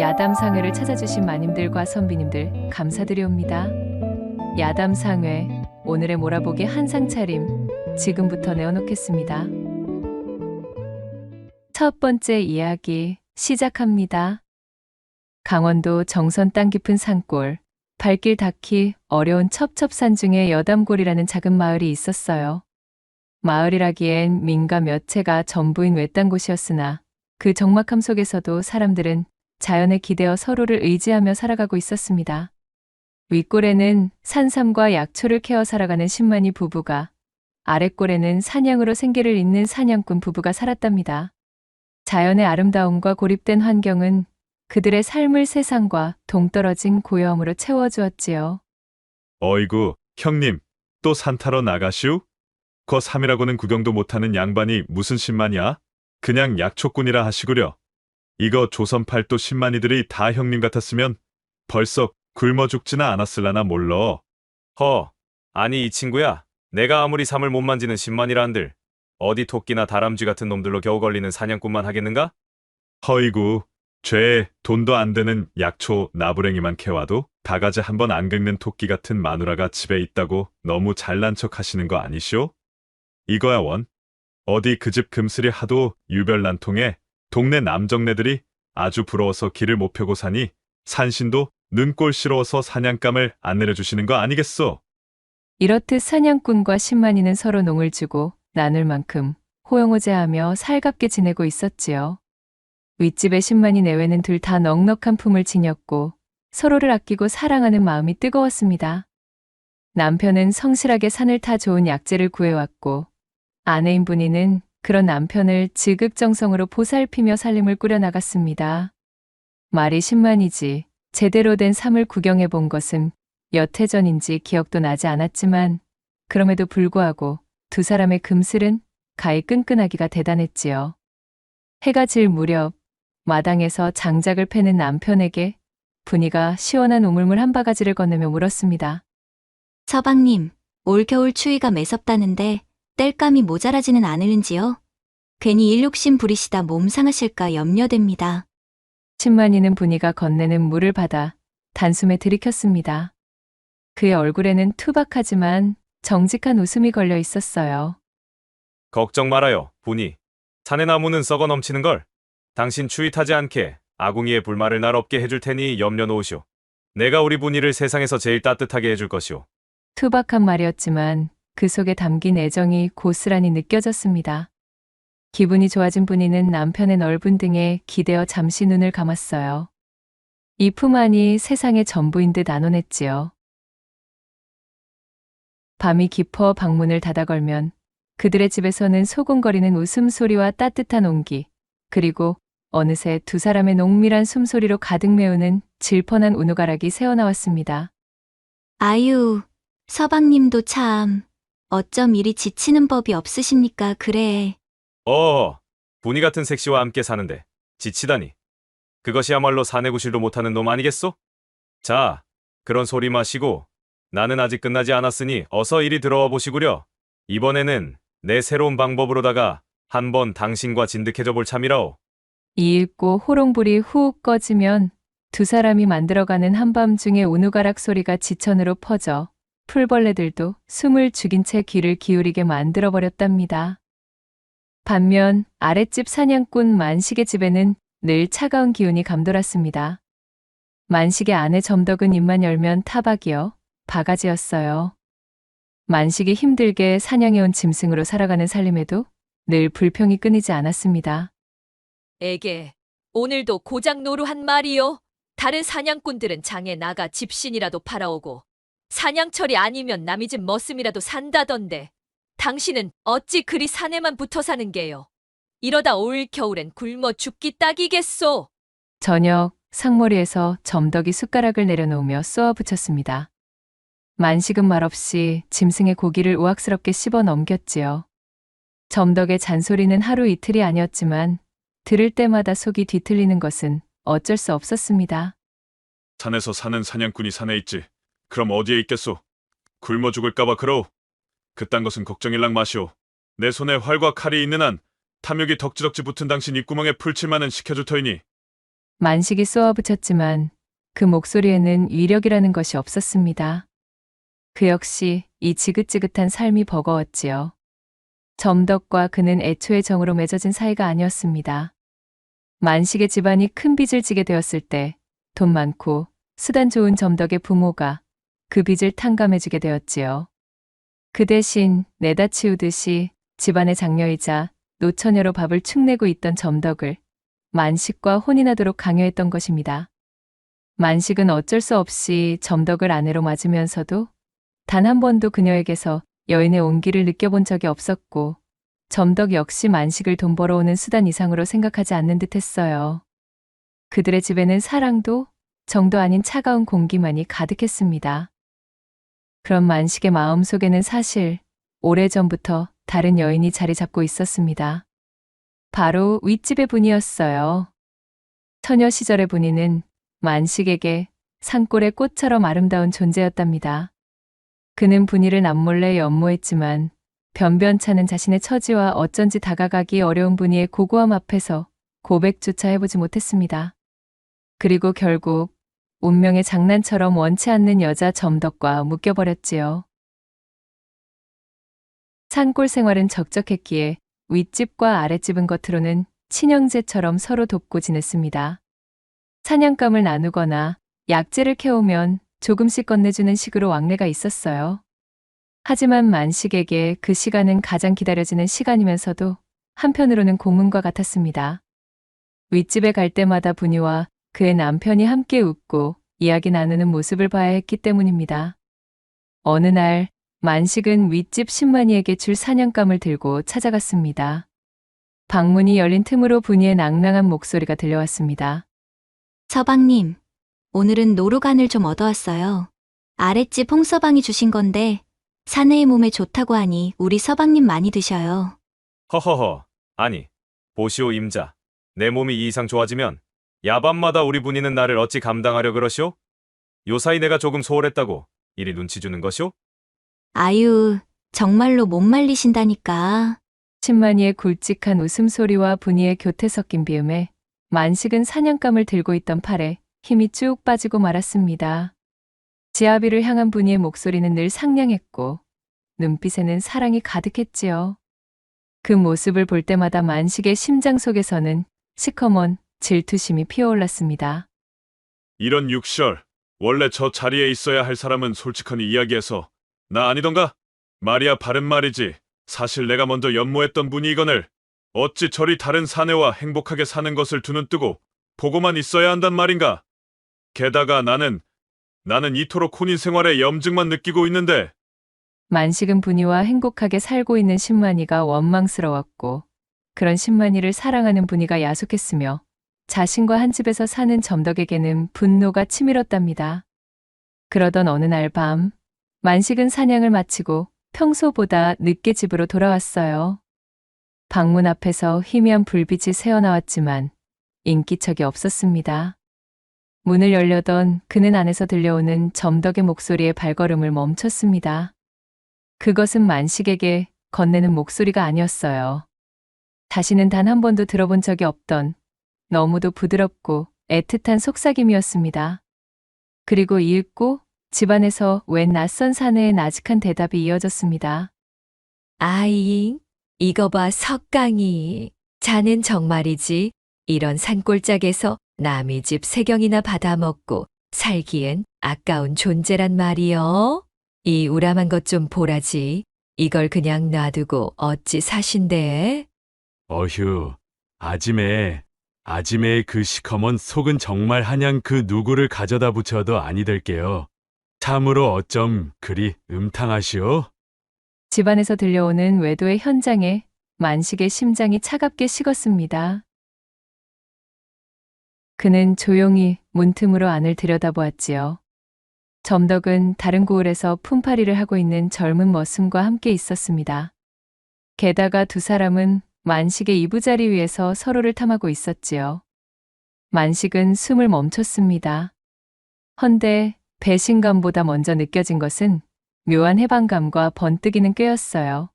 야담상회를 찾아주신 마님들과 선비님들 감사드리옵니다. 야담상회, 오늘의 몰아보기 한상 차림 지금부터 내어놓겠습니다. 첫 번째 이야기 시작합니다. 강원도 정선 땅 깊은 산골, 발길 닿기 어려운 첩첩산 중에 여담골이라는 작은 마을이 있었어요. 마을이라기엔 민가 몇 채가 전부인 외딴 곳이었으나 그 적막함 속에서도 사람들은 자연에 기대어 서로를 의지하며 살아가고 있었습니다. 윗골에는 산삼과 약초를 캐어 살아가는 신만이 부부가, 아랫골에는 사냥으로 생계를 잇는 사냥꾼 부부가 살았답니다. 자연의 아름다움과 고립된 환경은 그들의 삶을 세상과 동떨어진 고요함으로 채워주었지요. 어이구, 형님, 또 산 타러 나가시오? 거 3이라고는 구경도 못하는 양반이 무슨 신만이야? 그냥 약초꾼이라 하시구려. 이거 조선 팔도 신만이들이 다 형님 같았으면 벌써 굶어 죽지나 않았을라나 몰라. 아니 이 친구야. 내가 아무리 삶을 못 만지는 신만이라 한들 어디 토끼나 다람쥐 같은 놈들로 겨우 걸리는 사냥꾼만 하겠는가? 허이구, 죄에 돈도 안 되는 약초 나부랭이만 캐와도 바가지 한 번 안 긁는 토끼 같은 마누라가 집에 있다고 너무 잘난 척 하시는 거 아니시오? 이거야 원. 어디 그 집 금슬이 하도 유별난통해 동네 남정네들이 아주 부러워서 길을 못 펴고 사니 산신도 눈꼴 싫어서 사냥감을 안 내려주시는 거 아니겠소? 이렇듯 사냥꾼과 신만이는 서로 농을 주고 나눌 만큼 호영호재하며 살갑게 지내고 있었지요. 윗집의 신만이 내외는 둘 다 넉넉한 품을 지녔고 서로를 아끼고 사랑하는 마음이 뜨거웠습니다. 남편은 성실하게 산을 타 좋은 약재를 구해왔고 아내인 분이는 그런 남편을 지극정성으로 보살피며 살림을 꾸려나갔습니다. 말이 신만이지 제대로 된 삶을 구경해 본 것은 몇 해 전인지 기억도 나지 않았지만 그럼에도 불구하고 두 사람의 금슬은 가히 끈끈하기가 대단했지요. 해가 질 무렵 마당에서 장작을 패는 남편에게 분이가 시원한 우물물 한 바가지를 건네며 물었습니다. 서방님, 올겨울 추위가 매섭다는데 땔감이 모자라지는 않을는지요? 괜히 일욕심 부리시다 몸 상하실까 염려됩니다. 신만이는 분이가 건네는 물을 받아 단숨에 들이켰습니다. 그의 얼굴에는 투박하지만 정직한 웃음이 걸려 있었어요. 걱정 말아요, 분이. 산의 나무는 썩어 넘치는걸. 당신 추위 타지 않게 아궁이에 불말을 날 없게 해줄 테니 염려 놓으시오. 내가 우리 분이를 세상에서 제일 따뜻하게 해줄 것이오. 투박한 말이었지만 그 속에 담긴 애정이 고스란히 느껴졌습니다. 기분이 좋아진 분이는 남편의 넓은 등에 기대어 잠시 눈을 감았어요. 이 품 안이 세상의 전부인 듯 안온했지요. 밤이 깊어 방문을 닫아 걸면 그들의 집에서는 소곤거리는 웃음소리와 따뜻한 온기, 그리고 어느새 두 사람의 농밀한 숨소리로 가득 메우는 질펀한 운우가락이 새어나왔습니다. 아유, 서방님도 참, 어쩜 이리 지치는 법이 없으십니까, 그래. 분이 같은 색시와 함께 사는데 지치다니. 그것이야말로 사내구실도 못하는 놈 아니겠소? 자, 그런 소리 마시고 나는 아직 끝나지 않았으니 어서 이리 들어와 보시구려. 이번에는 내 새로운 방법으로다가 한번 당신과 진득해져 볼 참이라오. 이윽고 호롱불이 후욱 꺼지면 두 사람이 만들어가는 한밤중의 운우가락 소리가 지천으로 퍼져 풀벌레들도 숨을 죽인 채 귀를 기울이게 만들어버렸답니다. 반면 아랫집 사냥꾼 만식의 집에는 늘 차가운 기운이 감돌았습니다. 만식의 아내 점덕은 입만 열면 타박이여 바가지였어요. 만식이 힘들게 사냥해온 짐승으로 살아가는 살림에도 늘 불평이 끊이지 않았습니다. 에게, 오늘도 고작 노루한 마리요. 다른 사냥꾼들은 장에 나가 집신이라도 팔아오고 사냥철이 아니면 남의 집 머슴이라도 산다던데 당신은 어찌 그리 산에만 붙어 사는 게요. 이러다 올 겨울엔 굶어 죽기 딱이겠소. 저녁 상머리에서 점덕이 숟가락을 내려놓으며 쏘아붙였습니다. 만식은 말없이 짐승의 고기를 우악스럽게 씹어 넘겼지요. 점덕의 잔소리는 하루 이틀이 아니었지만 들을 때마다 속이 뒤틀리는 것은 어쩔 수 없었습니다. 산에서 사는 사냥꾼이 산에 있지. 그럼 어디에 있겠소? 굶어 죽을까봐 그러오. 그딴 것은 걱정일랑 마시오. 내 손에 활과 칼이 있는 한 탐욕이 덕지덕지 붙은 당신 입구멍에 풀칠만은 시켜줄 터이니 만식이 쏘아붙였지만 그 목소리에는 위력이라는 것이 없었습니다. 그 역시 이 지긋지긋한 삶이 버거웠지요. 점덕과 그는 애초에 정으로 맺어진 사이가 아니었습니다. 만식의 집안이 큰 빚을 지게 되었을 때 돈 많고 수단 좋은 점덕의 부모가 그 빚을 탕감해주게 되었지요. 그 대신 내다 치우듯이 집안의 장녀이자 노처녀로 밥을 축내고 있던 점덕을 만식과 혼인하도록 강요했던 것입니다. 만식은 어쩔 수 없이 점덕을 아내로 맞으면서도 단 한 번도 그녀에게서 여인의 온기를 느껴본 적이 없었고 점덕 역시 만식을 돈 벌어오는 수단 이상으로 생각하지 않는 듯 했어요. 그들의 집에는 사랑도 정도 아닌 차가운 공기만이 가득했습니다. 그런 만식의 마음 속에는 사실 오래전부터 다른 여인이 자리 잡고 있었습니다. 바로 윗집의 분이었어요. 처녀 시절의 분이는 만식에게 산골의 꽃처럼 아름다운 존재였답니다. 그는 분이를 남몰래 연모했지만 변변찮은 자신의 처지와 어쩐지 다가가기 어려운 분이의 고고함 앞에서 고백조차 해보지 못했습니다. 그리고 결국 운명의 장난처럼 원치 않는 여자 점덕과 묶여버렸지요. 산골 생활은 적적했기에 윗집과 아랫집은 겉으로는 친형제처럼 서로 돕고 지냈습니다. 사냥감을 나누거나 약재를 캐오면 조금씩 건네주는 식으로 왕래가 있었어요. 하지만 만식에게 그 시간은 가장 기다려지는 시간이면서도 한편으로는 고문과 같았습니다. 윗집에 갈 때마다 부녀와 그의 남편이 함께 웃고 이야기 나누는 모습을 봐야 했기 때문입니다. 어느 날 만식은 윗집 신만이에게 줄 사냥감을 들고 찾아갔습니다. 방문이 열린 틈으로 부녀의 낭낭한 목소리가 들려왔습니다. 서방님, 오늘은 노루간을 좀 얻어왔어요. 아랫집 홍서방이 주신 건데 사내의 몸에 좋다고 하니 우리 서방님 많이 드셔요. 허허허. 아니, 보시오 임자. 내 몸이 이 이상 좋아지면 야밤마다 우리 분이는 나를 어찌 감당하려 그러시오? 요사이 내가 조금 소홀했다고 이리 눈치 주는 것이오? 아유, 정말로 못 말리신다니까. 신만이의 굵직한 웃음소리와 분이의 교태 섞인 비음에 만식은 사냥감을 들고 있던 팔에 힘이 쭉 빠지고 말았습니다. 지아비를 향한 분이의 목소리는 늘 상냥했고 눈빛에는 사랑이 가득했지요. 그 모습을 볼 때마다 만식의 심장 속에서는 시커먼 질투심이 피어올랐습니다. 이런 육설, 원래 저 자리에 있어야 할 사람은 솔직하니 이야기해서 나 아니던가? 말이야 바른 말이지. 사실 내가 먼저 연모했던 분이거늘 어찌 저리 다른 사내와 행복하게 사는 것을 두 눈 뜨고 보고만 있어야 한단 말인가? 게다가 나는 이토록 혼인 생활에 염증만 느끼고 있는데. 만식은 분이와 행복하게 살고 있는 신만이가 원망스러웠고 그런 신만이를 사랑하는 분이가 야속했으며 자신과 한 집에서 사는 점덕에게는 분노가 치밀었답니다. 그러던 어느 날 밤, 만식은 사냥을 마치고 평소보다 늦게 집으로 돌아왔어요. 방문 앞에서 희미한 불빛이 새어나왔지만 인기척이 없었습니다. 문을 열려던 그는 안에서 들려오는 점덕의 목소리에 발걸음을 멈췄습니다. 그것은 만식에게 건네는 목소리가 아니었어요. 다시는 단 한 번도 들어본 적이 없던 너무도 부드럽고 애틋한 속삭임이었습니다. 그리고 이윽고 집안에서 웬 낯선 사내의 나직한 대답이 이어졌습니다. 아잉, 이거 봐, 석강이. 자넨 정말이지. 이런 산골짜기에서 남의 집 세경이나 받아먹고 살기엔 아까운 존재란 말이여. 이 우람한 것 좀 보라지. 이걸 그냥 놔두고 어찌 사신대? 어휴, 아지매의 그 시커먼 속은 정말 한양 그 누구를 가져다 붙여도 아니 될게요. 참으로 어쩜 그리 음탕하시오? 집안에서 들려오는 외도의 현장에 만식의 심장이 차갑게 식었습니다. 그는 조용히 문틈으로 안을 들여다보았지요. 점덕은 다른 고을에서 품팔이를 하고 있는 젊은 머슴과 함께 있었습니다. 게다가 두 사람은 만식의 이부자리 위에서 서로를 탐하고 있었지요. 만식은 숨을 멈췄습니다. 헌데 배신감보다 먼저 느껴진 것은 묘한 해방감과 번뜩이는 꾀였어요.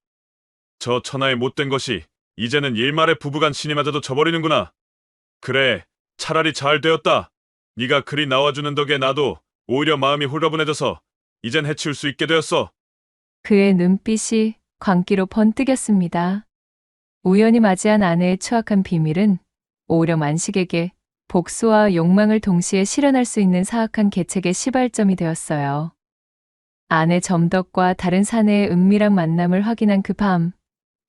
저 천하의 못된 것이 이제는 일말의 부부간 신이마저도 져버리는구나. 그래, 차라리 잘 되었다. 네가 그리 나와주는 덕에 나도 오히려 마음이 홀가분해져서 이젠 해치울 수 있게 되었어. 그의 눈빛이 광기로 번뜩였습니다. 우연히 맞이한 아내의 추악한 비밀은 오히려 만식에게 복수와 욕망을 동시에 실현할 수 있는 사악한 계책의 시발점이 되었어요. 아내 점덕과 다른 사내의 은밀한 만남을 확인한 그 밤,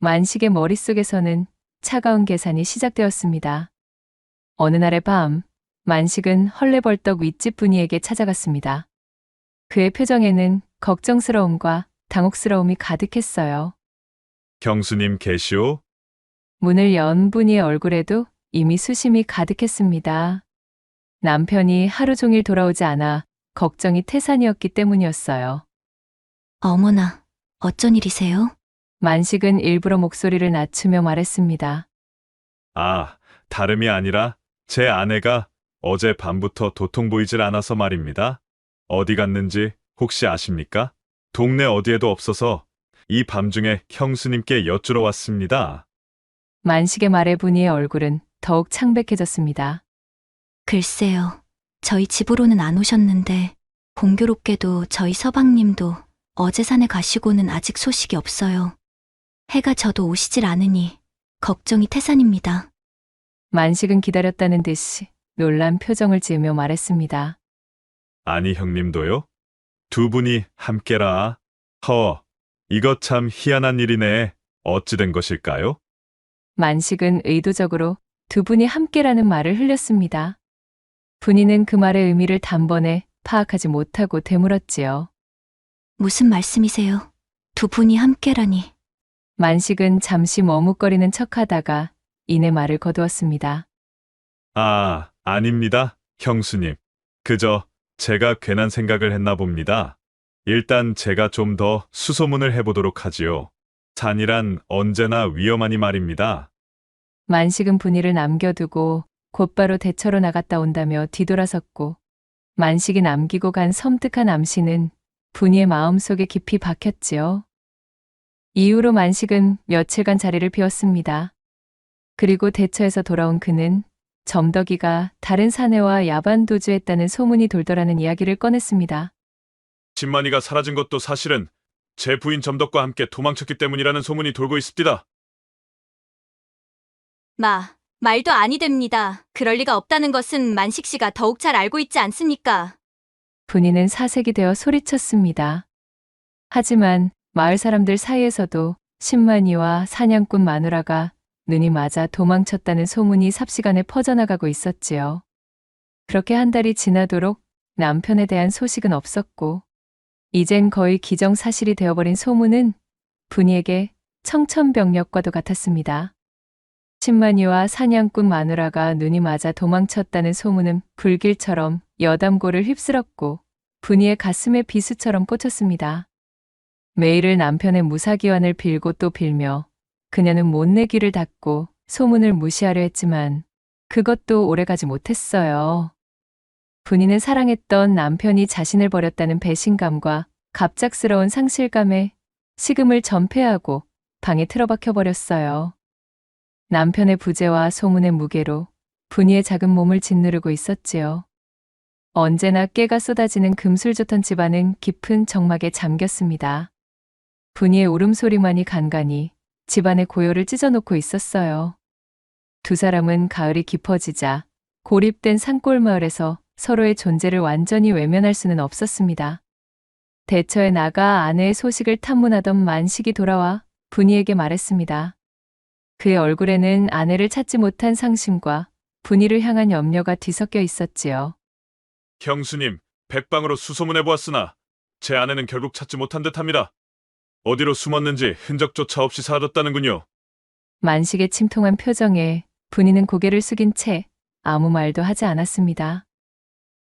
만식의 머릿속에서는 차가운 계산이 시작되었습니다. 어느 날의 밤, 만식은 헐레벌떡 윗집 분이에게 찾아갔습니다. 그의 표정에는 걱정스러움과 당혹스러움이 가득했어요. 경수님 계시오? 문을 연 분이의 얼굴에도 이미 수심이 가득했습니다. 남편이 하루 종일 돌아오지 않아 걱정이 태산이었기 때문이었어요. 어머나, 어쩐 일이세요? 만식은 일부러 목소리를 낮추며 말했습니다. 아, 다름이 아니라 제 아내가 어제 밤부터 도통 보이질 않아서 말입니다. 어디 갔는지 혹시 아십니까? 동네 어디에도 없어서 이 밤중에 형수님께 여쭈러 왔습니다. 만식의 말에 분이의 얼굴은 더욱 창백해졌습니다. 글쎄요. 저희 집으로는 안 오셨는데 공교롭게도 저희 서방님도 어제 산에 가시고는 아직 소식이 없어요. 해가 져도 오시질 않으니 걱정이 태산입니다. 만식은 기다렸다는 듯이 놀란 표정을 지으며 말했습니다. 아니 형님도요? 두 분이 함께라. 이거 참 희한한 일이네. 어찌 된 것일까요? 만식은 의도적으로 두 분이 함께라는 말을 흘렸습니다. 분이는 그 말의 의미를 단번에 파악하지 못하고 되물었지요. 무슨 말씀이세요? 두 분이 함께라니. 만식은 잠시 머뭇거리는 척하다가 이내 말을 거두었습니다. 아, 아닙니다, 형수님. 그저 제가 괜한 생각을 했나 봅니다. 일단 제가 좀 더 수소문을 해보도록 하지요. 산이란 언제나 위험하니 말입니다. 만식은 분이를 남겨두고 곧바로 대처로 나갔다 온다며 뒤돌아섰고, 만식이 남기고 간 섬뜩한 암시는 분이의 마음속에 깊이 박혔지요. 이후로 만식은 며칠간 자리를 비웠습니다. 그리고 대처에서 돌아온 그는 점덕이가 다른 사내와 야반 도주했다는 소문이 돌더라는 이야기를 꺼냈습니다. 진만이가 사라진 것도 사실은 제 부인 점덕과 함께 도망쳤기 때문이라는 소문이 돌고 있습니다. 말도 아니 됩니다. 그럴 리가 없다는 것은 만식 씨가 더욱 잘 알고 있지 않습니까? 분이는 사색이 되어 소리쳤습니다. 하지만 마을 사람들 사이에서도 신만이와 사냥꾼 마누라가 눈이 맞아 도망쳤다는 소문이 삽시간에 퍼져나가고 있었지요. 그렇게 한 달이 지나도록 남편에 대한 소식은 없었고, 이젠 거의 기정사실이 되어버린 소문은 분이에게 청천벽력과도 같았습니다. 신만이와 사냥꾼 마누라가 눈이 맞아 도망쳤다는 소문은 불길처럼 여담고를 휩쓸었고 분이의 가슴에 비수처럼 꽂혔습니다. 매일을 남편의 무사기환을 빌고 또 빌며 그녀는 못내 귀를 닫고 소문을 무시하려 했지만 그것도 오래가지 못했어요. 분이는 사랑했던 남편이 자신을 버렸다는 배신감과 갑작스러운 상실감에 식음을 전폐하고 방에 틀어박혀 버렸어요. 남편의 부재와 소문의 무게로 분이의 작은 몸을 짓누르고 있었지요. 언제나 깨가 쏟아지는 금술좋던 집안은 깊은 정막에 잠겼습니다. 분이의 울음소리만이 간간히 집안의 고요를 찢어놓고 있었어요. 두 사람은 가을이 깊어지자 고립된 산골 마을에서 서로의 존재를 완전히 외면할 수는 없었습니다. 대처에 나가 아내의 소식을 탐문하던 만식이 돌아와 분이에게 말했습니다. 그의 얼굴에는 아내를 찾지 못한 상심과 분이를 향한 염려가 뒤섞여 있었지요. 형수님, 백방으로 수소문해보았으나 제 아내는 결국 찾지 못한 듯합니다. 어디로 숨었는지 흔적조차 없이 사라졌다는군요. 만식의 침통한 표정에 분이는 고개를 숙인 채 아무 말도 하지 않았습니다.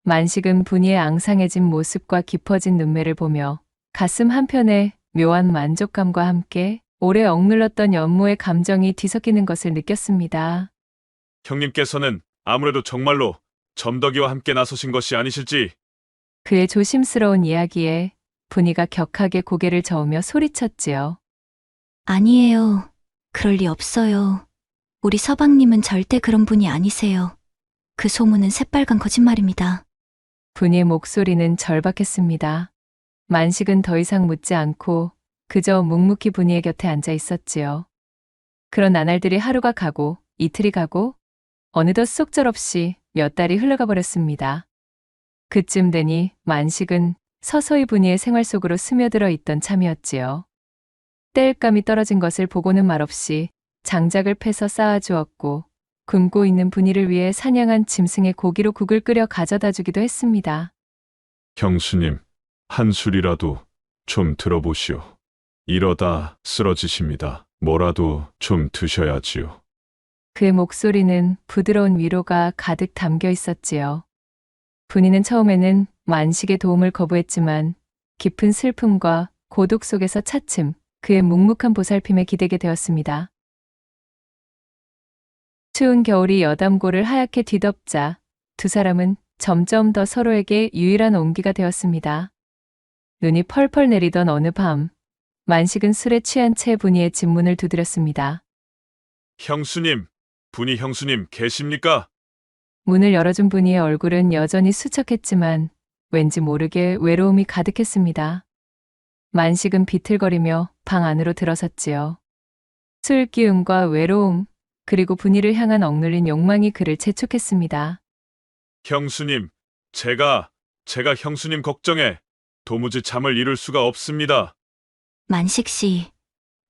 만식은 분이의 앙상해진 모습과 깊어진 눈매를 보며 가슴 한편에 묘한 만족감과 함께 오래 억눌렀던 연모의 감정이 뒤섞이는 것을 느꼈습니다. 형님께서는 아무래도 정말로 점덕이와 함께 나서신 것이 아니실지. 그의 조심스러운 이야기에 분이가 격하게 고개를 저으며 소리쳤지요. 아니에요. 그럴 리 없어요. 우리 서방님은 절대 그런 분이 아니세요. 그 소문은 새빨간 거짓말입니다. 분이의 목소리는 절박했습니다. 만식은 더 이상 묻지 않고 그저 묵묵히 분이의 곁에 앉아 있었지요. 그런 나날들이 하루가 가고 이틀이 가고 어느덧 속절없이 몇 달이 흘러가 버렸습니다. 그쯤 되니 만식은 서서히 분이의 생활 속으로 스며들어 있던 참이었지요. 땔감이 떨어진 것을 보고는 말없이 장작을 패서 쌓아주었고 굶고 있는 분이를 위해 사냥한 짐승의 고기로 국을 끓여 가져다 주기도 했습니다. 형수님, 한 술이라도 좀 들어보시오. 이러다 쓰러지십니다. 뭐라도 좀 드셔야지요. 그의 목소리는 부드러운 위로가 가득 담겨 있었지요. 분이는 처음에는 만식의 도움을 거부했지만 깊은 슬픔과 고독 속에서 차츰 그의 묵묵한 보살핌에 기대게 되었습니다. 추운 겨울이 여담고를 하얗게 뒤덮자 두 사람은 점점 더 서로에게 유일한 온기가 되었습니다. 눈이 펄펄 내리던 어느 밤, 만식은 술에 취한 채 분이의 집 문을 두드렸습니다. 형수님, 분이 형수님 계십니까? 문을 열어준 분이의 얼굴은 여전히 수척했지만 왠지 모르게 외로움이 가득했습니다. 만식은 비틀거리며 방 안으로 들어섰지요. 술 기운과 외로움, 그리고 분이를 향한 억눌린 욕망이 그를 재촉했습니다. 형수님, 제가 형수님 걱정에 도무지 잠을 이룰 수가 없습니다. 만식 씨,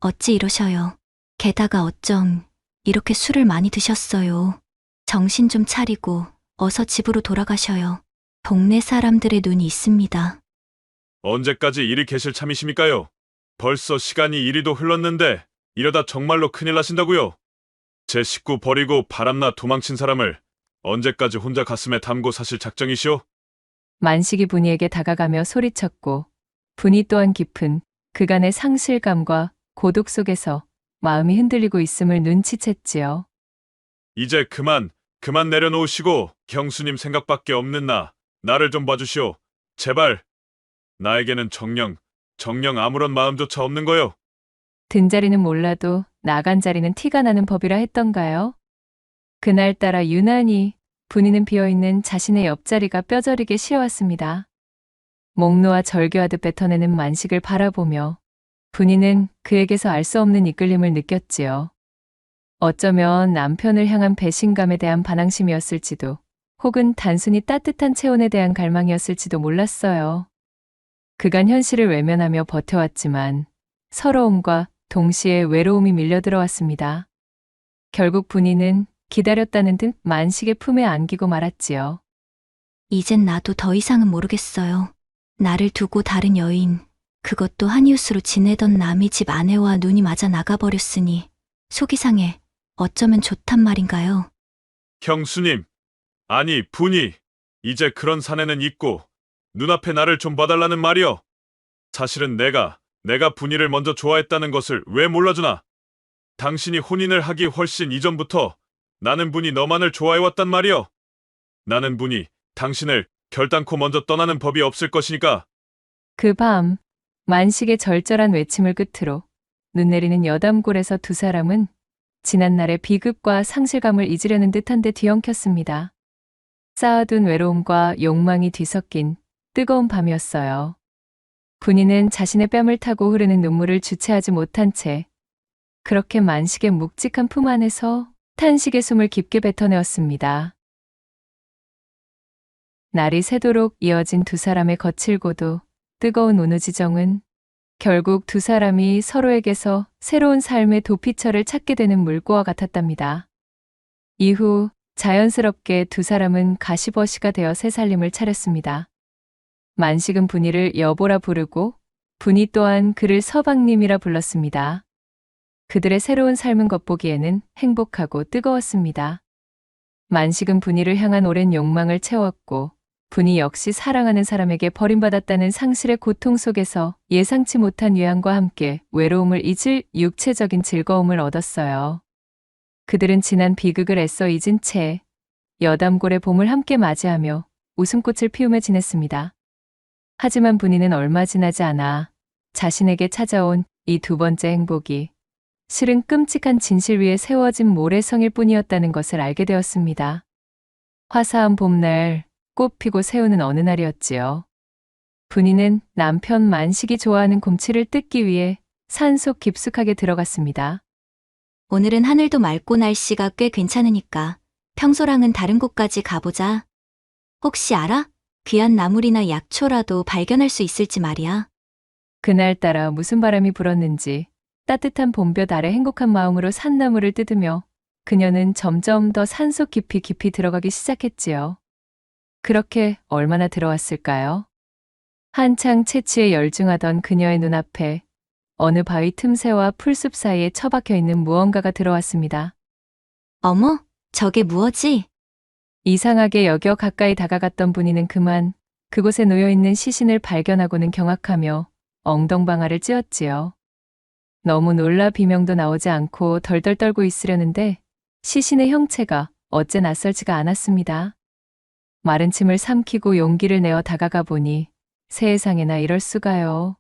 어찌 이러셔요? 게다가 어쩜 이렇게 술을 많이 드셨어요. 정신 좀 차리고 어서 집으로 돌아가셔요. 동네 사람들의 눈이 있습니다. 언제까지 이리 계실 참이십니까요? 벌써 시간이 이리도 흘렀는데 이러다 정말로 큰일 나신다고요. 제 식구 버리고 바람나 도망친 사람을 언제까지 혼자 가슴에 담고 사실 작정이시오? 만식이 분이에게 다가가며 소리쳤고 분이 또한 깊은 그간의 상실감과 고독 속에서 마음이 흔들리고 있음을 눈치챘지요. 이제 그만 내려놓으시고 형수님 생각밖에 없는 나를 좀 봐주시오. 제발. 나에게는 정녕 아무런 마음조차 없는 거요. 든 자리는 몰라도 나간 자리는 티가 나는 법이라 했던가요? 그날따라 유난히 분이는 비어있는 자신의 옆자리가 뼈저리게 시려왔습니다. 목 놓아 절규하듯 뱉어내는 만식을 바라보며 분이는 그에게서 알 수 없는 이끌림을 느꼈지요. 어쩌면 남편을 향한 배신감에 대한 반항심이었을지도 혹은 단순히 따뜻한 체온에 대한 갈망이었을지도 몰랐어요. 그간 현실을 외면하며 버텨왔지만 서러움과 동시에 외로움이 밀려들어왔습니다. 결국 분이는 기다렸다는 듯 만식의 품에 안기고 말았지요. 이젠 나도 더 이상은 모르겠어요. 나를 두고 다른 여인, 그것도 한이웃으로 지내던 남의 집 아내와 눈이 맞아 나가버렸으니 속이 상해 어쩌면 좋단 말인가요? 형수님, 아니 분이 이제 그런 사내는 있고 눈앞에 나를 좀 봐달라는 말이여. 사실은 내가 분이를 먼저 좋아했다는 것을 왜 몰라주나? 당신이 혼인을 하기 훨씬 이전부터 나는 분이 너만을 좋아해왔단 말이여. 나는 분이 당신을 결단코 먼저 떠나는 법이 없을 것이니까. 그 밤 만식의 절절한 외침을 끝으로 눈 내리는 여담골에서 두 사람은 지난날의 비극과 상실감을 잊으려는 듯한데 뒤엉켰습니다. 쌓아둔 외로움과 욕망이 뒤섞인 뜨거운 밤이었어요. 분이는 자신의 뺨을 타고 흐르는 눈물을 주체하지 못한 채 그렇게 만식의 묵직한 품 안에서 탄식의 숨을 깊게 뱉어내었습니다. 날이 새도록 이어진 두 사람의 거칠고도 뜨거운 운우지정은 결국 두 사람이 서로에게서 새로운 삶의 도피처를 찾게 되는 물꼬와 같았답니다. 이후 자연스럽게 두 사람은 가시버시가 되어 새 살림을 차렸습니다. 만식은 분이를 여보라 부르고 분이 또한 그를 서방님이라 불렀습니다. 그들의 새로운 삶은 겉보기에는 행복하고 뜨거웠습니다. 만식은 분이를 향한 오랜 욕망을 채웠고 분이 역시 사랑하는 사람에게 버림받았다는 상실의 고통 속에서 예상치 못한 위안과 함께 외로움을 잊을 육체적인 즐거움을 얻었어요. 그들은 지난 비극을 애써 잊은 채 여담골의 봄을 함께 맞이하며 웃음꽃을 피우며 지냈습니다. 하지만 분이는 얼마 지나지 않아 자신에게 찾아온 이 두 번째 행복이 실은 끔찍한 진실 위에 세워진 모래성일 뿐이었다는 것을 알게 되었습니다. 화사한 봄날 꽃 피고 새우는 어느 날이었지요. 분이는 남편 만식이 좋아하는 곰치를 뜯기 위해 산속 깊숙하게 들어갔습니다. 오늘은 하늘도 맑고 날씨가 꽤 괜찮으니까 평소랑은 다른 곳까지 가보자. 혹시 알아? 귀한 나물이나 약초라도 발견할 수 있을지 말이야. 그날따라 무슨 바람이 불었는지 따뜻한 봄볕 아래 행복한 마음으로 산나물을 뜯으며 그녀는 점점 더 산속 깊이 들어가기 시작했지요. 그렇게 얼마나 들어왔을까요? 한창 채취에 열중하던 그녀의 눈앞에 어느 바위 틈새와 풀숲 사이에 처박혀 있는 무언가가 들어왔습니다. 어머, 저게 무엇이? 이상하게 여겨 가까이 다가갔던 분이는 그만 그곳에 놓여있는 시신을 발견하고는 경악하며 엉덩방아를 찧었지요. 너무 놀라 비명도 나오지 않고 덜덜 떨고 있으려는데 시신의 형체가 어째 낯설지가 않았습니다. 마른 침을 삼키고 용기를 내어 다가가 보니 세상에나 이럴 수가요.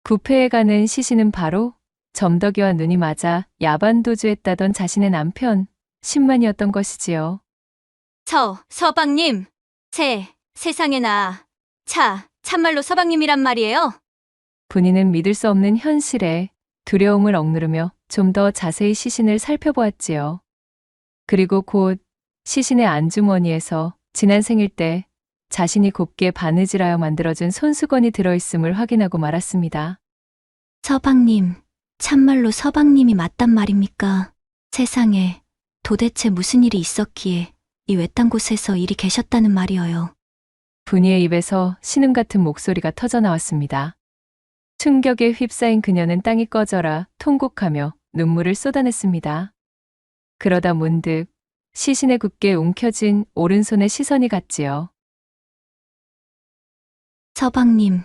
부패해 가는 시신은 바로 점덕이와 눈이 맞아 야반도주했다던 자신의 남편 신만이었던 것이지요. 서방님. 세상에나. 참말로 서방님이란 말이에요? 분이는 믿을 수 없는 현실에 두려움을 억누르며 좀 더 자세히 시신을 살펴보았지요. 그리고 곧 시신의 안주머니에서 지난 생일 때 자신이 곱게 바느질하여 만들어준 손수건이 들어있음을 확인하고 말았습니다. 서방님, 참말로 서방님이 맞단 말입니까? 세상에, 도대체 무슨 일이 있었기에 이 외딴 곳에서 이리 계셨다는 말이어요. 분이의 입에서 신음 같은 목소리가 터져 나왔습니다. 충격에 휩싸인 그녀는 땅이 꺼져라 통곡하며 눈물을 쏟아냈습니다. 그러다 문득 시신에 굳게 움켜진 오른손에 시선이 갔지요. 서방님,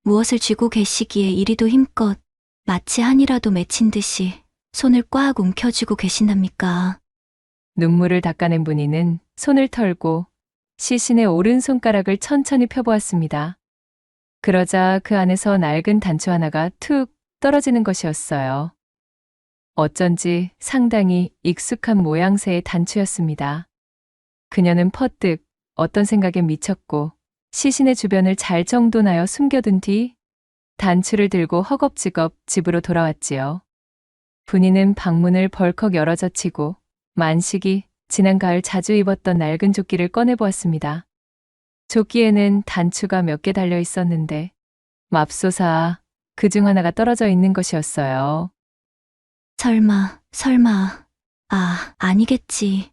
무엇을 쥐고 계시기에 이리도 힘껏 마치 한이라도 맺힌 듯이 손을 꽉 움켜쥐고 계신답니까? 눈물을 닦아낸 분이는 손을 털고 시신의 오른손가락을 천천히 펴보았습니다. 그러자 그 안에서 낡은 단추 하나가 툭 떨어지는 것이었어요. 어쩐지 상당히 익숙한 모양새의 단추였습니다. 그녀는 퍼뜩 어떤 생각에 미쳤고 시신의 주변을 잘 정돈하여 숨겨둔 뒤 단추를 들고 허겁지겁 집으로 돌아왔지요. 분이는 방문을 벌컥 열어젖히고 만식이 지난 가을 자주 입었던 낡은 조끼를 꺼내보았습니다. 조끼에는 단추가 몇 개 달려 있었는데 맙소사 그중 하나가 떨어져 있는 것이었어요. 설마, 아니겠지.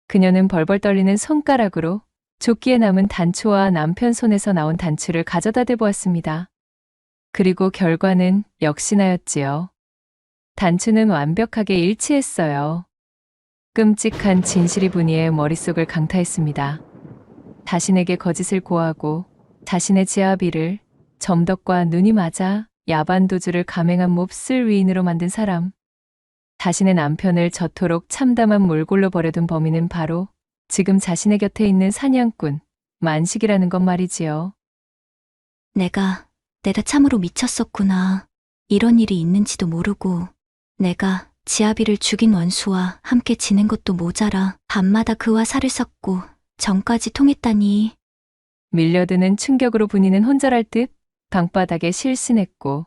그녀는 벌벌 떨리는 손가락으로 조끼에 남은 단추와 남편 손에서 나온 단추를 가져다 대보았습니다. 그리고 결과는 역시나였지요. 단추는 완벽하게 일치했어요. 끔찍한 진실이 분이의 머릿속을 강타했습니다. 자신에게 거짓을 고하고 자신의 지아비를 점덕과 눈이 맞아 야반도주를 감행한 몹쓸 위인으로 만든 사람. 자신의 남편을 저토록 참담한 몰골로 버려둔 범인은 바로 지금 자신의 곁에 있는 사냥꾼 만식이라는 것 말이지요. 내가 참으로 미쳤었구나. 이런 일이 있는지도 모르고 내가 지아비를 죽인 원수와 함께 지낸 것도 모자라 밤마다 그와 살을 섞고 정까지 통했다니. 밀려드는 충격으로 분이는 혼절할 듯 방바닥에 실신했고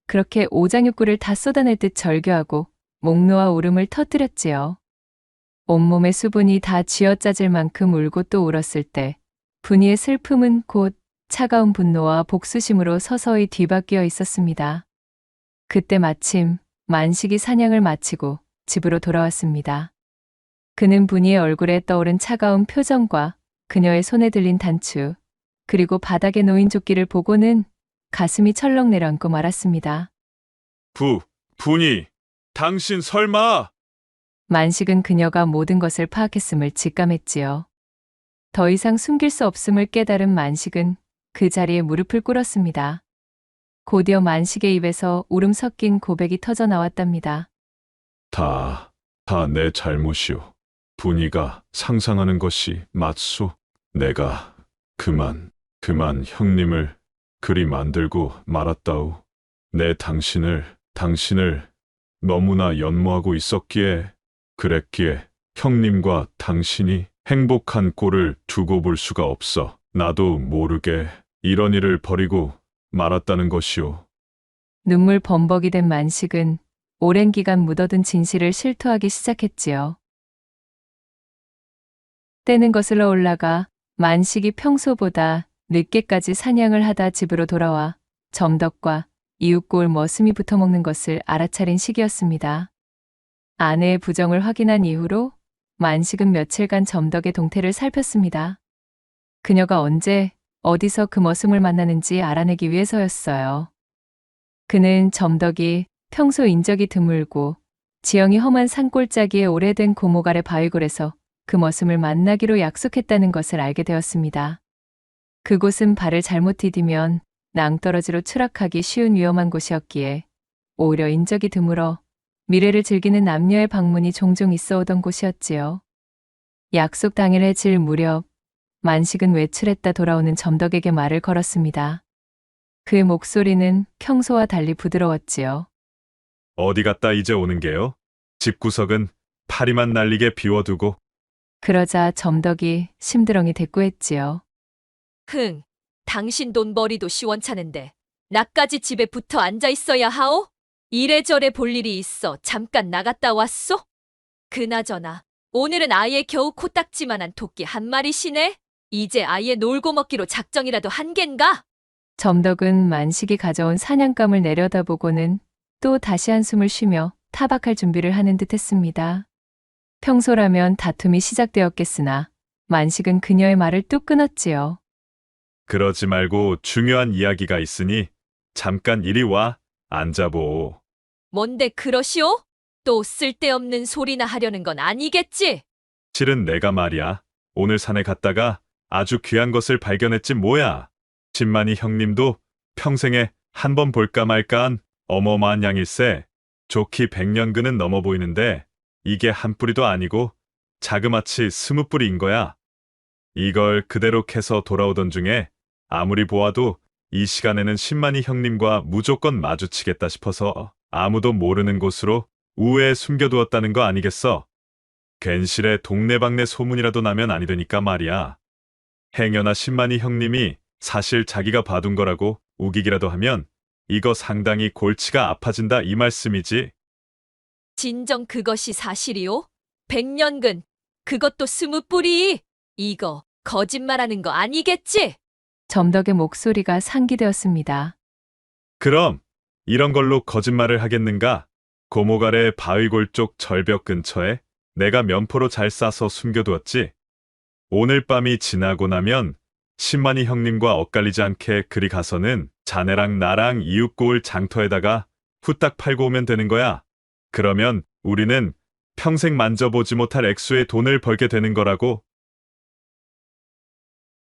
그렇게 오장육부를 다 쏟아낼 듯 절규하고 목 놓아 울음을 터뜨렸지요. 온몸의 수분이 다 쥐어짜질 만큼 울고 또 울었을 때 분이의 슬픔은 곧 차가운 분노와 복수심으로 서서히 뒤바뀌어 있었습니다. 그때 마침 만식이 사냥을 마치고 집으로 돌아왔습니다. 그는 분이의 얼굴에 떠오른 차가운 표정과 그녀의 손에 들린 단추, 그리고 바닥에 놓인 조끼를 보고는 가슴이 철렁 내려앉고 말았습니다. 분이, 당신 설마? 만식은 그녀가 모든 것을 파악했음을 직감했지요. 더 이상 숨길 수 없음을 깨달은 만식은 그 자리에 무릎을 꿇었습니다. 곧이어 만식의 입에서 울음 섞인 고백이 터져 나왔답니다. 다 내 잘못이오. 분이가 상상하는 것이 맞소. 내가 그만 형님을 그리 만들고 말았다오. 내 당신을 너무나 연모하고 있었기에, 그랬기에 형님과 당신이 행복한 꼴을 두고 볼 수가 없어. 나도 모르게 이런 일을 벌이고 말았다는 것이오. 눈물 범벅이 된 만식은 오랜 기간 묻어둔 진실을 실토하기 시작했지요. 때는 거슬러 올라가 만식이 평소보다 늦게까지 사냥을 하다 집으로 돌아와 점덕과 이웃고을 머슴이 붙어먹는 것을 알아차린 시기였습니다. 아내의 부정을 확인한 이후로 만식은 며칠간 점덕의 동태를 살폈습니다. 그녀가 언제 어디서 그 머슴을 만나는지 알아내기 위해서였어요. 그는 점덕이 평소 인적이 드물고 지형이 험한 산골짜기에 오래된 고목 아래 바위골에서 그 머슴을 만나기로 약속했다는 것을 알게 되었습니다. 그곳은 발을 잘못 디디면 낭떠러지로 추락하기 쉬운 위험한 곳이었기에 오히려 인적이 드물어 미래를 즐기는 남녀의 방문이 종종 있어 오던 곳이었지요. 약속 당일에 질 무렵 만식은 외출했다 돌아오는 점덕에게 말을 걸었습니다. 그의 목소리는 평소와 달리 부드러웠지요. 어디 갔다 이제 오는 게요? 집구석은 파리만 날리게 비워두고. 그러자 점덕이 심드렁이 대꾸했지요. 흥, 당신 돈벌이도 시원찮은데 나까지 집에 붙어 앉아 있어야 하오? 이래저래 볼 일이 있어 잠깐 나갔다 왔소? 그나저나 오늘은 아예 겨우 코딱지만한 토끼 한 마리시네? 이제 아예 놀고 먹기로 작정이라도 한 겐가? 점덕은 만식이 가져온 사냥감을 내려다보고는 또 다시 한숨을 쉬며 타박할 준비를 하는 듯 했습니다. 평소라면 다툼이 시작되었겠으나 만식은 그녀의 말을 뚝 끊었지요. 그러지 말고 중요한 이야기가 있으니 잠깐 이리 와 앉아보. 뭔데 그러시오? 또 쓸데없는 소리나 하려는 건 아니겠지? 실은 내가 말이야. 오늘 산에 갔다가 아주 귀한 것을 발견했지 뭐야. 신만이 형님도 평생에 한 번 볼까 말까한 어마어마한 양일세. 좋기 100년근은 넘어 보이는데 이게 한 뿌리도 아니고 자그마치 20뿌리인 거야. 이걸 그대로 캐서 돌아오던 중에 아무리 보아도 이 시간에는 신만이 형님과 무조건 마주치겠다 싶어서 아무도 모르는 곳으로 우회에 숨겨두었다는 거 아니겠어? 괜시레 동네방네 소문이라도 나면 아니 되니까 말이야. 행여나 신만이 형님이 사실 자기가 봐둔 거라고 우기기라도 하면 이거 상당히 골치가 아파진다 이 말씀이지. 진정 그것이 사실이오? 100년근, 그것도 20뿌리! 이거 거짓말하는 거 아니겠지? 점덕의 목소리가 상기되었습니다. 그럼 이런 걸로 거짓말을 하겠는가? 고목 아래 바위골 쪽 절벽 근처에 내가 면포로 잘 싸서 숨겨두었지. 오늘 밤이 지나고 나면 신만이 형님과 엇갈리지 않게 그리 가서는 자네랑 나랑 이웃고을 장터에다가 후딱 팔고 오면 되는 거야. 그러면 우리는 평생 만져보지 못할 액수의 돈을 벌게 되는 거라고.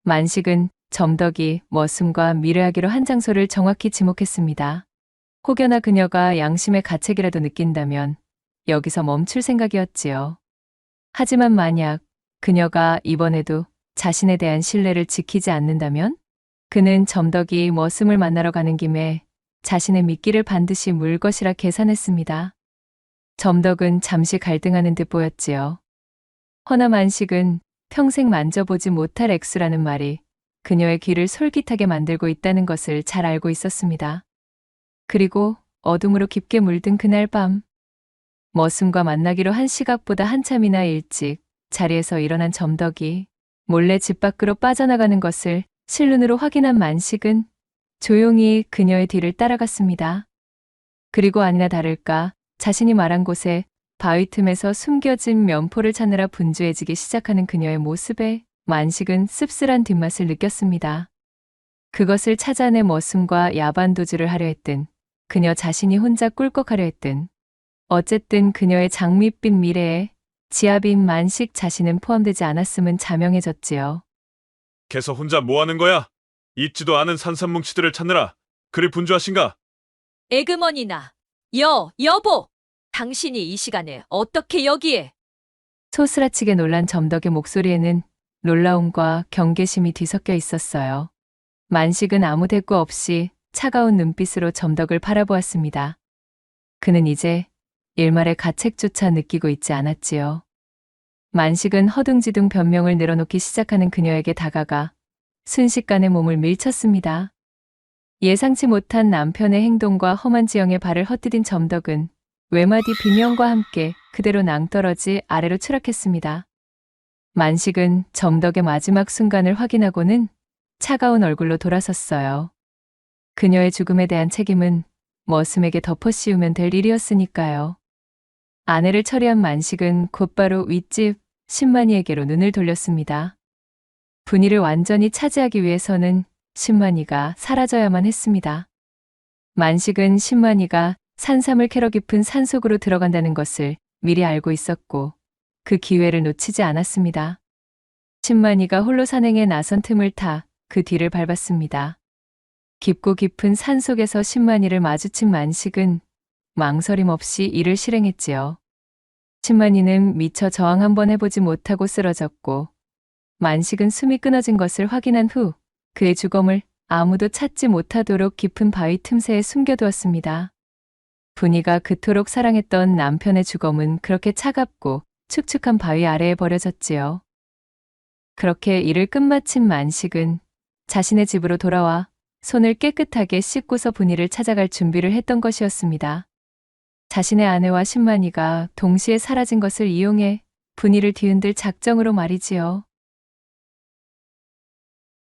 만식은 점덕이 머슴과 미래하기로 한 장소를 정확히 지목했습니다. 혹여나 그녀가 양심의 가책이라도 느낀다면 여기서 멈출 생각이었지요. 하지만 만약 그녀가 이번에도 자신에 대한 신뢰를 지키지 않는다면 그는 점덕이 머슴을 만나러 가는 김에 자신의 미끼를 반드시 물 것이라 계산했습니다. 점덕은 잠시 갈등하는 듯 보였지요. 허나 만식은 평생 만져보지 못할 액수라는 말이 그녀의 귀를 솔깃하게 만들고 있다는 것을 잘 알고 있었습니다. 그리고 어둠으로 깊게 물든 그날 밤, 머슴과 만나기로 한 시각보다 한참이나 일찍 자리에서 일어난 점덕이 몰래 집 밖으로 빠져나가는 것을 실눈으로 확인한 만식은 조용히 그녀의 뒤를 따라갔습니다. 그리고 아니나 다를까 자신이 말한 곳에 바위 틈에서 숨겨진 면포를 찾느라 분주해지기 시작하는 그녀의 모습에 만식은 씁쓸한 뒷맛을 느꼈습니다. 그것을 찾아내 머슴과 야반도주를 하려 했든 그녀 자신이 혼자 꿀꺽하려 했든 어쨌든 그녀의 장밋빛 미래에 지압인 만식 자신은 포함되지 않았음은 자명해졌지요. 걔서 혼자 뭐 하는 거야? 있지도 않은 산산뭉치들을 찾느라 그리 분주하신가? 에그머니나, 여보! 당신이 이 시간에 어떻게 여기에? 소스라치게 놀란 점덕의 목소리에는 놀라움과 경계심이 뒤섞여 있었어요. 만식은 아무 대꾸 없이 차가운 눈빛으로 점덕을 바라보았습니다. 그는 이제 일말의 가책조차 느끼고 있지 않았지요. 만식은 허둥지둥 변명을 늘어놓기 시작하는 그녀에게 다가가 순식간에 몸을 밀쳤습니다. 예상치 못한 남편의 행동과 험한 지형에 발을 헛디딘 점덕은 외마디 비명과 함께 그대로 낭떠러지 아래로 추락했습니다. 만식은 점덕의 마지막 순간을 확인하고는 차가운 얼굴로 돌아섰어요. 그녀의 죽음에 대한 책임은 머슴에게 덮어씌우면 될 일이었으니까요. 아내를 처리한 만식은 곧바로 윗집 신만이에게로 눈을 돌렸습니다. 분위를 완전히 차지하기 위해서는 신만이가 사라져야만 했습니다. 만식은 신만이가 산삼을 캐러 깊은 산속으로 들어간다는 것을 미리 알고 있었고 그 기회를 놓치지 않았습니다. 신만이가 홀로 산행에 나선 틈을 타 그 뒤를 밟았습니다. 깊고 깊은 산속에서 신만이를 마주친 만식은 망설임 없이 이를 실행했지요. 신만이는 미처 저항 한번 해보지 못하고 쓰러졌고 만식은 숨이 끊어진 것을 확인한 후 그의 주검을 아무도 찾지 못하도록 깊은 바위 틈새에 숨겨두었습니다. 분이가 그토록 사랑했던 남편의 주검은 그렇게 차갑고 축축한 바위 아래에 버려졌지요. 그렇게 일을 끝마친 만식은 자신의 집으로 돌아와 손을 깨끗하게 씻고서 분이를 찾아갈 준비를 했던 것이었습니다. 자신의 아내와 신만이가 동시에 사라진 것을 이용해 분이를 뒤흔들 작정으로 말이지요.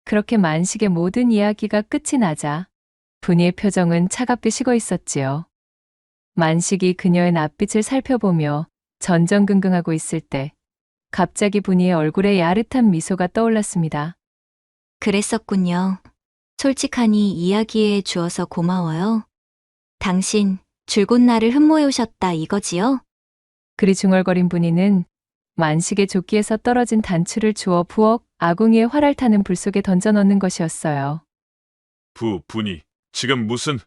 그렇게 만식의 모든 이야기가 끝이 나자 분이의 표정은 차갑게 식어 있었지요. 만식이 그녀의 낯빛을 살펴보며 전전긍긍하고 있을 때 갑자기 분이의 얼굴에 야릇한 미소가 떠올랐습니다. 그랬었군요. 솔직하니 이야기해 주어서 고마워요. 당신 줄곧 나를 흠모해 오셨다 이거지요? 그리 중얼거린 분이는 만식의 조끼에서 떨어진 단추를 주워 부엌 아궁이에 활알 타는 불 속에 던져 넣는 것이었어요. 분이 지금 무슨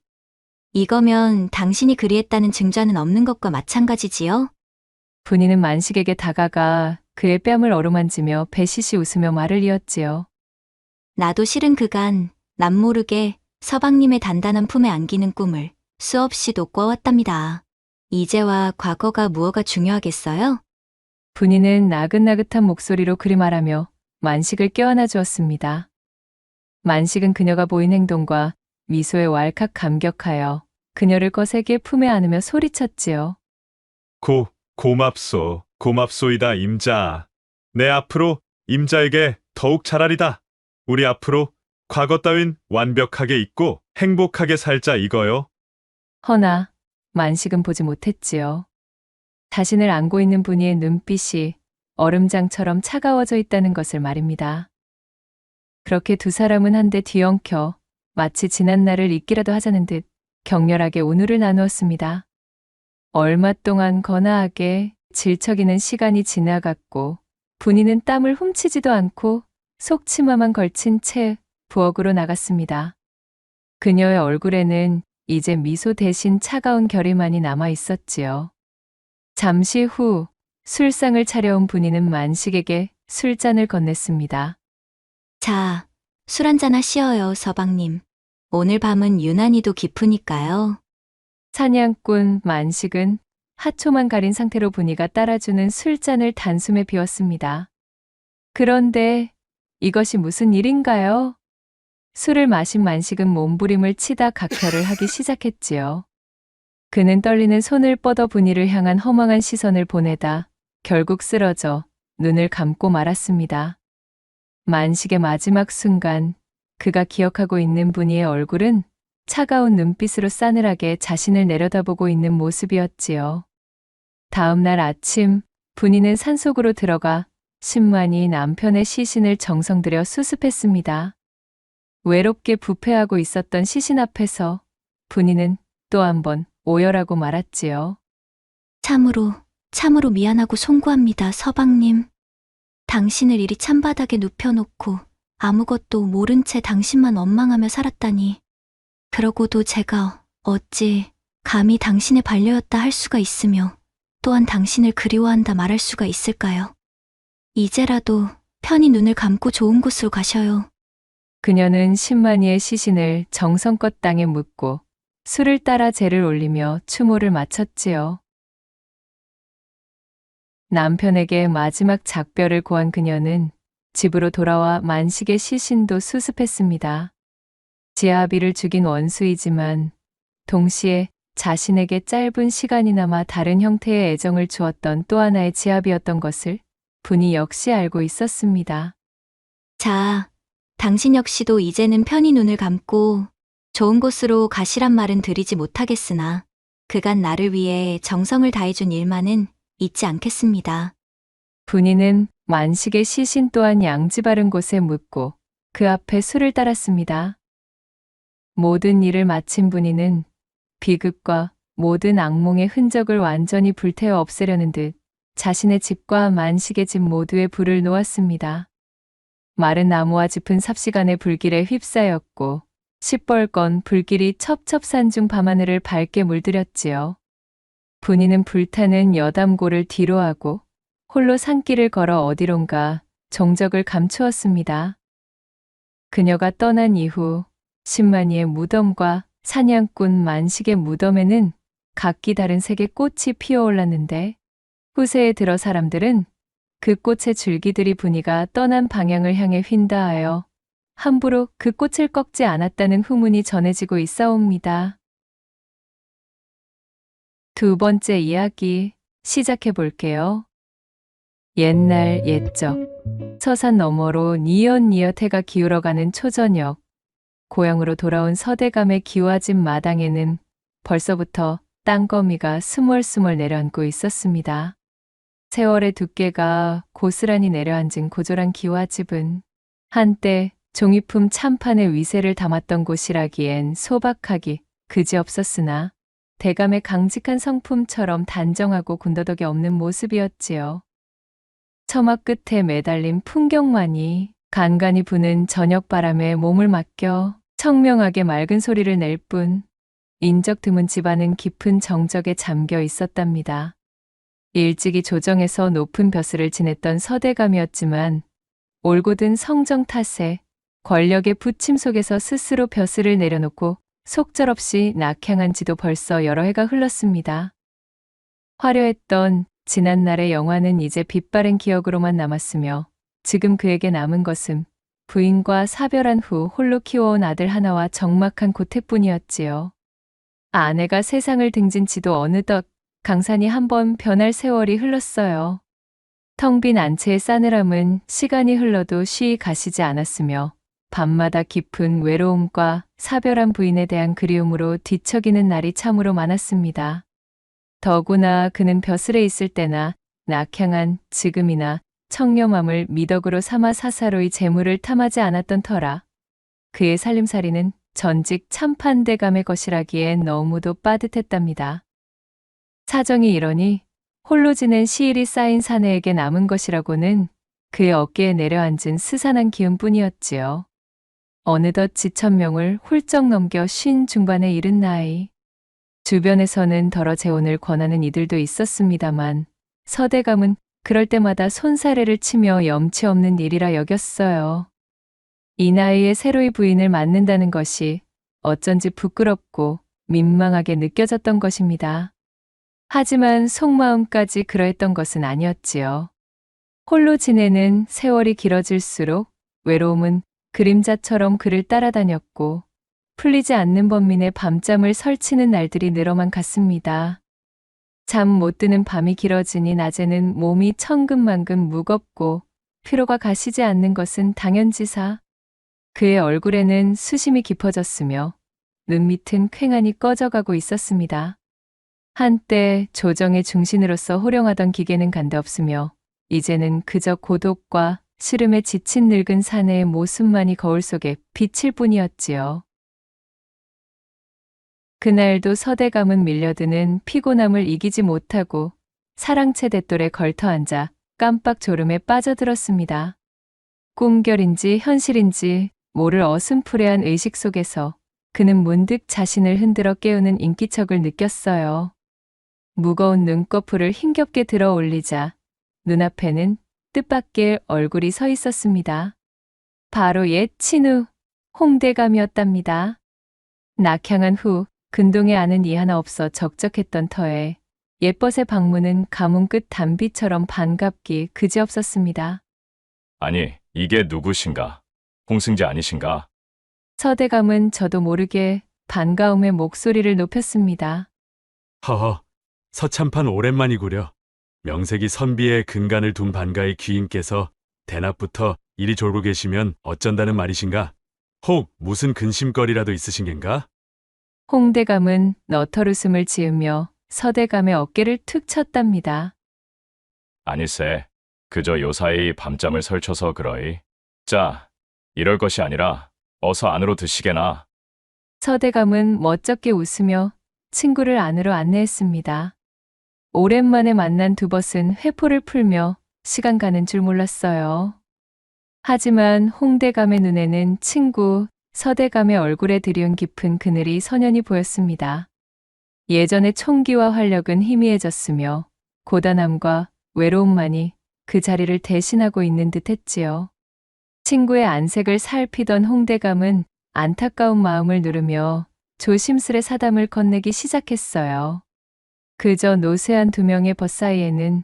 이거면 당신이 그리했다는 증자는 없는 것과 마찬가지지요? 분이는 만식에게 다가가 그의 뺨을 어루만지며 배시시 웃으며 말을 이었지요. 나도 실은 그간 남모르게 서방님의 단단한 품에 안기는 꿈을 수없이도 꿔왔답니다. 이제와 과거가 무엇가 중요하겠어요? 분이는 나긋나긋한 목소리로 그리 말하며 만식을 껴안아 주었습니다. 만식은 그녀가 보인 행동과 미소에 왈칵 감격하여 그녀를 거세게 품에 안으며 소리쳤지요. 고맙소이다 임자. 내 앞으로 임자에게 더욱 잘하리다. 우리 앞으로 과거 따윈 완벽하게 잊고 행복하게 살자 이거요. 허나 만식은 보지 못했지요. 자신을 안고 있는 분이의 눈빛이 얼음장처럼 차가워져 있다는 것을 말입니다. 그렇게 두 사람은 한데 뒤엉켜 마치 지난 날을 잊기라도 하자는 듯 격렬하게 운우를 나누었습니다. 얼마 동안 거나하게 질척이는 시간이 지나갔고 분이는 땀을 훔치지도 않고 속치마만 걸친 채 부엌으로 나갔습니다. 그녀의 얼굴에는 이제 미소 대신 차가운 결의만이 남아 있었지요. 잠시 후 술상을 차려온 분이는 만식에게 술잔을 건넸습니다. 자, 술 한잔 하시어요, 서방님. 오늘 밤은 유난히도 깊으니까요. 사냥꾼 만식은 하초만 가린 상태로 분이가 따라주는 술잔을 단숨에 비웠습니다. 그런데 이것이 무슨 일인가요? 술을 마신 만식은 몸부림을 치다 각혈을 하기 시작했지요. 그는 떨리는 손을 뻗어 분이를 향한 허망한 시선을 보내다 결국 쓰러져 눈을 감고 말았습니다. 만식의 마지막 순간 그가 기억하고 있는 분이의 얼굴은 차가운 눈빛으로 싸늘하게 자신을 내려다보고 있는 모습이었지요. 다음 날 아침 분이는 산속으로 들어가 신만이 남편의 시신을 정성 들여 수습했습니다. 외롭게 부패하고 있었던 시신 앞에서 분이는 또 한 번 오열하고 말았지요. 참으로 미안하고 송구합니다, 서방님. 당신을 이리 찬바닥에 눕혀놓고 아무것도 모른 채 당신만 원망하며 살았다니. 그러고도 제가 어찌 감히 당신의 반려였다 할 수가 있으며 또한 당신을 그리워한다 말할 수가 있을까요? 이제라도 편히 눈을 감고 좋은 곳으로 가셔요. 그녀는 신만이의 시신을 정성껏 땅에 묻고 술을 따라 재를 올리며 추모를 마쳤지요. 남편에게 마지막 작별을 고한 그녀는 집으로 돌아와 만식의 시신도 수습했습니다. 지아비를 죽인 원수이지만 동시에 자신에게 짧은 시간이나마 다른 형태의 애정을 주었던 또 하나의 지아비였던 것을 분이 역시 알고 있었습니다. 자, 당신 역시도 이제는 편히 눈을 감고 좋은 곳으로 가시란 말은 드리지 못하겠으나 그간 나를 위해 정성을 다해준 일만은 잊지 않겠습니다. 분이는 만식의 시신 또한 양지 바른 곳에 묻고 그 앞에 술을 따랐습니다. 모든 일을 마친 분이는 비극과 모든 악몽의 흔적을 완전히 불태워 없애려는 듯 자신의 집과 만식의 집 모두에 불을 놓았습니다. 마른 나무와 짚은 삽시간의 불길에 휩싸였고 시뻘건 불길이 첩첩산 중 밤하늘을 밝게 물들였지요. 분이는 불타는 여담고를 뒤로하고 홀로 산길을 걸어 어디론가 종적을 감추었습니다. 그녀가 떠난 이후 신만이의 무덤과 사냥꾼 만식의 무덤에는 각기 다른 색의 꽃이 피어올랐는데 후세에 들어 사람들은 그 꽃의 줄기들이 분이가 떠난 방향을 향해 휜다하여 함부로 그 꽃을 꺾지 않았다는 후문이 전해지고 있사옵니다. 두 번째 이야기 시작해 볼게요. 옛날 옛적 서산 너머로 니엇니엇 해가 기울어가는 초저녁 고향으로 돌아온 서대감의 기와집 마당에는 벌써부터 땅거미가 스멀스멀 내려앉고 있었습니다. 세월의 두께가 고스란히 내려앉은 고졸한 기와집은 한때 종이품 참판의 위세를 담았던 곳이라기엔 소박하기 그지없었으나 대감의 강직한 성품처럼 단정하고 군더더기 없는 모습이었지요. 처마 끝에 매달린 풍경만이 간간히 부는 저녁 바람에 몸을 맡겨 청명하게 맑은 소리를 낼 뿐 인적 드문 집안은 깊은 정적에 잠겨 있었답니다. 일찍이 조정에서 높은 벼슬을 지냈던 서대감이었지만 올곧은 성정 탓에 권력의 부침 속에서 스스로 벼슬을 내려놓고 속절없이 낙향한 지도 벌써 여러 해가 흘렀습니다. 화려했던 지난날의 영화는 이제 빛바랜 기억으로만 남았으며 지금 그에게 남은 것은 부인과 사별한 후 홀로 키워온 아들 하나와 적막한 고택뿐이었지요. 아내가 세상을 등진 지도 어느덧 강산이 한번 변할 세월이 흘렀어요. 텅 빈 안채의 싸늘함은 시간이 흘러도 쉬이 가시지 않았으며 밤마다 깊은 외로움과 사별한 부인에 대한 그리움으로 뒤척이는 날이 참으로 많았습니다. 더구나 그는 벼슬에 있을 때나 낙향한 지금이나 청렴함을 미덕으로 삼아 사사로이 재물을 탐하지 않았던 터라 그의 살림살이는 전직 참판대감의 것이라기엔 너무도 빠듯했답니다. 사정이 이러니 홀로 지낸 시일이 쌓인 사내에게 남은 것이라고는 그의 어깨에 내려앉은 스산한 기운뿐이었지요. 어느덧 지천명을 훌쩍 넘겨 50 중반에 이른 나이. 주변에서는 더러 재혼을 권하는 이들도 있었습니다만 서대감은 그럴 때마다 손사래를 치며 염치 없는 일이라 여겼어요. 이 나이에 새로이 부인을 맞는다는 것이 어쩐지 부끄럽고 민망하게 느껴졌던 것입니다. 하지만 속마음까지 그러했던 것은 아니었지요. 홀로 지내는 세월이 길어질수록 외로움은 그림자처럼 그를 따라다녔고 풀리지 않는 번민의 밤잠을 설치는 날들이 늘어만 갔습니다. 잠 못 드는 밤이 길어지니 낮에는 몸이 천근만근 무겁고 피로가 가시지 않는 것은 당연지사. 그의 얼굴에는 수심이 깊어졌으며 눈밑은 퀭하니 꺼져가고 있었습니다. 한때 조정의 중신으로서 호령하던 기계는 간데없으며 이제는 그저 고독과 시름에 지친 늙은 사내의 모습만이 거울 속에 비칠 뿐이었지요. 그날도 서대감은 밀려드는 피곤함을 이기지 못하고 사랑채 돛돌에 걸터앉아 깜빡 졸음에 빠져들었습니다. 꿈결인지 현실인지 모를 어슴푸레한 의식 속에서 그는 문득 자신을 흔들어 깨우는 인기척을 느꼈어요. 무거운 눈꺼풀을 힘겹게 들어 올리자 눈앞에는 뜻밖의 얼굴이 서 있었습니다. 바로 옛 친우 홍대감이었답니다. 낙향한 후 근동에 아는 이 하나 없어 적적했던 터에 옛벗의 방문은 가문 끝 단비처럼 반갑기 그지없었습니다. 아니, 이게 누구신가? 홍승지 아니신가? 서대감은 저도 모르게 반가움에 목소리를 높였습니다. 허허, 서참판 오랜만이구려. 명색이 선비의 근간을 둔 반가의 귀인께서 대낮부터 이리 졸고 계시면 어쩐다는 말이신가? 혹 무슨 근심거리라도 있으신 겐가? 홍대감은 너털웃음을 지으며 서대감의 어깨를 툭 쳤답니다. 아니세. 그저 요사이 밤잠을 설쳐서 그러이. 자, 이럴 것이 아니라 어서 안으로 드시게나. 서대감은 멋쩍게 웃으며 친구를 안으로 안내했습니다. 오랜만에 만난 두 벗은 회포를 풀며 시간 가는 줄 몰랐어요. 하지만 홍대감의 눈에는 친구 서대감의 얼굴에 들이운 깊은 그늘이 선연히 보였습니다. 예전의 총기와 활력은 희미해졌으며 고단함과 외로움만이 그 자리를 대신하고 있는 듯 했지요. 친구의 안색을 살피던 홍대감은 안타까운 마음을 누르며 조심스레 사담을 건네기 시작했어요. 그저 노쇠한 두 명의 벗 사이에는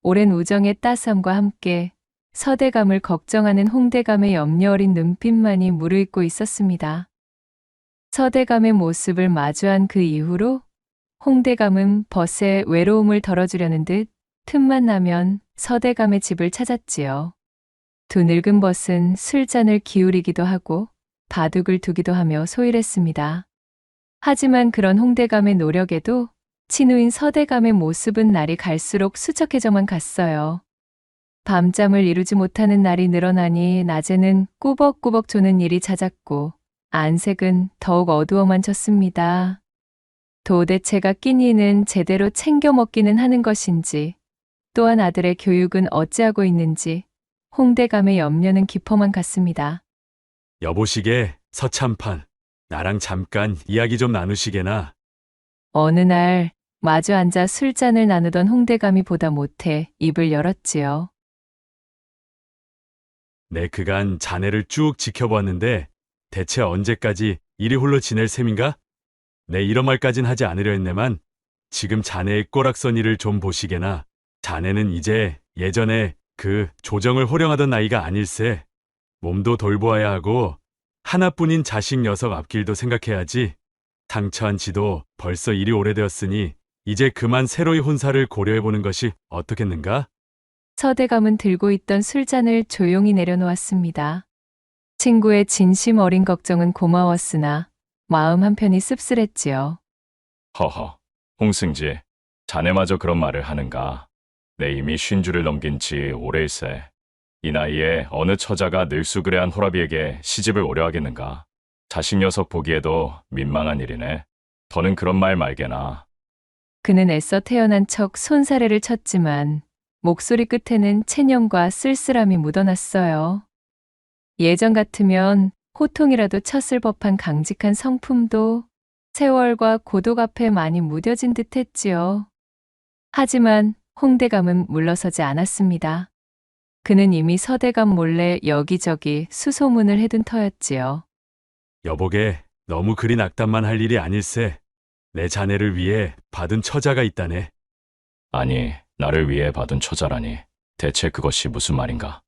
오랜 우정의 따스함과 함께 서대감을 걱정하는 홍대감의 염려 어린 눈빛만이 무르익고 있었습니다. 서대감의 모습을 마주한 그 이후로 홍대감은 벗의 외로움을 덜어주려는 듯 틈만 나면 서대감의 집을 찾았지요. 두 늙은 벗은 술잔을 기울이기도 하고 바둑을 두기도 하며 소일했습니다. 하지만 그런 홍대감의 노력에도 친우인 서대감의 모습은 날이 갈수록 수척해져만 갔어요. 밤잠을 이루지 못하는 날이 늘어나니 낮에는 꾸벅꾸벅 조는 일이 잦았고 안색은 더욱 어두워만 졌습니다. 도대체가 끼니는 제대로 챙겨 먹기는 하는 것인지 또한 아들의 교육은 어찌하고 있는지 홍대감의 염려는 깊어만 갔습니다. 여보시게, 서참판. 나랑 잠깐 이야기 좀 나누시게나. 어느 날 마주 앉아 술잔을 나누던 홍대감이 보다 못해 입을 열었지요. 내 그간 자네를 쭉 지켜보았는데 대체 언제까지 이리 홀로 지낼 셈인가? 내 이런 말까진 하지 않으려 했네만 지금 자네의 꼬락서니를 좀 보시게나. 자네는 이제 예전에 그 조정을 호령하던 나이가 아닐세. 몸도 돌보아야 하고 하나뿐인 자식 녀석 앞길도 생각해야지. 상처한 지도 벌써 이리 오래되었으니 이제 그만 새로이 혼사를 고려해보는 것이 어떻겠는가? 서대감은 들고 있던 술잔을 조용히 내려놓았습니다. 친구의 진심 어린 걱정은 고마웠으나 마음 한편이 씁쓸했지요. 허허, 홍승지, 자네마저 그런 말을 하는가? 내 이미 50를 넘긴 지 오래일세. 이 나이에 어느 처자가 늙수그레한 호라비에게 시집을 오려 하겠는가? 자식 녀석 보기에도 민망한 일이네. 더는 그런 말 말게나. 그는 애써 태어난 척 손사래를 쳤지만 목소리 끝에는 체념과 쓸쓸함이 묻어났어요. 예전 같으면 호통이라도 쳤을 법한 강직한 성품도 세월과 고독 앞에 많이 무뎌진 듯 했지요. 하지만 홍대감은 물러서지 않았습니다. 그는 이미 서대감 몰래 여기저기 수소문을 해둔 터였지요. 여보게, 너무 그리 낙담만 할 일이 아닐세. 내 자네를 위해 받은 처자가 있다네. 아니, 나를 위해 받은 처자라니. 대체 그것이 무슨 말인가?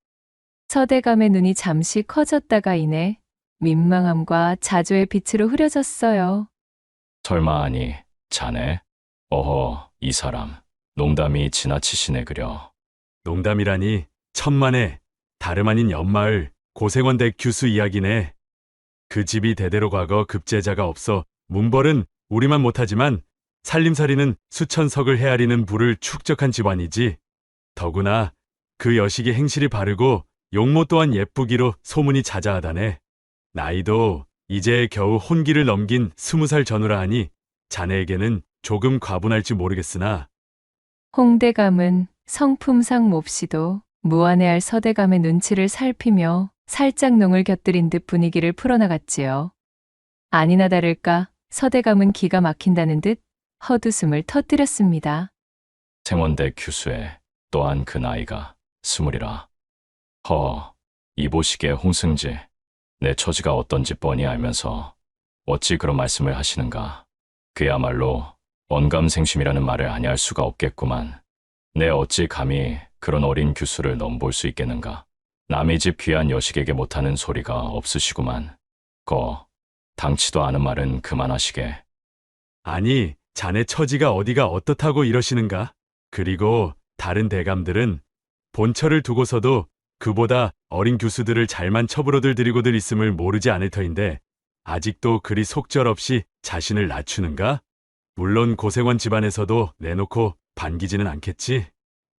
서대감의 눈이 잠시 커졌다가 이내 민망함과 자조의 빛으로 흐려졌어요. 설마 아니, 자네? 어허, 이 사람. 농담이 지나치시네 그려. 농담이라니 천만에 다름 아닌 옆마을 고생원대 규수 이야기네. 그 집이 대대로 과거 급제자가 없어 문벌은 우리만 못하지만 살림살이는 수천석을 헤아리는 부를 축적한 집안이지. 더구나 그 여식이 행실이 바르고 용모 또한 예쁘기로 소문이 자자하다네. 나이도 이제 겨우 혼기를 넘긴 20살 전후라 하니 자네에게는 조금 과분할지 모르겠으나. 홍대감은 성품상 몹시도 무안해할 서대감의 눈치를 살피며 살짝 농을 곁들인 듯 분위기를 풀어나갔지요. 아니나 다를까 서대감은 기가 막힌다는 듯 헛웃음을 터뜨렸습니다. 생원대 규수에 또한 그 나이가 20이라. 허, 이보시게 홍승지. 내 처지가 어떤지 뻔히 알면서 어찌 그런 말씀을 하시는가. 그야말로 언감생심이라는 말을 아니할 수가 없겠구만. 내 어찌 감히 그런 어린 규수를 넘볼 수 있겠는가. 남의 집 귀한 여식에게 못하는 소리가 없으시구만. 당치도 않은 말은 그만하시게. 아니, 자네 처지가 어디가 어떻다고 이러시는가? 그리고 다른 대감들은 본처를 두고서도 그보다 어린 교수들을 잘만 첩으로들 들이고들 있음을 모르지 않을 터인데 아직도 그리 속절없이 자신을 낮추는가? 물론 고생원 집안에서도 내놓고 반기지는 않겠지.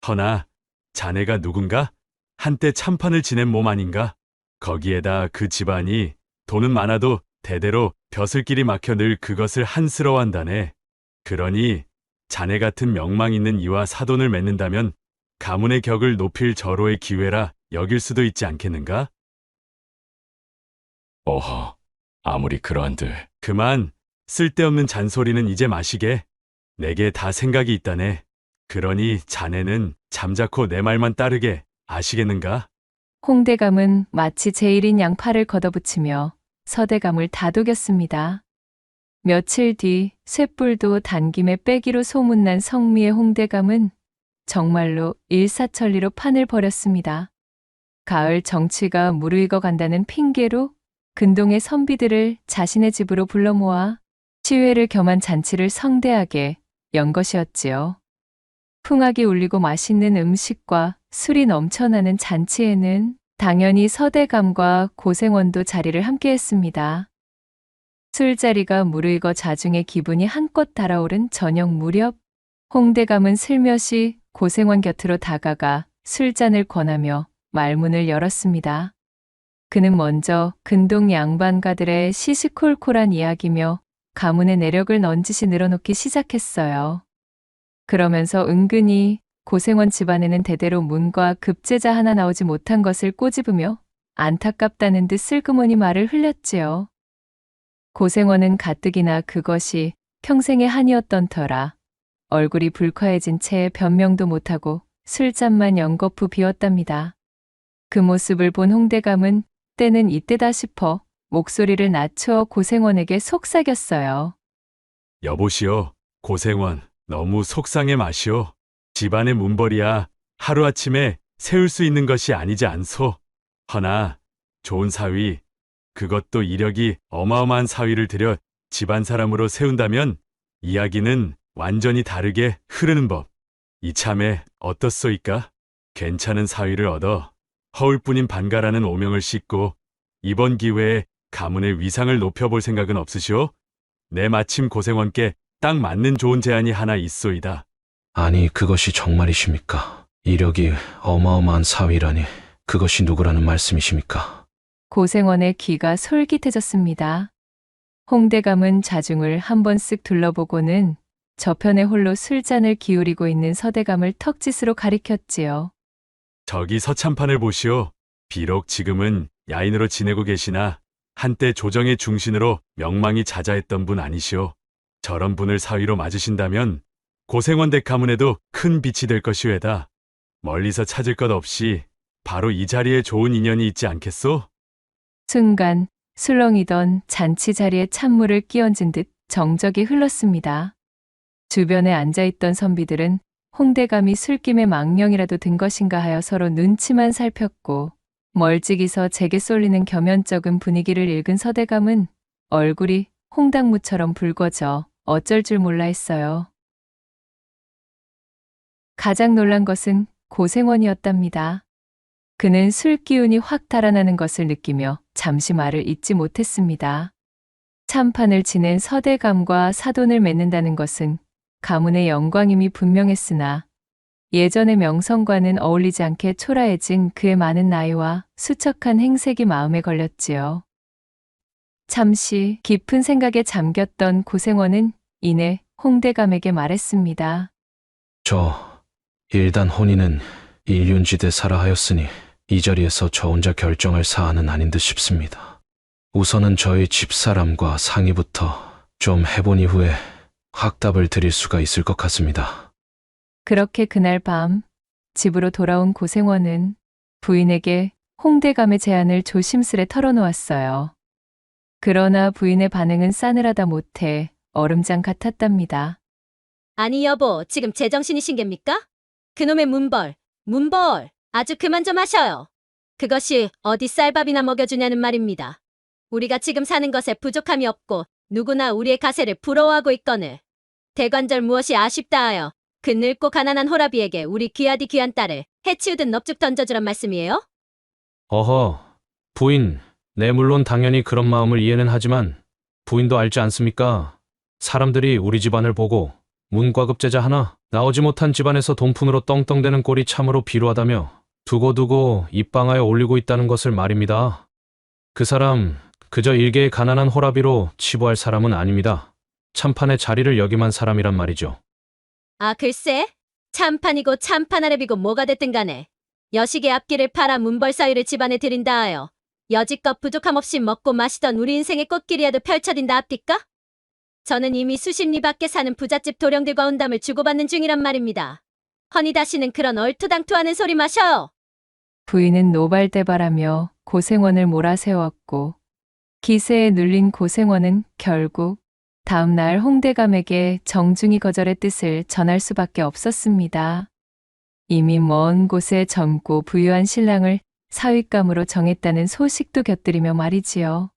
허나 자네가 누군가? 한때 참판을 지낸 몸 아닌가? 거기에다 그 집안이 돈은 많아도 대대로 벼슬길이 막혀 늘 그것을 한스러워한다네. 그러니 자네 같은 명망 있는 이와 사돈을 맺는다면 가문의 격을 높일 절호의 기회라 여길 수도 있지 않겠는가? 어허, 아무리 그러한들. 그만, 쓸데없는 잔소리는 이제 마시게. 내게 다 생각이 있다네. 그러니 자네는 잠자코 내 말만 따르게 아시겠는가? 홍대감은 마치 제일인 양팔을 걷어붙이며 서대감을 다독였습니다. 며칠 뒤 쇳불도 단김에 빼기로 소문난 성미의 홍대감은 정말로 일사천리로 판을 벌였습니다. 가을 정취가 무르익어 간다는 핑계로 근동의 선비들을 자신의 집으로 불러 모아 시회를 겸한 잔치를 성대하게 연 것이었지요. 풍악이 울리고 맛있는 음식과 술이 넘쳐나는 잔치에는 당연히 서대감과 고생원도 자리를 함께했습니다. 술자리가 무르익어 자중의 기분이 한껏 달아오른 저녁 무렵 홍대감은 슬며시 고생원 곁으로 다가가 술잔을 권하며 말문을 열었습니다. 그는 먼저 근동 양반가들의 시시콜콜한 이야기며 가문의 내력을 넌지시 늘어놓기 시작했어요. 그러면서 은근히 고생원 집안에는 대대로 문과 급제자 하나 나오지 못한 것을 꼬집으며 안타깝다는 듯 슬그머니 말을 흘렸지요. 고생원은 가뜩이나 그것이 평생의 한이었던 터라 얼굴이 불쾌해진 채 변명도 못하고 술잔만 연거푸 비웠답니다. 그 모습을 본 홍대감은 때는 이때다 싶어 목소리를 낮춰 고생원에게 속삭였어요. 여보시오, 고생원, 너무 속상해 마시오. 집안의 문벌이야 하루아침에 세울 수 있는 것이 아니지 않소. 허나 좋은 사위, 그것도 이력이 어마어마한 사위를 들여 집안 사람으로 세운다면 이야기는 완전히 다르게 흐르는 법. 이참에 어떻소이까? 괜찮은 사위를 얻어 허울뿐인 반가라는 오명을 싣고 이번 기회에 가문의 위상을 높여볼 생각은 없으시오? 내 마침 고생원께 딱 맞는 좋은 제안이 하나 있소이다. 아니, 그것이 정말이십니까? 이력이 어마어마한 사위라니 그것이 누구라는 말씀이십니까? 고생원의 귀가 솔깃해졌습니다. 홍대감은 자중을 한번 쓱 둘러보고는 저편에 홀로 술잔을 기울이고 있는 서대감을 턱짓으로 가리켰지요. 저기 서참판을 보시오. 비록 지금은 야인으로 지내고 계시나 한때 조정의 중신으로 명망이 자자했던 분 아니시오. 저런 분을 사위로 맞으신다면 고생원 댁 가문에도 큰 빛이 될 것이외다. 멀리서 찾을 것 없이 바로 이 자리에 좋은 인연이 있지 않겠소? 순간 술렁이던 잔치 자리에 찬물을 끼얹은 듯 정적이 흘렀습니다. 주변에 앉아있던 선비들은 홍대감이 술김에 망령이라도 든 것인가 하여 서로 눈치만 살폈고 멀찍이서 제게 쏠리는 겸연쩍은 분위기를 읽은 서대감은 얼굴이 홍당무처럼 붉어져 어쩔 줄 몰라 했어요. 가장 놀란 것은 고생원이었답니다. 그는 술 기운이 확 달아나는 것을 느끼며 잠시 말을 잇지 못했습니다. 참판을 지낸 서대감과 사돈을 맺는다는 것은 가문의 영광임이 분명했으나 예전의 명성과는 어울리지 않게 초라해진 그의 많은 나이와 수척한 행색이 마음에 걸렸지요. 잠시 깊은 생각에 잠겼던 고생원은 이내 홍대감에게 말했습니다. 저 일단 혼인은 일륜지대사라 하였으니 이 자리에서 저 혼자 결정할 사안은 아닌 듯 싶습니다. 우선은 저희 집사람과 상의부터 좀 해본 이후에 확답을 드릴 수가 있을 것 같습니다. 그렇게 그날 밤 집으로 돌아온 고생원은 부인에게 홍대감의 제안을 조심스레 털어놓았어요. 그러나 부인의 반응은 싸늘하다 못해 얼음장 같았답니다. 아니 여보, 지금 제정신이신 겁니까? 그놈의 문벌, 아주 그만 좀 하셔요. 그것이 어디 쌀밥이나 먹여주냐는 말입니다. 우리가 지금 사는 것에 부족함이 없고 누구나 우리의 가세를 부러워하고 있거늘. 대관절 무엇이 아쉽다 하여 그 늙고 가난한 호라비에게 우리 귀하디 귀한 딸을 해치우듯 넙죽 던져주란 말씀이에요? 어허, 부인, 네, 물론 당연히 그런 마음을 이해는 하지만 부인도 알지 않습니까? 사람들이 우리 집안을 보고 문과급제자 하나 나오지 못한 집안에서 돈푼으로 떵떵대는 꼴이 참으로 비루하다며 두고두고 입방하여 올리고 있다는 것을 말입니다. 그 사람 그저 일개의 가난한 호라비로 치부할 사람은 아닙니다. 참판의 자리를 역임한 사람이란 말이죠. 아, 글쎄, 참판이고 참판아랩이고 뭐가 됐든 간에 여식의 앞길을 팔아 문벌 사위를 집안에 들인다 하여 여지껏 부족함 없이 먹고 마시던 우리 인생의 꽃길이라도 펼쳐진다 합디까? 저는 이미 수십 리 밖에 사는 부잣집 도령들과 온담을 주고받는 중이란 말입니다. 허니 다시는 그런 얼토당토하는 소리 마셔요. 부인은 노발대발하며 고생원을 몰아세웠고 기세에 눌린 고생원은 결국 다음 날 홍대감에게 정중히 거절의 뜻을 전할 수밖에 없었습니다. 이미 먼 곳에 젊고 부유한 신랑을 사윗감으로 정했다는 소식도 곁들이며 말이지요.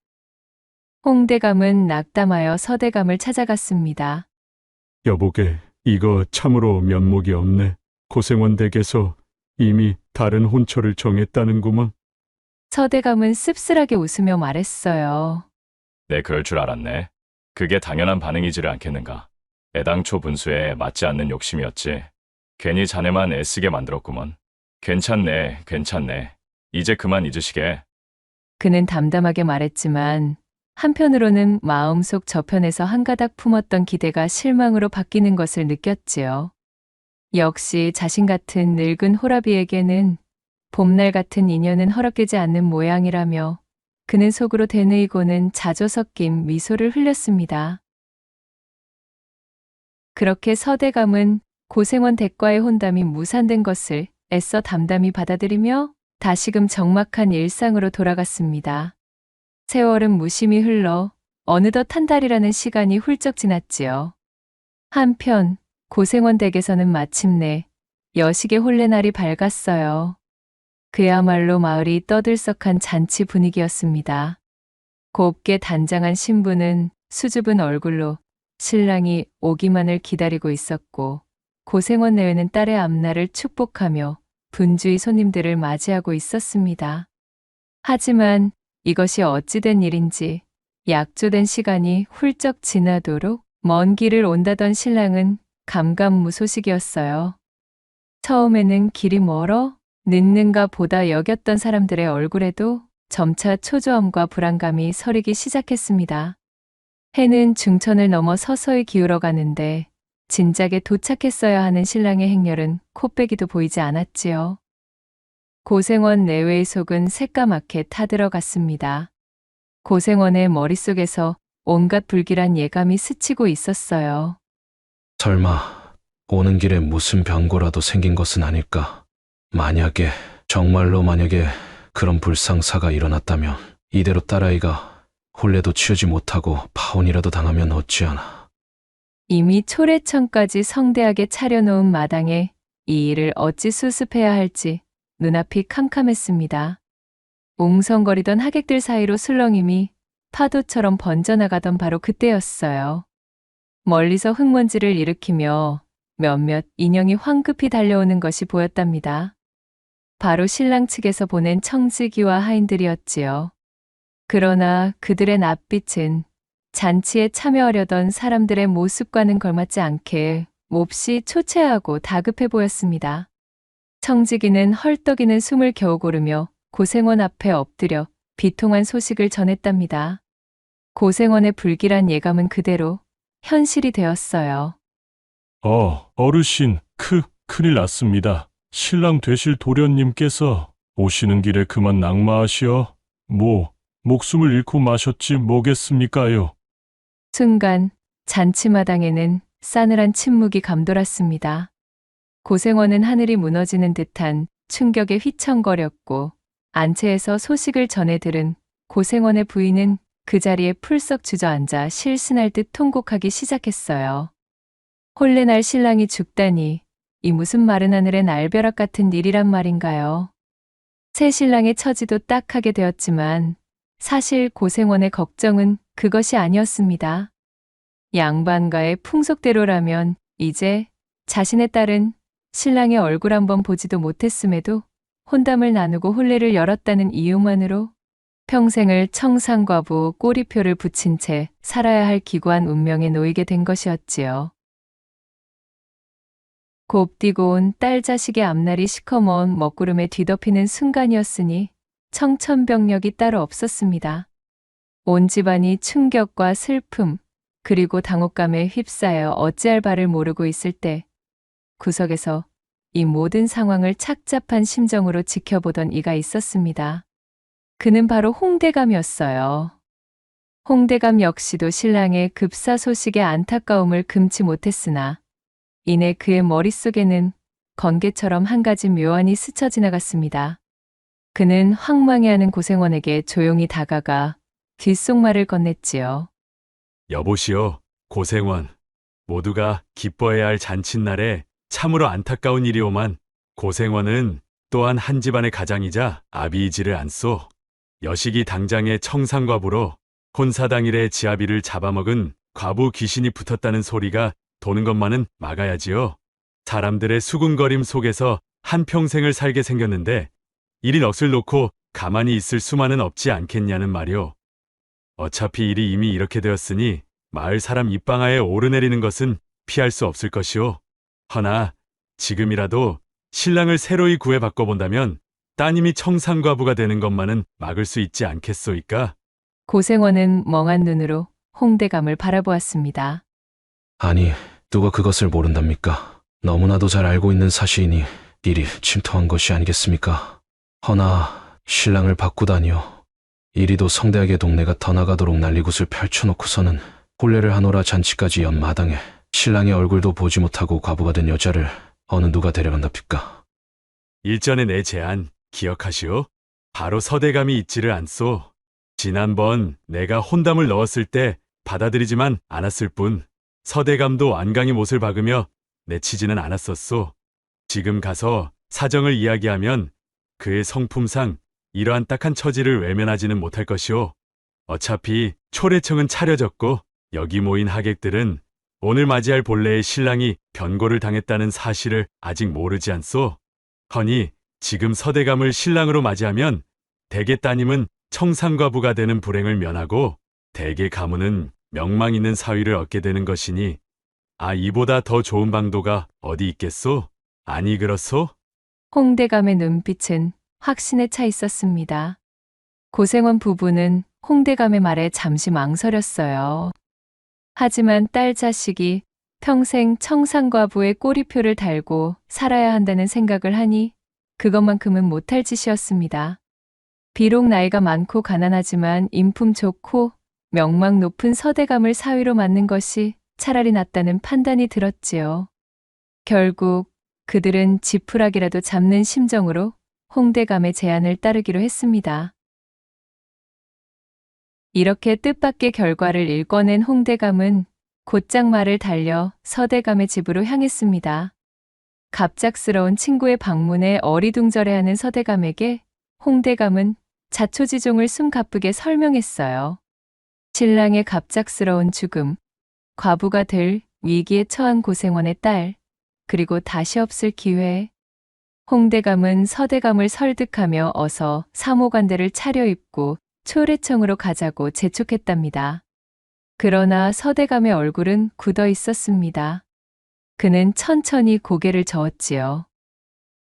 홍대감은 낙담하여 서대감을 찾아갔습니다. 여보게, 이거 참으로 면목이 없네. 고생원 댁에서 이미 다른 혼처를 정했다는구먼. 서대감은 씁쓸하게 웃으며 말했어요. 내 그럴 줄 알았네. 그게 당연한 반응이지를 않겠는가. 애당초 분수에 맞지 않는 욕심이었지. 괜히 자네만 애쓰게 만들었구먼. 괜찮네. 이제 그만 잊으시게. 그는 담담하게 말했지만 한편으로는 마음속 저편에서 한가닥 품었던 기대가 실망으로 바뀌는 것을 느꼈지요. 역시 자신 같은 늙은 호라비에게는 봄날 같은 인연은 허락되지 않는 모양이라며 그는 속으로 되뇌이고는 자조 섞인 미소를 흘렸습니다. 그렇게 서대감은 고생원 댁과의 혼담이 무산된 것을 애써 담담히 받아들이며 다시금 적막한 일상으로 돌아갔습니다. 세월은 무심히 흘러 어느덧 한 달이라는 시간이 훌쩍 지났지요. 한편 고생원 댁에서는 마침내 여식의 혼례날이 밝았어요. 그야말로 마을이 떠들썩한 잔치 분위기였습니다. 곱게 단장한 신부는 수줍은 얼굴로 신랑이 오기만을 기다리고 있었고 고생원 내외는 딸의 앞날을 축복하며 분주히 손님들을 맞이하고 있었습니다. 하지만 이것이 어찌된 일인지 약조된 시간이 훌쩍 지나도록 먼 길을 온다던 신랑은 감감무소식이었어요. 처음에는 길이 멀어 늦는가 보다 여겼던 사람들의 얼굴에도 점차 초조함과 불안감이 서리기 시작했습니다. 해는 중천을 넘어 서서히 기울어 가는데 진작에 도착했어야 하는 신랑의 행렬은 코빼기도 보이지 않았지요. 고생원 내외의 속은 새까맣게 타들어갔습니다. 고생원의 머릿속에서 온갖 불길한 예감이 스치고 있었어요. 설마 오는 길에 무슨 변고라도 생긴 것은 아닐까? 정말로 만약에 그런 불상사가 일어났다면 이대로 딸아이가 혼례도 치우지 못하고 파혼이라도 당하면 어찌하나. 이미 초래천까지 성대하게 차려놓은 마당에 이 일을 어찌 수습해야 할지 눈앞이 캄캄했습니다. 웅성거리던 하객들 사이로 술렁임이 파도처럼 번져나가던 바로 그때였어요. 멀리서 흙먼지를 일으키며 몇몇 인형이 황급히 달려오는 것이 보였답니다. 바로 신랑 측에서 보낸 청지기와 하인들이었지요. 그러나 그들의 낯빛은 잔치에 참여하려던 사람들의 모습과는 걸맞지 않게 몹시 초췌하고 다급해 보였습니다. 청지기는 헐떡이는 숨을 겨우 고르며 고생원 앞에 엎드려 비통한 소식을 전했답니다. 고생원의 불길한 예감은 그대로 현실이 되었어요. 어르신, 큰일 났습니다. 신랑 되실 도련님께서 오시는 길에 그만 낙마하시어. 목숨을 잃고 마셨지 뭐겠습니까요. 순간 잔치마당에는 싸늘한 침묵이 감돌았습니다. 고생원은 하늘이 무너지는 듯한 충격에 휘청거렸고 안채에서 소식을 전해 들은 고생원의 부인은 그 자리에 풀썩 주저앉아 실신할 듯 통곡하기 시작했어요. 혼례 날 신랑이 죽다니 이 무슨 마른 하늘의 날벼락 같은 일이란 말인가요? 새 신랑의 처지도 딱하게 되었지만 사실 고생원의 걱정은 그것이 아니었습니다. 양반가의 풍속대로라면 이제 자신의 딸은 신랑의 얼굴 한번 보지도 못했음에도 혼담을 나누고 혼례를 열었다는 이유만으로 평생을 청산과부 꼬리표를 붙인 채 살아야 할 기구한 운명에 놓이게 된 것이었지요. 곱디고 온 딸 자식의 앞날이 시커먼 먹구름에 뒤덮이는 순간이었으니 청천벽력이 따로 없었습니다. 온 집안이 충격과 슬픔, 그리고 당혹감에 휩싸여 어찌할 바를 모르고 있을 때 구석에서 이 모든 상황을 착잡한 심정으로 지켜보던 이가 있었습니다. 그는 바로 홍대감이었어요. 홍대감 역시도 신랑의 급사 소식에 안타까움을 금치 못했으나 이내 그의 머릿속에는 건개처럼 한 가지 묘안이 스쳐 지나갔습니다. 그는 황망해하는 고생원에게 조용히 다가가 귓속말을 건넸지요. 여보시오, 고생원. 모두가 기뻐해야 할 잔칫날에 참으로 안타까운 일이오만 고생원은 또한 한 집안의 가장이자 아비이지를 않소. 여식이 당장의 청산과부로 혼사당일에 지아비를 잡아먹은 과부 귀신이 붙었다는 소리가 도는 것만은 막아야지요. 사람들의 수군거림 속에서 한평생을 살게 생겼는데 이리 넋을 놓고 가만히 있을 수만은 없지 않겠냐는 말이오. 어차피 일이 이미 이렇게 되었으니 마을 사람 입방아에 오르내리는 것은 피할 수 없을 것이오. 허나 지금이라도 신랑을 새로이 구해 바꿔본다면 따님이 청산과부가 되는 것만은 막을 수 있지 않겠소이까? 고생원은 멍한 눈으로 홍대감을 바라보았습니다. 아니, 누가 그것을 모른답니까? 너무나도 잘 알고 있는 사실이니 일이 침통한 것이 아니겠습니까? 허나 신랑을 바꾸다니요. 이리도 성대하게 동네가 더 나가도록 난리굿을 펼쳐놓고서는 혼례를 하노라 잔치까지 연 마당에 신랑의 얼굴도 보지 못하고 과부가 된 여자를 어느 누가 데려간답니까? 일전에 내 제안 기억하시오? 바로 서대감이 있지를 않소. 지난번 내가 혼담을 넣었을 때 받아들이지만 않았을 뿐 서대감도 완강히 못을 박으며 내치지는 않았었소. 지금 가서 사정을 이야기하면 그의 성품상 이러한 딱한 처지를 외면하지는 못할 것이오. 어차피 초래청은 차려졌고 여기 모인 하객들은 오늘 맞이할 본래의 신랑이 변고를 당했다는 사실을 아직 모르지 않소. 허니 지금 서대감을 신랑으로 맞이하면 대개 따님은 청산과부가 되는 불행을 면하고 대개 가문은 명망 있는 사위를 얻게 되는 것이니 이보다 더 좋은 방도가 어디 있겠소? 아니 그렇소? 홍대감의 눈빛은 확신에 차 있었습니다. 고생원 부부는 홍대감의 말에 잠시 망설였어요. 하지만 딸 자식이 평생 청산과부의 꼬리표를 달고 살아야 한다는 생각을 하니 그것만큼은 못할 짓이었습니다. 비록 나이가 많고 가난하지만 인품 좋고 명망 높은 서대감을 사위로 맡는 것이 차라리 낫다는 판단이 들었지요. 결국 그들은 지푸라기라도 잡는 심정으로 홍대감의 제안을 따르기로 했습니다. 이렇게 뜻밖의 결과를 일궈낸 홍대감은 곧장 말을 달려 서대감의 집으로 향했습니다. 갑작스러운 친구의 방문에 어리둥절해하는 서대감에게 홍대감은 자초지종을 숨가쁘게 설명했어요. 신랑의 갑작스러운 죽음, 과부가 될 위기에 처한 고생원의 딸, 그리고 다시 없을 기회. 홍대감은 서대감을 설득하며 어서 사모관대를 차려입고 초래청으로 가자고 재촉했답니다. 그러나 서대감의 얼굴은 굳어 있었습니다. 그는 천천히 고개를 저었지요.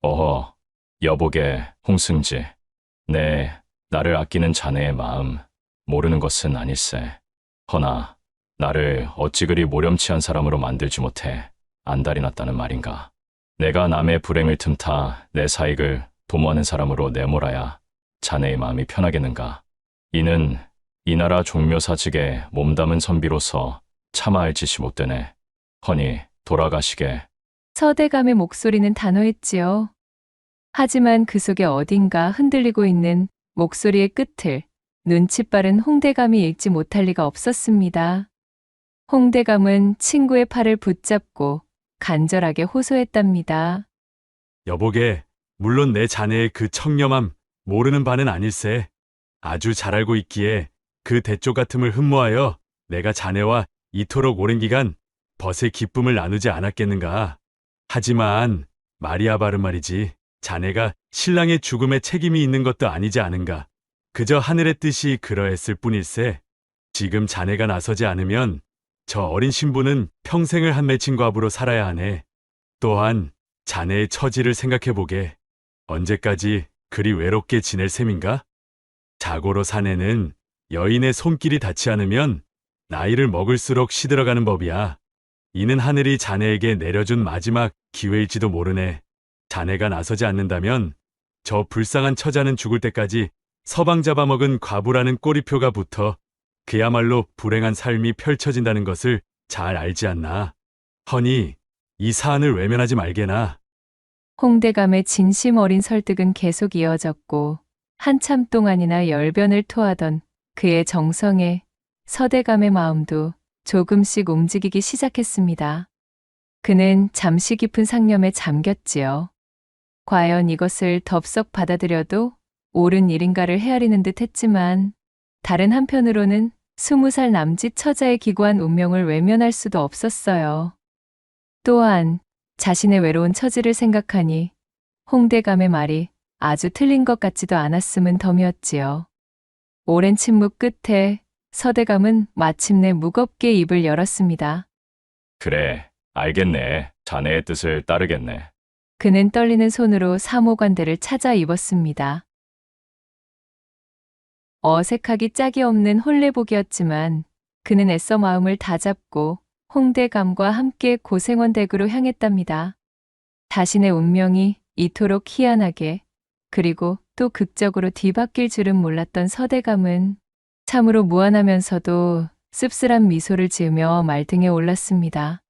어허, 여보게 홍승지. 네, 나를 아끼는 자네의 마음 모르는 것은 아닐세. 허나 나를 어찌 그리 모렴치한 사람으로 만들지 못해 안달이 났다는 말인가. 내가 남의 불행을 틈타 내 사익을 도모하는 사람으로 내몰아야 자네의 마음이 편하겠는가. 이는 이 나라 종묘사직에 몸담은 선비로서 참아할 짓이 못되네. 허니 돌아가시게. 서대감의 목소리는 단호했지요. 하지만 그 속에 어딘가 흔들리고 있는 목소리의 끝을 눈치 빠른 홍대감이 읽지 못할 리가 없었습니다. 홍대감은 친구의 팔을 붙잡고 간절하게 호소했답니다. 여보게, 물론 내 자네의 그 청렴함 모르는 바는 아닐세. 아주 잘 알고 있기에 그 대쪽 같음을 흠모하여 내가 자네와 이토록 오랜 기간 벗의 기쁨을 나누지 않았겠는가. 하지만 마리아 바른 말이지. 자네가 신랑의 죽음에 책임이 있는 것도 아니지 않은가. 그저 하늘의 뜻이 그러했을 뿐일세. 지금 자네가 나서지 않으면 저 어린 신부는 평생을 한 맺힌 과부로 살아야 하네. 또한 자네의 처지를 생각해보게. 언제까지 그리 외롭게 지낼 셈인가? 자고로 사내는 여인의 손길이 닿지 않으면 나이를 먹을수록 시들어가는 법이야. 이는 하늘이 자네에게 내려준 마지막 기회일지도 모르네. 자네가 나서지 않는다면 저 불쌍한 처자는 죽을 때까지 서방 잡아먹은 과부라는 꼬리표가 붙어 그야말로 불행한 삶이 펼쳐진다는 것을 잘 알지 않나. 허니 이 사안을 외면하지 말게나. 홍대감의 진심 어린 설득은 계속 이어졌고 한참 동안이나 열변을 토하던 그의 정성에 서대감의 마음도 조금씩 움직이기 시작했습니다. 그는 잠시 깊은 상념에 잠겼지요. 과연 이것을 덥석 받아들여도 옳은 일인가를 헤아리는 듯 했지만 다른 한편으로는 20살 남짓 처자의 기구한 운명을 외면할 수도 없었어요. 또한 자신의 외로운 처지를 생각하니 홍대감의 말이 아주 틀린 것 같지도 않았음은 덤이었지요. 오랜 침묵 끝에 서대감은 마침내 무겁게 입을 열었습니다. 그래, 알겠네. 자네의 뜻을 따르겠네. 그는 떨리는 손으로 사모관대를 찾아 입었습니다. 어색하기 짝이 없는 혼례복이었지만 그는 애써 마음을 다잡고 홍대감과 함께 고생원 댁으로 향했답니다. 자신의 운명이 이토록 희한하게 그리고 또 극적으로 뒤바뀔 줄은 몰랐던 서대감은 참으로 무안하면서도 씁쓸한 미소를 지으며 말등에 올랐습니다.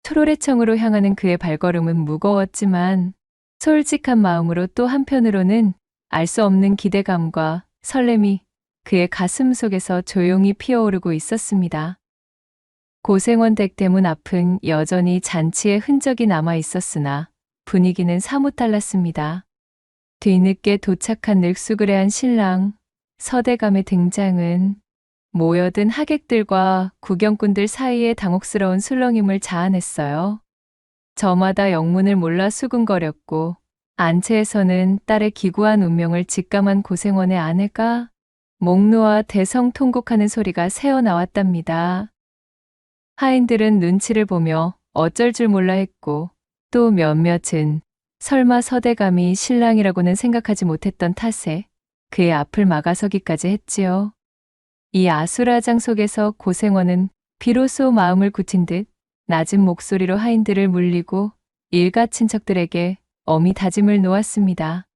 초로래청으로 향하는 그의 발걸음은 무거웠지만 솔직한 마음으로 또 한편으로는 알 수 없는 기대감과 설렘이 그의 가슴 속에서 조용히 피어오르고 있었습니다. 고생원 댁대문 앞은 여전히 잔치의 흔적이 남아 있었으나 분위기는 사뭇 달랐습니다. 뒤늦게 도착한 늙수그레한 신랑 서대감의 등장은 모여든 하객들과 구경꾼들 사이에 당혹스러운 술렁임을 자아냈어요. 저마다 영문을 몰라 수군거렸고 안채에서는 딸의 기구한 운명을 직감한 고생원의 아내가 목 놓아 대성통곡하는 소리가 새어나왔답니다. 하인들은 눈치를 보며 어쩔 줄 몰라 했고 또 몇몇은 설마 서대감이 신랑이라고는 생각하지 못했던 탓에 그의 앞을 막아서기까지 했지요. 이 아수라장 속에서 고생원은 비로소 마음을 굳힌 듯 낮은 목소리로 하인들을 물리고 일가 친척들에게 엄히 다짐을 놓았습니다.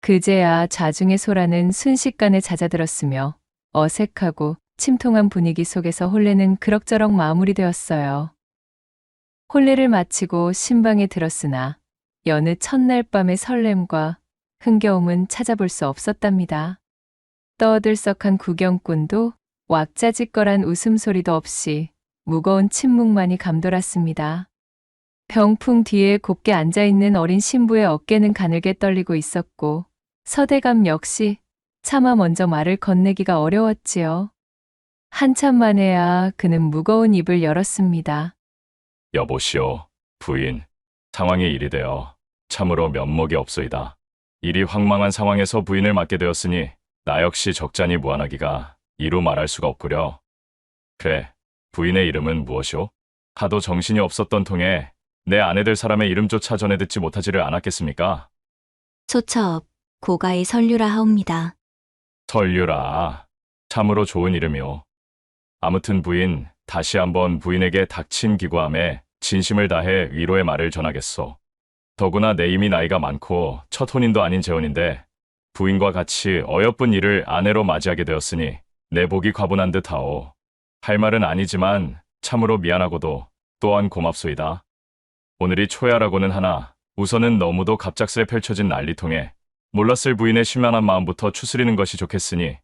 그제야 좌중의 소라는 순식간에 잦아들었으며 어색하고 침통한 분위기 속에서 혼례는 그럭저럭 마무리되었어요. 혼례를 마치고 신방에 들었으나 여느 첫날 밤의 설렘과 흥겨움은 찾아볼 수 없었답니다. 떠들썩한 구경꾼도 왁자지껄한 웃음소리도 없이 무거운 침묵만이 감돌았습니다. 병풍 뒤에 곱게 앉아있는 어린 신부의 어깨는 가늘게 떨리고 있었고 서대감 역시 차마 먼저 말을 건네기가 어려웠지요. 한참 만에야 그는 무거운 입을 열었습니다. 여보시오, 부인. 상황이 이리 되어 참으로 면목이 없소이다. 일이 황망한 상황에서 부인을 맡게 되었으니 나 역시 적잖이 무안하기가 이루 말할 수가 없구려. 그래, 부인의 이름은 무엇이오? 하도 정신이 없었던 통에 내 아내들 사람의 이름조차 전해 듣지 못하지를 않았겠습니까? 소첩, 고가의 설류라 하옵니다. 설유라, 참으로 좋은 이름이오. 아무튼 부인, 다시 한번 부인에게 닥친 기구함에 진심을 다해 위로의 말을 전하겠소. 더구나 내 이미 나이가 많고 첫 혼인도 아닌 재혼인데 부인과 같이 어여쁜 이를 아내로 맞이하게 되었으니 내 복이 과분한 듯하오. 할 말은 아니지만 참으로 미안하고도 또한 고맙소이다. 오늘이 초야라고는 하나 우선은 너무도 갑작스레 펼쳐진 난리통에 몰랐을 부인의 심란한 마음부터 추스리는 것이 좋겠으니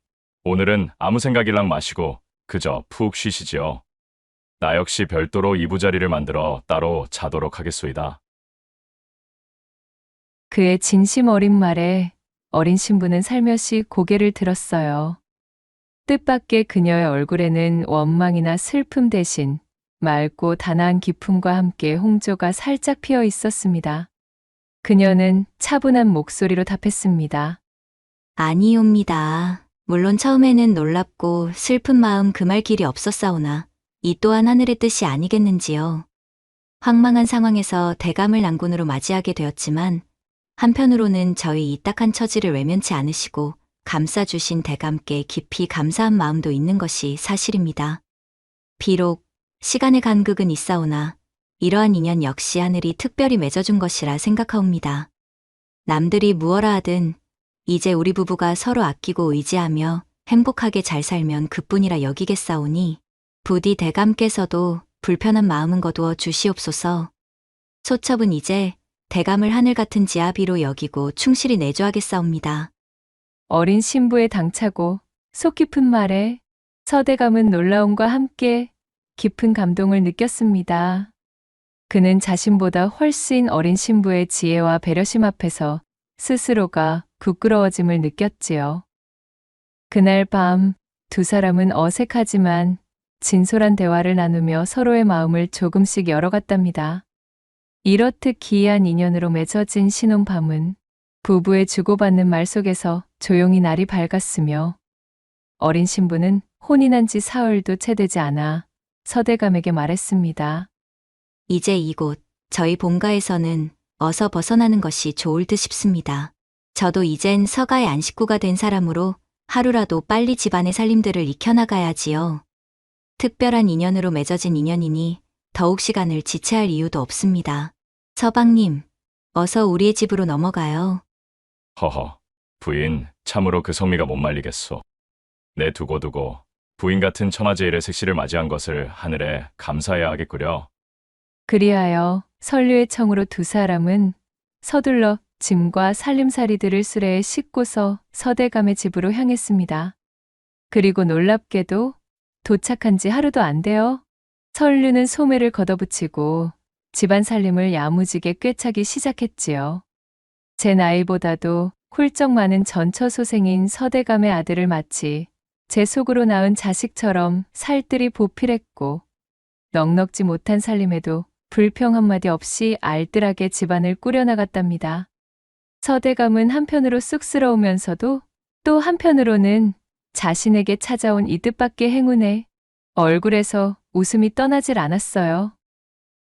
오늘은 아무 생각일랑 마시고 그저 푹 쉬시지요. 나 역시 별도로 이부자리를 만들어 따로 자도록 하겠소이다. 그의 진심 어린 말에 어린 신부는 살며시 고개를 들었어요. 뜻밖의 그녀의 얼굴에는 원망이나 슬픔 대신 맑고 단아한 기품과 함께 홍조가 살짝 피어 있었습니다. 그녀는 차분한 목소리로 답했습니다. 아니옵니다. 물론 처음에는 놀랍고 슬픈 마음 금할 길이 없었사오나 이 또한 하늘의 뜻이 아니겠는지요. 황망한 상황에서 대감을 난군으로 맞이하게 되었지만 한편으로는 저희 이 딱한 처지를 외면치 않으시고 감싸주신 대감께 깊이 감사한 마음도 있는 것이 사실입니다. 비록 시간의 간극은 있사오나 이러한 인연 역시 하늘이 특별히 맺어준 것이라 생각하옵니다. 남들이 무엇라 하든 이제 우리 부부가 서로 아끼고 의지하며 행복하게 잘 살면 그뿐이라 여기겠사오니 부디 대감께서도 불편한 마음은 거두어 주시옵소서. 소첩은 이제 대감을 하늘 같은 지아비로 여기고 충실히 내조하겠사옵니다. 어린 신부의 당차고 속 깊은 말에 서대감은 놀라움과 함께 깊은 감동을 느꼈습니다. 그는 자신보다 훨씬 어린 신부의 지혜와 배려심 앞에서 스스로가 부끄러워짐을 느꼈지요. 그날 밤 두 사람은 어색하지만 진솔한 대화를 나누며 서로의 마음을 조금씩 열어갔답니다. 이렇듯 기이한 인연으로 맺어진 신혼밤은 부부의 주고받는 말 속에서 조용히 날이 밝았으며 어린 신부는 혼인한 지 사흘도 채 되지 않아 서대감에게 말했습니다. 이제 이곳 저희 본가에서는 어서 벗어나는 것이 좋을 듯 싶습니다. 저도 이젠 서가의 안식구가 된 사람으로 하루라도 빨리 집안의 살림들을 익혀나가야지요. 특별한 인연으로 맺어진 인연이니 더욱 시간을 지체할 이유도 없습니다. 서방님, 어서 우리의 집으로 넘어가요. 허허, 부인, 참으로 그 성미가 못 말리겠소. 내 두고두고 부인 같은 천하제일의 색시를 맞이한 것을 하늘에 감사해야 하겠구려. 그리하여 설류의 청으로 두 사람은 서둘러 짐과 살림살이들을 수레에 싣고서 서대감의 집으로 향했습니다. 그리고 놀랍게도 도착한 지 하루도 안 되어 설류는 소매를 걷어붙이고 집안 살림을 야무지게 꿰차기 시작했지요. 제 나이보다도 훌쩍 많은 전처소생인 서대감의 아들을 마치 제 속으로 낳은 자식처럼 살뜰히 보필했고 넉넉지 못한 살림에도 불평 한마디 없이 알뜰하게 집안을 꾸려나갔답니다. 서대감은 한편으로 쑥스러우면서도 또 한편으로는 자신에게 찾아온 이 뜻밖의 행운에 얼굴에서 웃음이 떠나질 않았어요.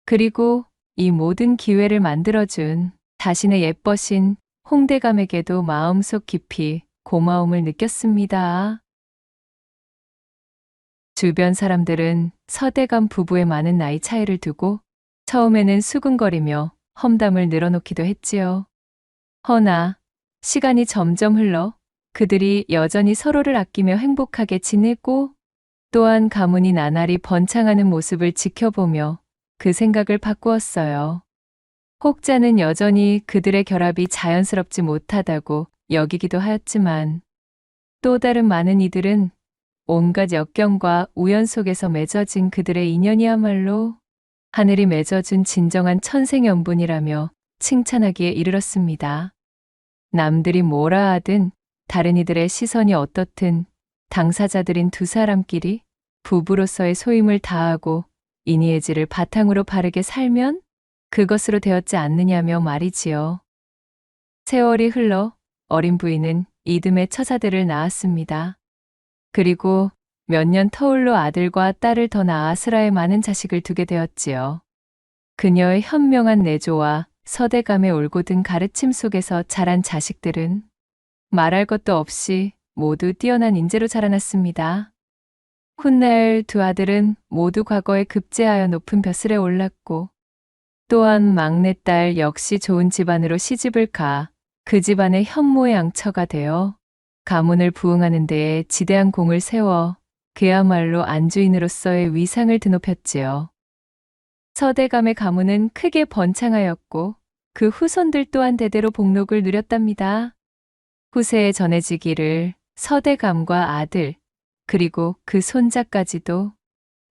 그리고 이 모든 기회를 만들어준 자신의 예뻐신 홍대감에게도 마음속 깊이 고마움을 느꼈습니다. 주변 사람들은 서대감 부부의 많은 나이 차이를 두고 처음에는 수근거리며 험담을 늘어놓기도 했지요. 허나 시간이 점점 흘러 그들이 여전히 서로를 아끼며 행복하게 지내고 또한 가문이 나날이 번창하는 모습을 지켜보며 그 생각을 바꾸었어요. 혹자는 여전히 그들의 결합이 자연스럽지 못하다고 여기기도 하였지만 또 다른 많은 이들은 온갖 역경과 우연 속에서 맺어진 그들의 인연이야말로 하늘이 맺어준 진정한 천생연분이라며 칭찬하기에 이르렀습니다. 남들이 뭐라 하든 다른 이들의 시선이 어떻든 당사자들인 두 사람끼리 부부로서의 소임을 다하고 인의의 질을 바탕으로 바르게 살면 그것으로 되었지 않느냐며 말이지요. 세월이 흘러 어린 부인은 이듬해 처자들을 낳았습니다. 그리고 몇 년 터울로 아들과 딸을 더 낳아 스라에 많은 자식을 두게 되었지요. 그녀의 현명한 내조와 서대감의 올곧은 가르침 속에서 자란 자식들은 말할 것도 없이 모두 뛰어난 인재로 자라났습니다. 훗날 두 아들은 모두 과거에 급제하여 높은 벼슬에 올랐고 또한 막내딸 역시 좋은 집안으로 시집을 가 그 집안의 현모의 앙처가 되어 가문을 부흥하는 데에 지대한 공을 세워 그야말로 안주인으로서의 위상을 드높였지요. 서대감의 가문은 크게 번창하였고 그 후손들 또한 대대로 복록을 누렸답니다. 후세에 전해지기를 서대감과 아들 그리고 그 손자까지도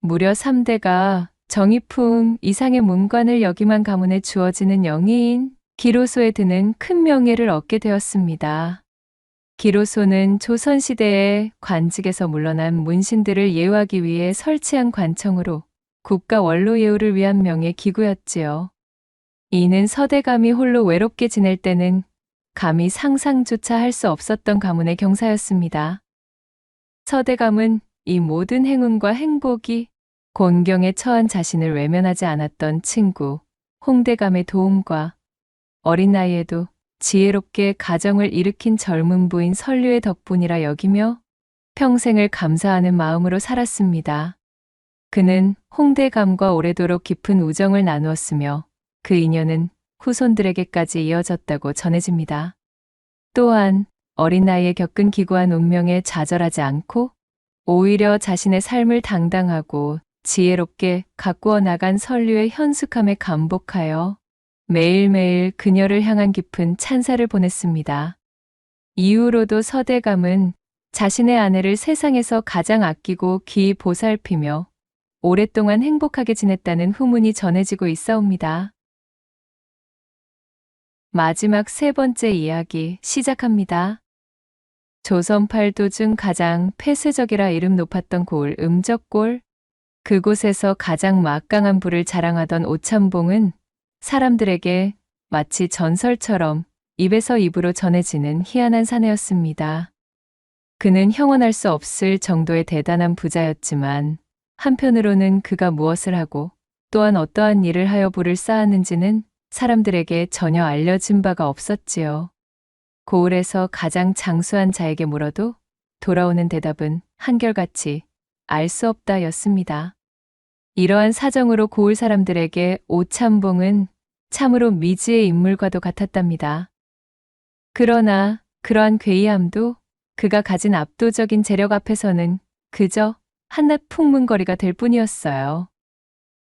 무려 3대가 정의품 이상의 문관을 역임한 가문에 주어지는 영예인 기로소에 드는 큰 명예를 얻게 되었습니다. 기로소는 조선시대에 관직에서 물러난 문신들을 예우하기 위해 설치한 관청으로 국가 원로 예우를 위한 명예 기구였지요. 이는 서대감이 홀로 외롭게 지낼 때는 감히 상상조차 할 수 없었던 가문의 경사였습니다. 서대감은 이 모든 행운과 행복이 곤경에 처한 자신을 외면하지 않았던 친구 홍대감의 도움과 어린 나이에도 지혜롭게 가정을 일으킨 젊은 부인 설류의 덕분이라 여기며 평생을 감사하는 마음으로 살았습니다. 그는 홍대감과 오래도록 깊은 우정을 나누었으며 그 인연은 후손들에게까지 이어졌다고 전해집니다. 또한 어린 나이에 겪은 기구한 운명에 좌절하지 않고 오히려 자신의 삶을 당당하고 지혜롭게 가꾸어 나간 설류의 현숙함에 감복하여 매일매일 그녀를 향한 깊은 찬사를 보냈습니다. 이후로도 서대감은 자신의 아내를 세상에서 가장 아끼고 귀히 보살피며 오랫동안 행복하게 지냈다는 후문이 전해지고 있사옵니다. 마지막 세 번째 이야기 시작합니다. 조선 팔도 중 가장 폐쇄적이라 이름 높았던 고을 음적골. 그곳에서 가장 막강한 부를 자랑하던 오참봉은 사람들에게 마치 전설처럼 입에서 입으로 전해지는 희한한 사내였습니다. 그는 형언할 수 없을 정도의 대단한 부자였지만 한편으로는 그가 무엇을 하고 또한 어떠한 일을 하여 부를 쌓았는지는 사람들에게 전혀 알려진 바가 없었지요. 고을에서 가장 장수한 자에게 물어도 돌아오는 대답은 한결같이 알 수 없다였습니다. 이러한 사정으로 고을 사람들에게 오참봉은 참으로 미지의 인물과도 같았답니다. 그러나 그러한 괴이함도 그가 가진 압도적인 재력 앞에서는 그저 한낱 풍문거리가 될 뿐이었어요.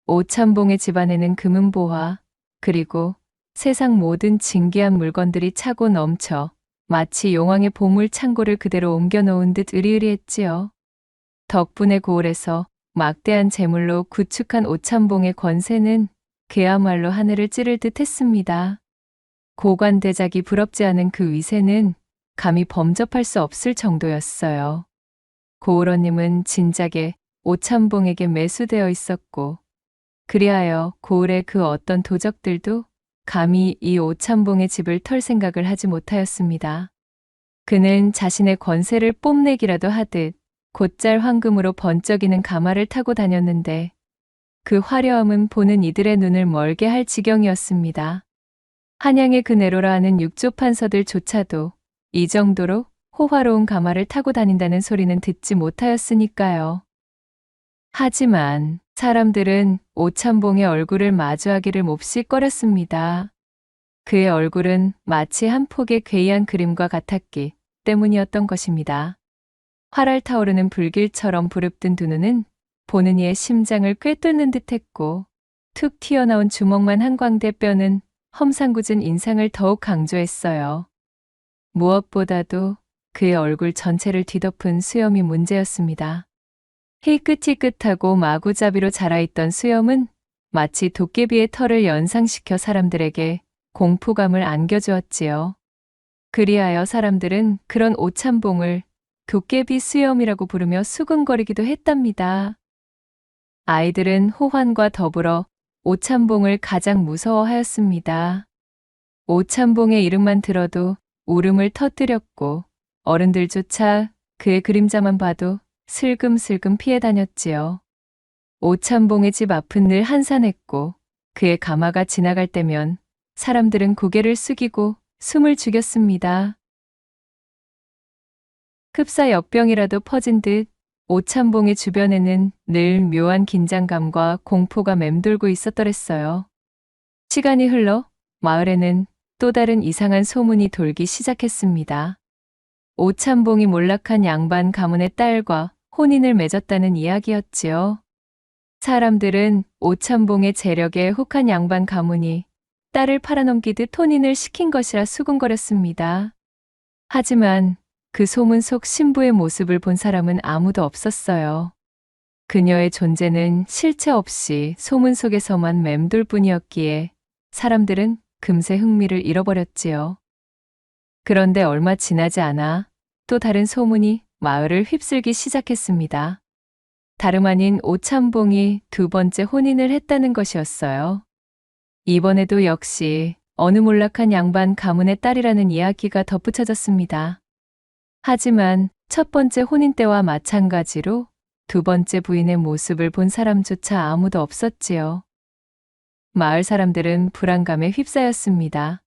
오참봉의 집안에는 금은보화 그리고 세상 모든 진귀한 물건들이 차고 넘쳐 마치 용왕의 보물 창고를 그대로 옮겨놓은 듯 으리으리했지요. 덕분에 고을에서 막대한 재물로 구축한 오참봉의 권세는 그야말로 하늘을 찌를 듯 했습니다. 고관대작이 부럽지 않은 그 위세는 감히 범접할 수 없을 정도였어요. 고을원님은 진작에 오참봉에게 매수되어 있었고 그리하여 고을의 그 어떤 도적들도 감히 이 오참봉의 집을 털 생각을 하지 못하였습니다. 그는 자신의 권세를 뽐내기라도 하듯 곧잘 황금으로 번쩍이는 가마를 타고 다녔는데 그 화려함은 보는 이들의 눈을 멀게 할 지경이었습니다. 한양의 그 네로라 하는 육조 판서들조차도 이 정도로 호화로운 가마를 타고 다닌다는 소리는 듣지 못하였으니까요. 하지만 사람들은 오참봉의 얼굴을 마주하기를 몹시 꺼렸습니다. 그의 얼굴은 마치 한 폭의 괴이한 그림과 같았기 때문이었던 것입니다. 활알 타오르는 불길처럼 부릅뜬 두 눈은 보는 이의 심장을 꿰뚫는 듯했고 툭 튀어나온 주먹만 한 광대 뼈는 험상궂은 인상을 더욱 강조했어요. 무엇보다도 그의 얼굴 전체를 뒤덮은 수염이 문제였습니다. 희끗희끗하고 마구잡이로 자라있던 수염은 마치 도깨비의 털을 연상시켜 사람들에게 공포감을 안겨주었지요. 그리하여 사람들은 그런 오참봉을 도깨비 수염이라고 부르며 수근거리기도 했답니다. 아이들은 호환과 더불어 오참봉을 가장 무서워하였습니다. 오참봉의 이름만 들어도 울음을 터뜨렸고 어른들조차 그의 그림자만 봐도 슬금슬금 피해 다녔지요. 오참봉의 집 앞은 늘 한산했고 그의 가마가 지나갈 때면 사람들은 고개를 숙이고 숨을 죽였습니다. 흡사 역병이라도 퍼진 듯 오참봉의 주변에는 늘 묘한 긴장감과 공포가 맴돌고 있었더랬어요. 시간이 흘러 마을에는 또 다른 이상한 소문이 돌기 시작했습니다. 오참봉이 몰락한 양반 가문의 딸과 혼인을 맺었다는 이야기였지요. 사람들은 오참봉의 재력에 혹한 양반 가문이 딸을 팔아넘기듯 혼인을 시킨 것이라 수군거렸습니다. 하지만 그 소문 속 신부의 모습을 본 사람은 아무도 없었어요. 그녀의 존재는 실체 없이 소문 속에서만 맴돌 뿐이었기에 사람들은 금세 흥미를 잃어버렸지요. 그런데 얼마 지나지 않아 또 다른 소문이 마을을 휩쓸기 시작했습니다. 다름 아닌 오참봉이 두 번째 혼인을 했다는 것이었어요. 이번에도 역시 어느 몰락한 양반 가문의 딸이라는 이야기가 덧붙여졌습니다. 하지만 첫 번째 혼인 때와 마찬가지로 두 번째 부인의 모습을 본 사람조차 아무도 없었지요. 마을 사람들은 불안감에 휩싸였습니다.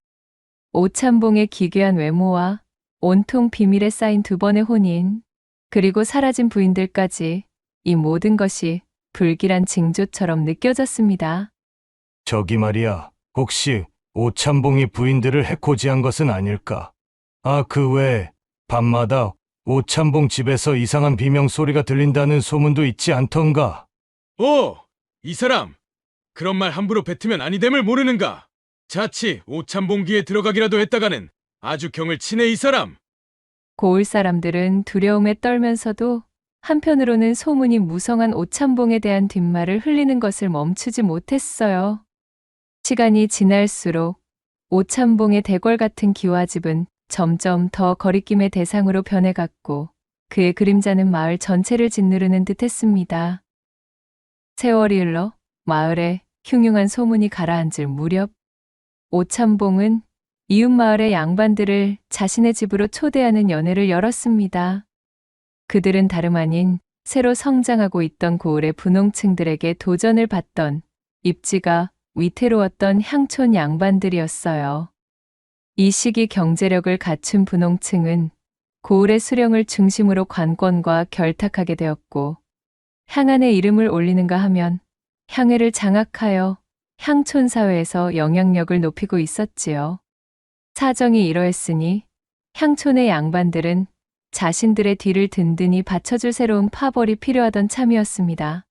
오참봉의 기괴한 외모와 온통 비밀에 쌓인 두 번의 혼인, 그리고 사라진 부인들까지 이 모든 것이 불길한 징조처럼 느껴졌습니다. 저기 말이야, 혹시 오참봉이 부인들을 해코지한 것은 아닐까? 아, 그 외에 밤마다 오참봉 집에서 이상한 비명 소리가 들린다는 소문도 있지 않던가? 이 사람! 그런 말 함부로 뱉으면 아니 됨을 모르는가? 자칫 오참봉기에 들어가기라도 했다가는 아주 경을 치네 이 사람! 고을 사람들은 두려움에 떨면서도 한편으로는 소문이 무성한 오참봉에 대한 뒷말을 흘리는 것을 멈추지 못했어요. 시간이 지날수록 오참봉의 대궐 같은 기와집은 점점 더 거리낌의 대상으로 변해갔고 그의 그림자는 마을 전체를 짓누르는 듯했습니다. 세월이 흘러 마을에 흉흉한 소문이 가라앉을 무렵 오참봉은 이웃 마을의 양반들을 자신의 집으로 초대하는 연회를 열었습니다. 그들은 다름 아닌 새로 성장하고 있던 고을의 분홍층들에게 도전을 받던 입지가 위태로웠던 향촌 양반들이었어요. 이 시기 경제력을 갖춘 분홍층은 고을의 수령을 중심으로 관권과 결탁하게 되었고 향안의 이름을 올리는가 하면 향회를 장악하여 향촌 사회에서 영향력을 높이고 있었지요. 사정이 이러했으니 향촌의 양반들은 자신들의 뒤를 든든히 받쳐줄 새로운 파벌이 필요하던 참이었습니다.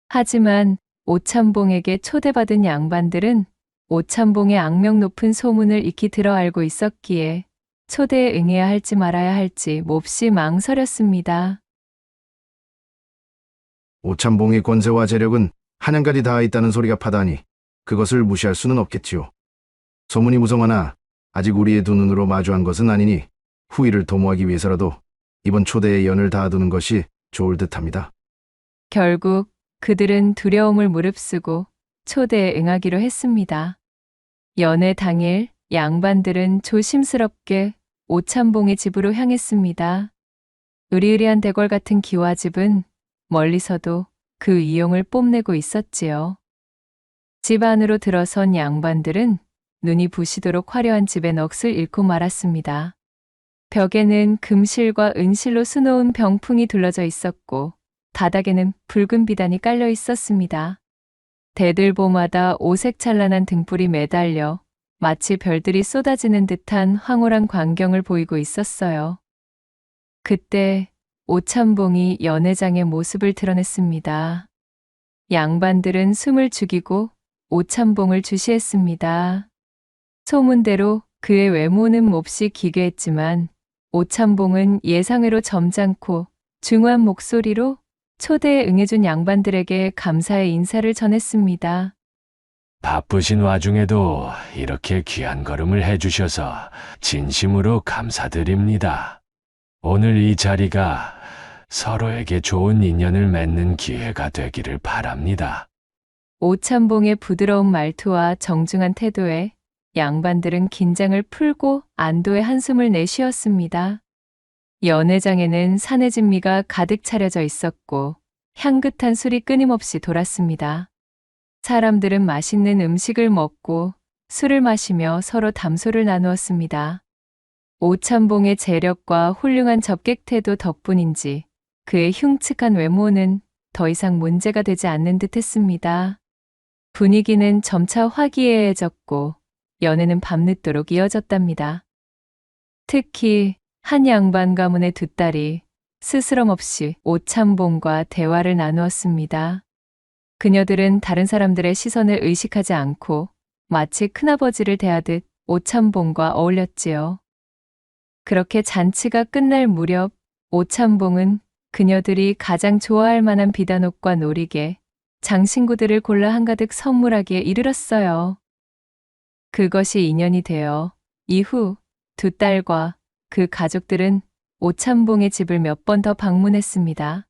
하지만 오참봉에게 초대받은 양반들은 오참봉의 악명 높은 소문을 익히 들어 알고 있었기에 초대에 응해야 할지 말아야 할지 몹시 망설였습니다. 오참봉의 권세와 재력은 한양까지 닿아 있다는 소리가 파다하니 그것을 무시할 수는 없겠지요. 소문이 무성하나 아직 우리의 두 눈으로 마주한 것은 아니니 후위를 도모하기 위해서라도 이번 초대에 연을 다하두는 것이 좋을 듯합니다. 결국 그들은 두려움을 무릅쓰고 초대에 응하기로 했습니다. 연회 당일 양반들은 조심스럽게 오참봉의 집으로 향했습니다. 으리으리한 대궐 같은 기와집은 멀리서도 그 이용을 뽐내고 있었지요. 집 안으로 들어선 양반들은 눈이 부시도록 화려한 집의 넋을 잃고 말았습니다. 벽에는 금실과 은실로 수놓은 병풍이 둘러져 있었고 바닥에는 붉은 비단이 깔려 있었습니다. 대들보마다 오색찬란한 등불이 매달려 마치 별들이 쏟아지는 듯한 황홀한 광경을 보이고 있었어요. 그때 오참봉이 연회장의 모습을 드러냈습니다. 양반들은 숨을 죽이고 오참봉을 주시했습니다. 소문대로 그의 외모는 몹시 기괴했지만 오참봉은 예상외로 점잖고 중후한 목소리로 초대에 응해준 양반들에게 감사의 인사를 전했습니다. 바쁘신 와중에도 이렇게 귀한 걸음을 해주셔서 진심으로 감사드립니다. 오늘 이 자리가 서로에게 좋은 인연을 맺는 기회가 되기를 바랍니다. 오참봉의 부드러운 말투와 정중한 태도에 양반들은 긴장을 풀고 안도의 한숨을 내쉬었습니다. 연회장에는 산의 진미가 가득 차려져 있었고 향긋한 술이 끊임없이 돌았습니다. 사람들은 맛있는 음식을 먹고 술을 마시며 서로 담소를 나누었습니다. 오참봉의 재력과 훌륭한 접객 태도 덕분인지 그의 흉측한 외모는 더 이상 문제가 되지 않는 듯했습니다. 분위기는 점차 화기애애해졌고 연애는 밤늦도록 이어졌답니다. 특히 한 양반 가문의 두 딸이 스스럼 없이 오참봉과 대화를 나누었습니다. 그녀들은 다른 사람들의 시선을 의식하지 않고 마치 큰아버지를 대하듯 오참봉과 어울렸지요. 그렇게 잔치가 끝날 무렵 오참봉은 그녀들이 가장 좋아할 만한 비단옷과 놀이개, 장신구들을 골라 한가득 선물하기에 이르렀어요. 그것이 인연이 되어 이후 두 딸과 그 가족들은 오참봉의 집을 몇 번 더 방문했습니다.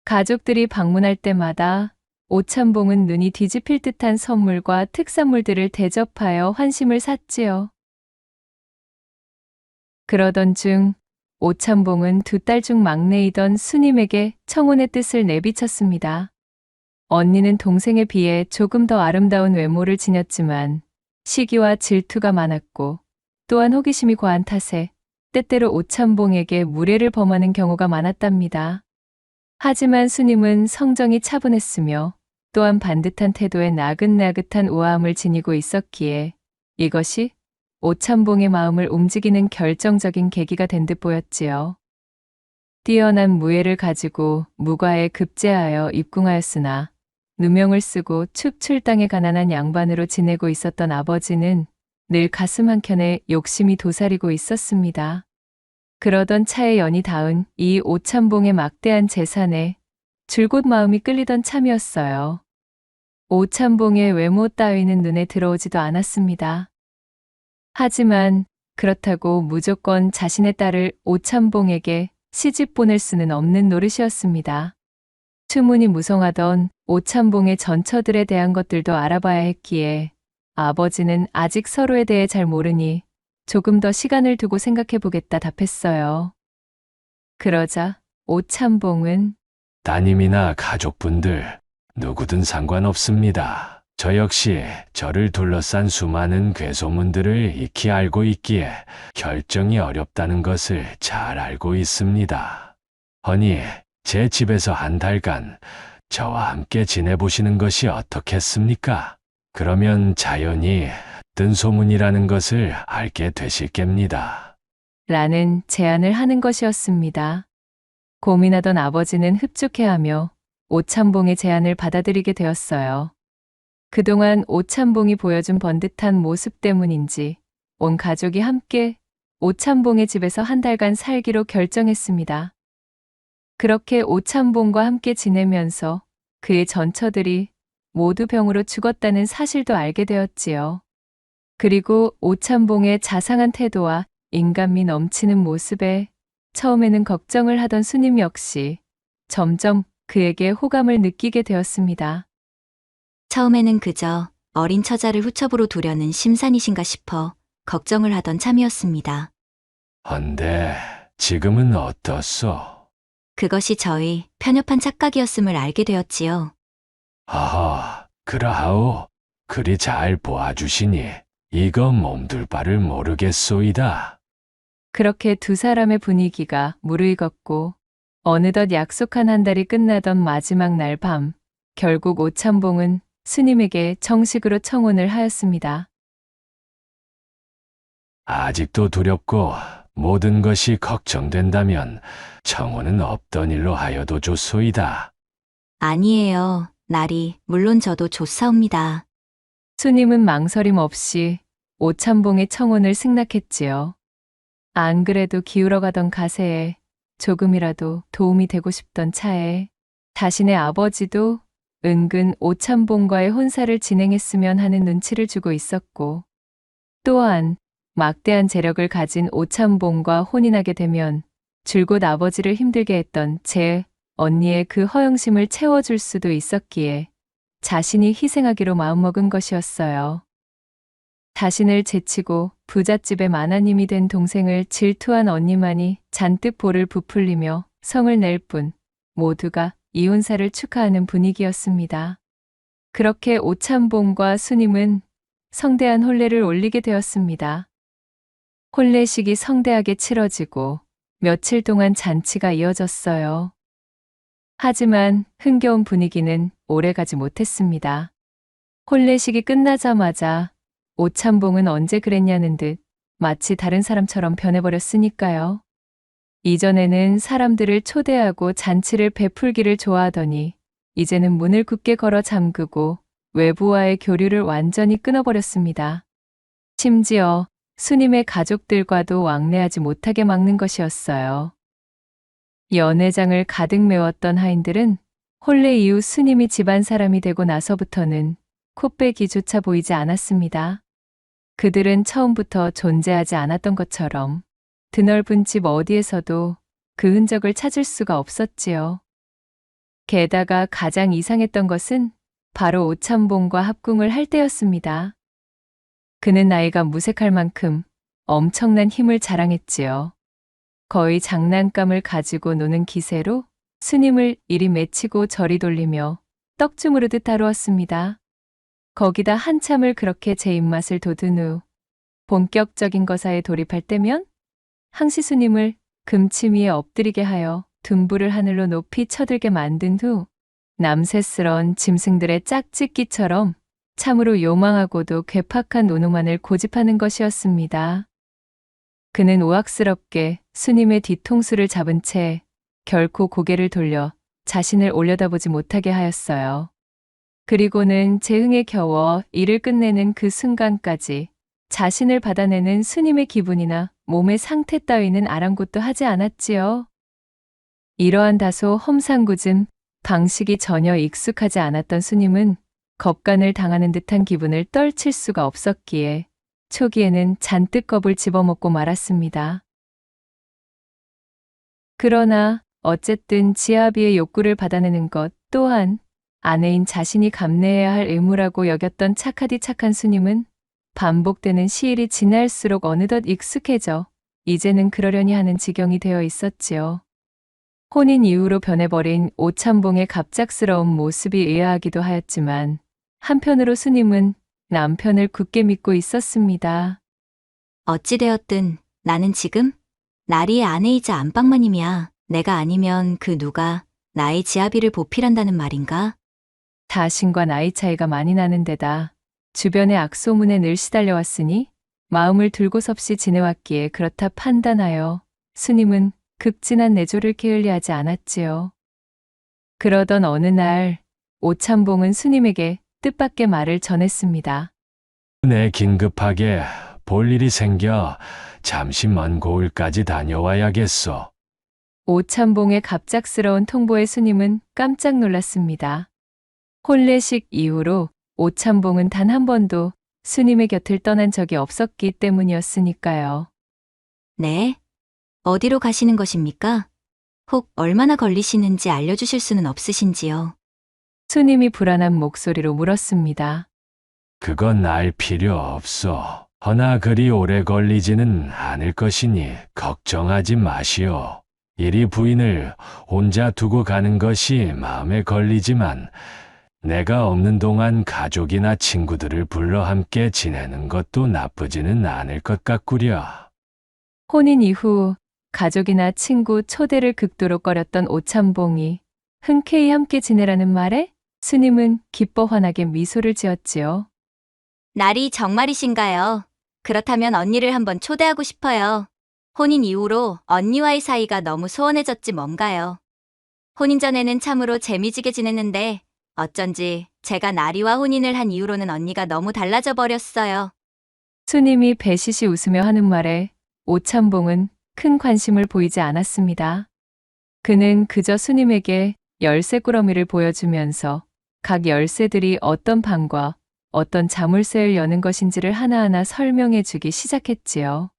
가족들이 방문할 때마다 오참봉은 눈이 뒤집힐 듯한 선물과 특산물들을 대접하여 환심을 샀지요. 그러던 중 오참봉은 두 딸 중 막내이던 수님에게 청혼의 뜻을 내비쳤습니다. 언니는 동생에 비해 조금 더 아름다운 외모를 지녔지만 시기와 질투가 많았고 또한 호기심이 과한 탓에 때때로 오참봉에게 무례를 범하는 경우가 많았답니다. 하지만 수님은 성정이 차분했으며 또한 반듯한 태도에 나긋나긋한 우아함을 지니고 있었기에 이것이 오참봉의 마음을 움직이는 결정적인 계기가 된 듯 보였지요. 뛰어난 무예를 가지고 무과에 급제하여 입궁하였으나 누명을 쓰고 축출당에 가난한 양반으로 지내고 있었던 아버지는 늘 가슴 한켠에 욕심이 도사리고 있었습니다. 그러던 차에 연이 닿은 이 오참봉의 막대한 재산에 줄곧 마음이 끌리던 참이었어요. 오참봉의 외모 따위는 눈에 들어오지도 않았습니다. 하지만 그렇다고 무조건 자신의 딸을 오참봉에게 시집 보낼 수는 없는 노릇이었습니다. 추문이 무성하던 오참봉의 전처들에 대한 것들도 알아봐야 했기에 아버지는 아직 서로에 대해 잘 모르니 조금 더 시간을 두고 생각해 보겠다 답했어요. 그러자 오참봉은 따님이나 가족분들 누구든 상관없습니다. 저 역시 저를 둘러싼 수많은 괴소문들을 익히 알고 있기에 결정이 어렵다는 것을 잘 알고 있습니다. 허니 제 집에서 한 달간 저와 함께 지내보시는 것이 어떻겠습니까? 그러면 자연히 뜬 소문이라는 것을 알게 되실 겁니다. 라는 제안을 하는 것이었습니다. 고민하던 아버지는 흡족해하며 오참봉의 제안을 받아들이게 되었어요. 그동안 오참봉이 보여준 번듯한 모습 때문인지 온 가족이 함께 오참봉의 집에서 한 달간 살기로 결정했습니다. 그렇게 오참봉과 함께 지내면서 그의 전처들이 모두 병으로 죽었다는 사실도 알게 되었지요. 그리고 오참봉의 자상한 태도와 인간미 넘치는 모습에 처음에는 걱정을 하던 수님 역시 점점 그에게 호감을 느끼게 되었습니다. 처음에는 그저 어린 처자를 후첩으로 두려는 심산이신가 싶어 걱정을 하던 참이었습니다. 헌데 지금은 어떻소? 그것이 저희 편협한 착각이었음을 알게 되었지요. 하하, 그러하오. 그리 잘 보아주시니 이거 몸둘 바를 모르겠소이다. 그렇게 두 사람의 분위기가 무르익었고 어느덧 약속한 한 달이 끝나던 마지막 날 밤, 결국 오참봉은 스님에게 정식으로 청혼을 하였습니다. 아직도 두렵고 모든 것이 걱정된다면 청혼은 없던 일로 하여도 좋소이다. 아니에요. 날이 물론 저도 좋사옵니다. 수님은 망설임 없이 오참봉의 청혼을 승낙했지요. 안 그래도 기울어가던 가세에 조금이라도 도움이 되고 싶던 차에 자신의 아버지도 은근 오참봉과의 혼사를 진행했으면 하는 눈치를 주고 있었고 또한 막대한 재력을 가진 오참봉과 혼인하게 되면 줄곧 아버지를 힘들게 했던 제 언니의 그 허영심을 채워줄 수도 있었기에 자신이 희생하기로 마음먹은 것이었어요. 자신을 제치고 부잣집의 마나님이 된 동생을 질투한 언니만이 잔뜩 볼을 부풀리며 성을 낼 뿐 모두가 이혼사를 축하하는 분위기였습니다. 그렇게 오참봉과 수님은 성대한 혼례를 올리게 되었습니다. 혼례식이 성대하게 치러지고 며칠 동안 잔치가 이어졌어요. 하지만 흥겨운 분위기는 오래가지 못했습니다. 혼례식이 끝나자마자 오참봉은 언제 그랬냐는 듯 마치 다른 사람처럼 변해버렸으니까요. 이전에는 사람들을 초대하고 잔치를 베풀기를 좋아하더니 이제는 문을 굳게 걸어 잠그고 외부와의 교류를 완전히 끊어버렸습니다. 심지어 수님의 가족들과도 왕래하지 못하게 막는 것이었어요. 연회장을 가득 메웠던 하인들은 혼례 이후 스님이 집안 사람이 되고 나서부터는 코빼기조차 보이지 않았습니다. 그들은 처음부터 존재하지 않았던 것처럼 드넓은 집 어디에서도 그 흔적을 찾을 수가 없었지요. 게다가 가장 이상했던 것은 바로 오참봉과 합궁을 할 때였습니다. 그는 나이가 무색할 만큼 엄청난 힘을 자랑했지요. 거의 장난감을 가지고 노는 기세로 스님을 이리 맺히고 저리 돌리며 떡 주무르듯 다루었습니다. 거기다 한참을 그렇게 제 입맛을 돋은 후 본격적인 거사에 돌입할 때면 항시 스님을 금침 위에 엎드리게 하여 둔부를 하늘로 높이 쳐들게 만든 후 남새스런 짐승들의 짝짓기처럼 참으로 요망하고도 괴팍한 노노만을 고집하는 것이었습니다. 그는 우악스럽게 스님의 뒤통수를 잡은 채 결코 고개를 돌려 자신을 올려다보지 못하게 하였어요. 그리고는 제 흥에 겨워 일을 끝내는 그 순간까지 자신을 받아내는 스님의 기분이나 몸의 상태 따위는 아랑곳도 하지 않았지요. 이러한 다소 험상궂은 방식이 전혀 익숙하지 않았던 스님은 겁간을 당하는 듯한 기분을 떨칠 수가 없었기에 초기에는 잔뜩 겁을 집어먹고 말았습니다. 그러나 어쨌든 지아비의 욕구를 받아내는 것 또한 아내인 자신이 감내해야 할 의무라고 여겼던 착하디 착한 스님은 반복되는 시일이 지날수록 어느덧 익숙해져 이제는 그러려니 하는 지경이 되어 있었지요. 혼인 이후로 변해버린 오참봉의 갑작스러운 모습이 의아하기도 하였지만 한편으로 스님은 남편을 굳게 믿고 있었습니다. 어찌되었든 나는 지금 나리의 아내이자 안방마님이야. 내가 아니면 그 누가 나의 지아비를 보필한다는 말인가? 자신과 나이 차이가 많이 나는 데다 주변의 악소문에 늘 시달려왔으니 마음을 들고섭시 지내왔기에 그렇다 판단하여 스님은 극진한 내조를 게을리하지 않았지요. 그러던 어느 날 오참봉은 스님에게 뜻밖의 말을 전했습니다. 내 긴급하게 볼 일이 생겨 잠시 먼 고을까지 다녀와야겠어. 오참봉의 갑작스러운 통보에 스님은 깜짝 놀랐습니다. 혼례식 이후로 오참봉은 단 한 번도 스님의 곁을 떠난 적이 없었기 때문이었으니까요. 네? 어디로 가시는 것입니까? 혹 얼마나 걸리시는지 알려주실 수는 없으신지요? 스님이 불안한 목소리로 물었습니다. 그건 알 필요 없어. 허나 그리 오래 걸리지는 않을 것이니 걱정하지 마시오. 이리 부인을 혼자 두고 가는 것이 마음에 걸리지만 내가 없는 동안 가족이나 친구들을 불러 함께 지내는 것도 나쁘지는 않을 것 같구려. 혼인 이후 가족이나 친구 초대를 극도로 꺼렸던 오참봉이 흔쾌히 함께 지내라는 말에 스님은 기뻐 환하게 미소를 지었지요. 날이 정말이신가요? 그렇다면 언니를 한번 초대하고 싶어요. 혼인 이후로 언니와의 사이가 너무 소원해졌지 뭔가요. 혼인 전에는 참으로 재미지게 지냈는데 어쩐지 제가 나리와 혼인을 한 이후로는 언니가 너무 달라져 버렸어요. 스님이 배시시 웃으며 하는 말에 오참봉은 큰 관심을 보이지 않았습니다. 그는 그저 스님에게 열쇠 꾸러미를 보여주면서 각 열쇠들이 어떤 방과 어떤 자물쇠를 여는 것인지를 하나하나 설명해 주기 시작했지요.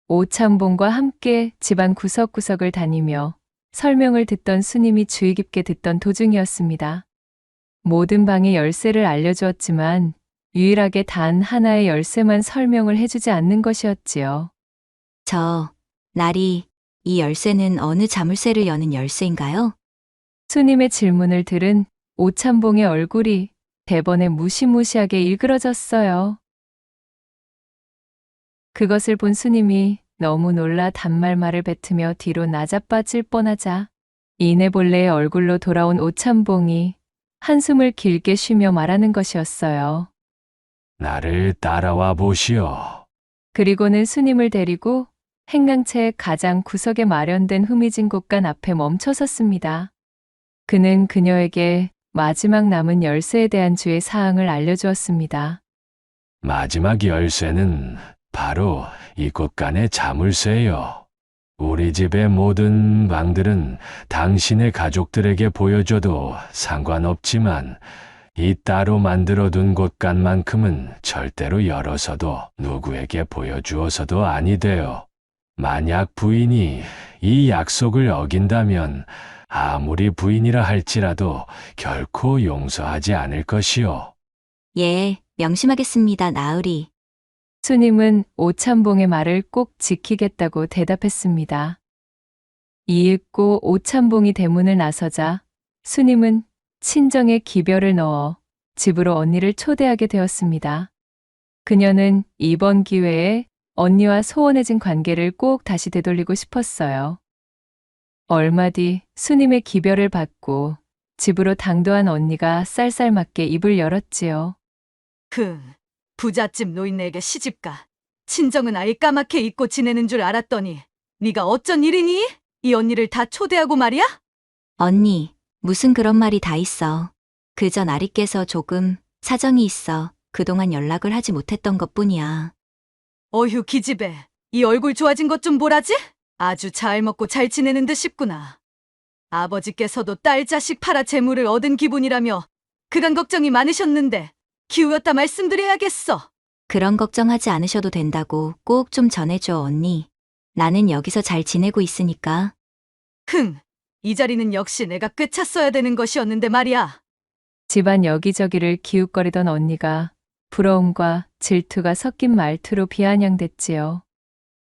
오참봉과 함께 집안 구석구석을 다니며 설명을 듣던 스님이 주의 깊게 듣던 도중이었습니다. 모든 방의 열쇠를 알려주었지만 유일하게 단 하나의 열쇠만 설명을 해주지 않는 것이었지요. 나리, 이 열쇠는 어느 자물쇠를 여는 열쇠인가요? 스님의 질문을 들은 오참봉의 얼굴이 대번에 무시무시하게 일그러졌어요. 그것을 본 스님이 너무 놀라 단말말을 뱉으며 뒤로 나자빠질 뻔하자 이내볼레의 얼굴로 돌아온 오참봉이 한숨을 길게 쉬며 말하는 것이었어요. 나를 따라와 보시오. 그리고는 스님을 데리고 행강채의 가장 구석에 마련된 후미진 곳간 앞에 멈춰섰습니다. 그는 그녀에게 마지막 남은 열쇠에 대한 주의 사항을 알려주었습니다. 마지막 열쇠는 바로 이 곳간의 자물쇠요. 우리 집의 모든 방들은 당신의 가족들에게 보여줘도 상관없지만 이 따로 만들어둔 곳간만큼은 절대로 열어서도 누구에게 보여주어서도 아니 돼요. 만약 부인이 이 약속을 어긴다면 아무리 부인이라 할지라도 결코 용서하지 않을 것이요. 예, 명심하겠습니다, 나으리. 수님은 오참봉의 말을 꼭 지키겠다고 대답했습니다. 이윽고 오참봉이 대문을 나서자 수님은 친정에 기별을 넣어 집으로 언니를 초대하게 되었습니다. 그녀는 이번 기회에 언니와 소원해진 관계를 꼭 다시 되돌리고 싶었어요. 얼마 뒤 수님의 기별을 받고 집으로 당도한 언니가 쌀쌀맞게 입을 열었지요. 부잣집 노인네에게 시집가. 친정은 아예 까맣게 잊고 지내는 줄 알았더니 네가 어쩐 일이니? 이 언니를 다 초대하고 말이야? 언니, 무슨 그런 말이 다 있어. 그저 나리께서 조금 사정이 있어 그동안 연락을 하지 못했던 것뿐이야. 어휴 기집애, 이 얼굴 좋아진 것 좀 보라지? 아주 잘 먹고 잘 지내는 듯 싶구나. 아버지께서도 딸 자식 팔아 재물을 얻은 기분이라며 그간 걱정이 많으셨는데 기우였다 말씀드려야겠어. 그런 걱정하지 않으셔도 된다고 꼭 좀 전해줘, 언니. 나는 여기서 잘 지내고 있으니까. 이 자리는 역시 내가 꿰찼어야 되는 것이었는데 말이야. 집안 여기저기를 기웃거리던 언니가 부러움과 질투가 섞인 말투로 비아냥댔지요.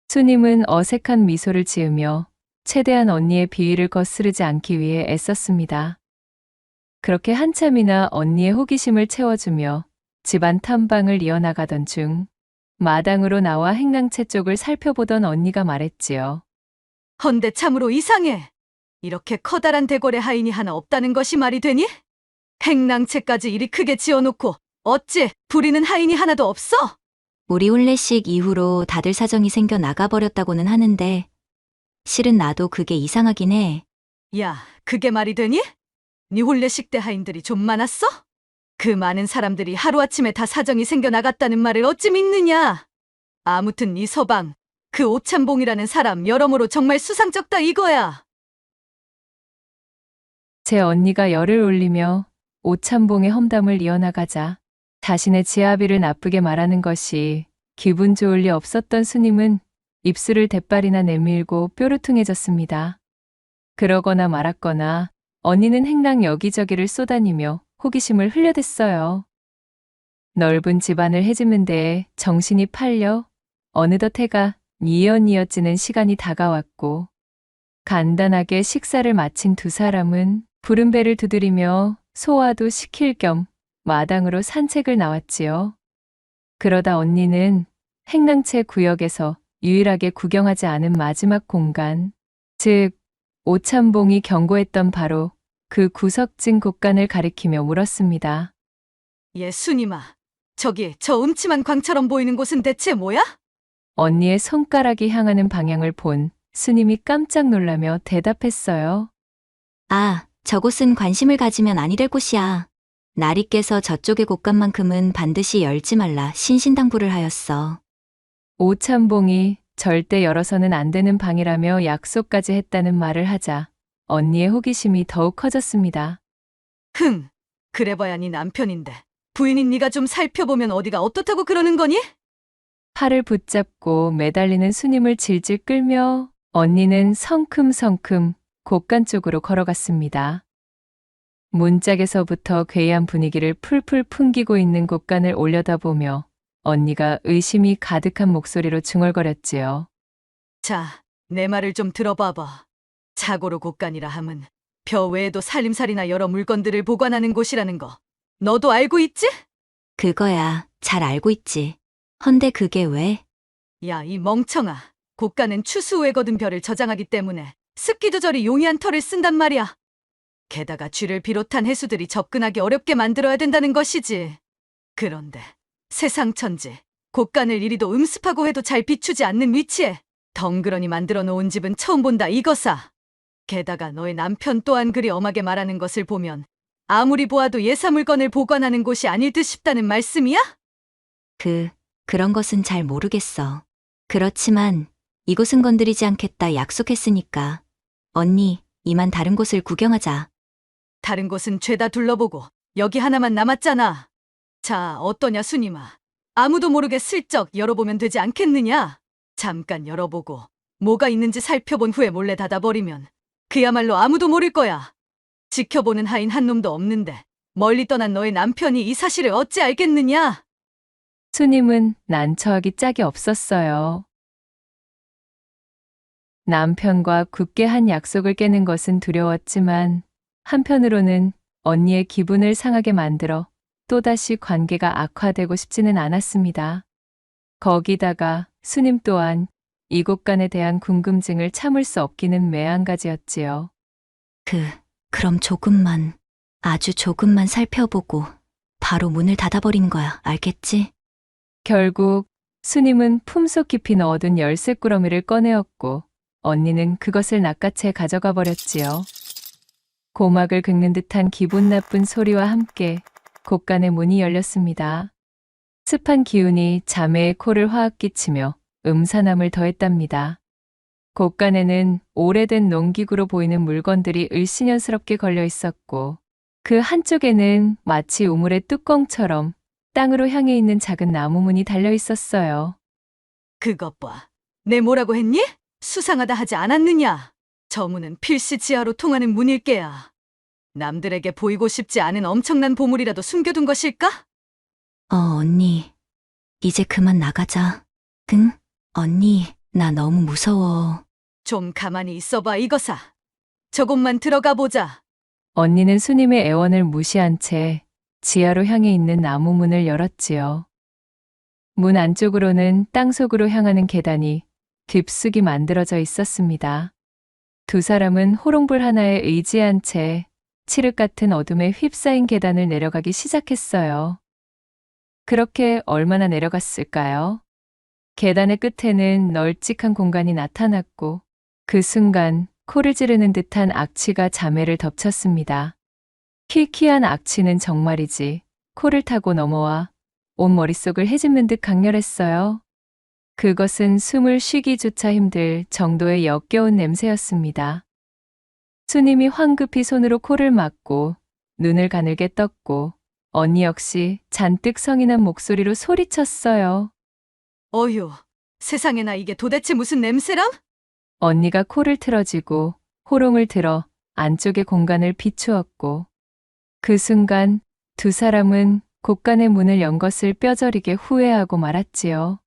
수님은 어색한 미소를 지으며 최대한 언니의 비위를 거스르지 않기 위해 애썼습니다. 그렇게 한참이나 언니의 호기심을 채워주며 집안 탐방을 이어나가던 중 마당으로 나와 행랑채 쪽을 살펴보던 언니가 말했지요. 헌데 참으로 이상해. 이렇게 커다란 대궐에 하인이 하나 없다는 것이 말이 되니? 행랑채까지 이리 크게 지어놓고 어찌 부리는 하인이 하나도 없어? 우리 혼례식 이후로 다들 사정이 생겨 나가버렸다고는 하는데 실은 나도 그게 이상하긴 해. 야, 그게 말이 되니? 네 혼례식 때 하인들이 좀 많았어? 그 많은 사람들이 하루아침에 다 사정이 생겨 나갔다는 말을 어찌 믿느냐? 아무튼 네 서방, 그 오참봉이라는 사람 여러모로 정말 수상쩍다 이거야. 제 언니가 열을 올리며 오참봉의 험담을 이어나가자 자신의 지아비를 나쁘게 말하는 것이 기분 좋을 리 없었던 수님은 입술을 대빨이나 내밀고 뾰루퉁해졌습니다. 그러거나 말았거나 언니는 행랑 여기저기를 쏘다니며 호기심을 흘려댔어요. 넓은 집안을 헤집는 데에 정신이 팔려 어느덧 해가 뉘엿뉘엿지는 시간이 다가왔고 간단하게 식사를 마친 두 사람은 부른 배를 두드리며 소화도 시킬 겸 마당으로 산책을 나왔지요. 그러다 언니는 행랑채 구역에서 유일하게 구경하지 않은 마지막 공간, 즉 오참봉이 경고했던 바로 그 구석진 곳간을 가리키며 물었습니다. 예수님아, 저기 저 음침한 광처럼 보이는 곳은 대체 뭐야? 언니의 손가락이 향하는 방향을 본 스님이 깜짝 놀라며 대답했어요. 아, 저곳은 관심을 가지면 아니 될 곳이야. 나리께서 저쪽의 곳간만큼은 반드시 열지 말라 신신당부를 하였어. 오참봉이 절대 열어서는 안 되는 방이라며 약속까지 했다는 말을 하자 언니의 호기심이 더욱 커졌습니다. 그래봐야 네 남편인데 부인인 네가 좀 살펴보면 어디가 어떻다고 그러는 거니? 팔을 붙잡고 매달리는 수님을 질질 끌며 언니는 성큼성큼 곳간 쪽으로 걸어갔습니다. 문짝에서부터 괴이한 분위기를 풀풀 풍기고 있는 곳간을 올려다보며 언니가 의심이 가득한 목소리로 중얼거렸지요. 자, 내 말을 좀 들어봐봐. 자고로 곳간이라 함은 벼 외에도 살림살이나 여러 물건들을 보관하는 곳이라는 거 너도 알고 있지? 그거야, 잘 알고 있지. 헌데 그게 왜? 야, 이 멍청아. 곳간은 추수 후에 거둔 벼를 저장하기 때문에 습기 조절이 용이한 털을 쓴단 말이야. 게다가 쥐를 비롯한 해수들이 접근하기 어렵게 만들어야 된다는 것이지. 그런데 세상 천지, 곳간을 이리도 음습하고 해도 잘 비추지 않는 위치에 덩그러니 만들어 놓은 집은 처음 본다 이거사. 게다가 너의 남편 또한 그리 엄하게 말하는 것을 보면 아무리 보아도 예사 물건을 보관하는 곳이 아닐 듯 싶다는 말씀이야? 그런 것은 잘 모르겠어. 그렇지만 이곳은 건드리지 않겠다 약속했으니까. 언니, 이만 다른 곳을 구경하자. 다른 곳은 죄다 둘러보고 여기 하나만 남았잖아. 자, 어떠냐, 순임아. 아무도 모르게 슬쩍 열어보면 되지 않겠느냐? 잠깐 열어보고 뭐가 있는지 살펴본 후에 몰래 닫아버리면 그야말로 아무도 모를 거야. 지켜보는 하인 한 놈도 없는데 멀리 떠난 너의 남편이 이 사실을 어찌 알겠느냐? 수님은 난처하기 짝이 없었어요. 남편과 굳게 한 약속을 깨는 것은 두려웠지만 한편으로는 언니의 기분을 상하게 만들어 또다시 관계가 악화되고 싶지는 않았습니다. 거기다가 수님 또한 이곳간에 대한 궁금증을 참을 수 없기는 매한가지였지요. 그럼 조금만, 아주 조금만 살펴보고 바로 문을 닫아버리는 거야. 알겠지? 결국 수님은 품속 깊이 넣어둔 열쇠꾸러미를 꺼내었고 언니는 그것을 낚아채 가져가 버렸지요. 고막을 긁는 듯한 기분 나쁜 소리와 함께 곳간의 문이 열렸습니다. 습한 기운이 자매의 코를 화학 끼치며 음산함을 더했답니다. 곳간에는 오래된 농기구로 보이는 물건들이 을씨년스럽게 걸려 있었고 그 한쪽에는 마치 우물의 뚜껑처럼 땅으로 향해 있는 작은 나무문이 달려 있었어요. 그것 봐. 내 뭐라고 했니? 수상하다 하지 않았느냐? 저 문은 필시 지하로 통하는 문일 게야. 남들에게 보이고 싶지 않은 엄청난 보물이라도 숨겨둔 것일까? 언니. 이제 그만 나가자. 응? 언니, 나 너무 무서워. 좀 가만히 있어봐, 이거사. 저곳만 들어가 보자. 언니는 수님의 애원을 무시한 채 지하로 향해 있는 나무 문을 열었지요. 문 안쪽으로는 땅속으로 향하는 계단이 깊숙이 만들어져 있었습니다. 두 사람은 호롱불 하나에 의지한 채 칠흑 같은 어둠에 휩싸인 계단을 내려가기 시작했어요. 그렇게 얼마나 내려갔을까요? 계단의 끝에는 널찍한 공간이 나타났고 그 순간 코를 찌르는 듯한 악취가 자매를 덮쳤습니다. 희귀한 악취는 정말이지 코를 타고 넘어와 온 머릿속을 헤집는 듯 강렬했어요. 그것은 숨을 쉬기조차 힘들 정도의 역겨운 냄새였습니다. 수님이 황급히 손으로 코를 막고 눈을 가늘게 떴고 언니 역시 잔뜩 성이 난 목소리로 소리쳤어요. 어휴, 세상에나 이게 도대체 무슨 냄새람? 언니가 코를 틀어쥐고 호롱을 들어 안쪽의 공간을 비추었고 그 순간 두 사람은 곳간의 문을 연 것을 뼈저리게 후회하고 말았지요.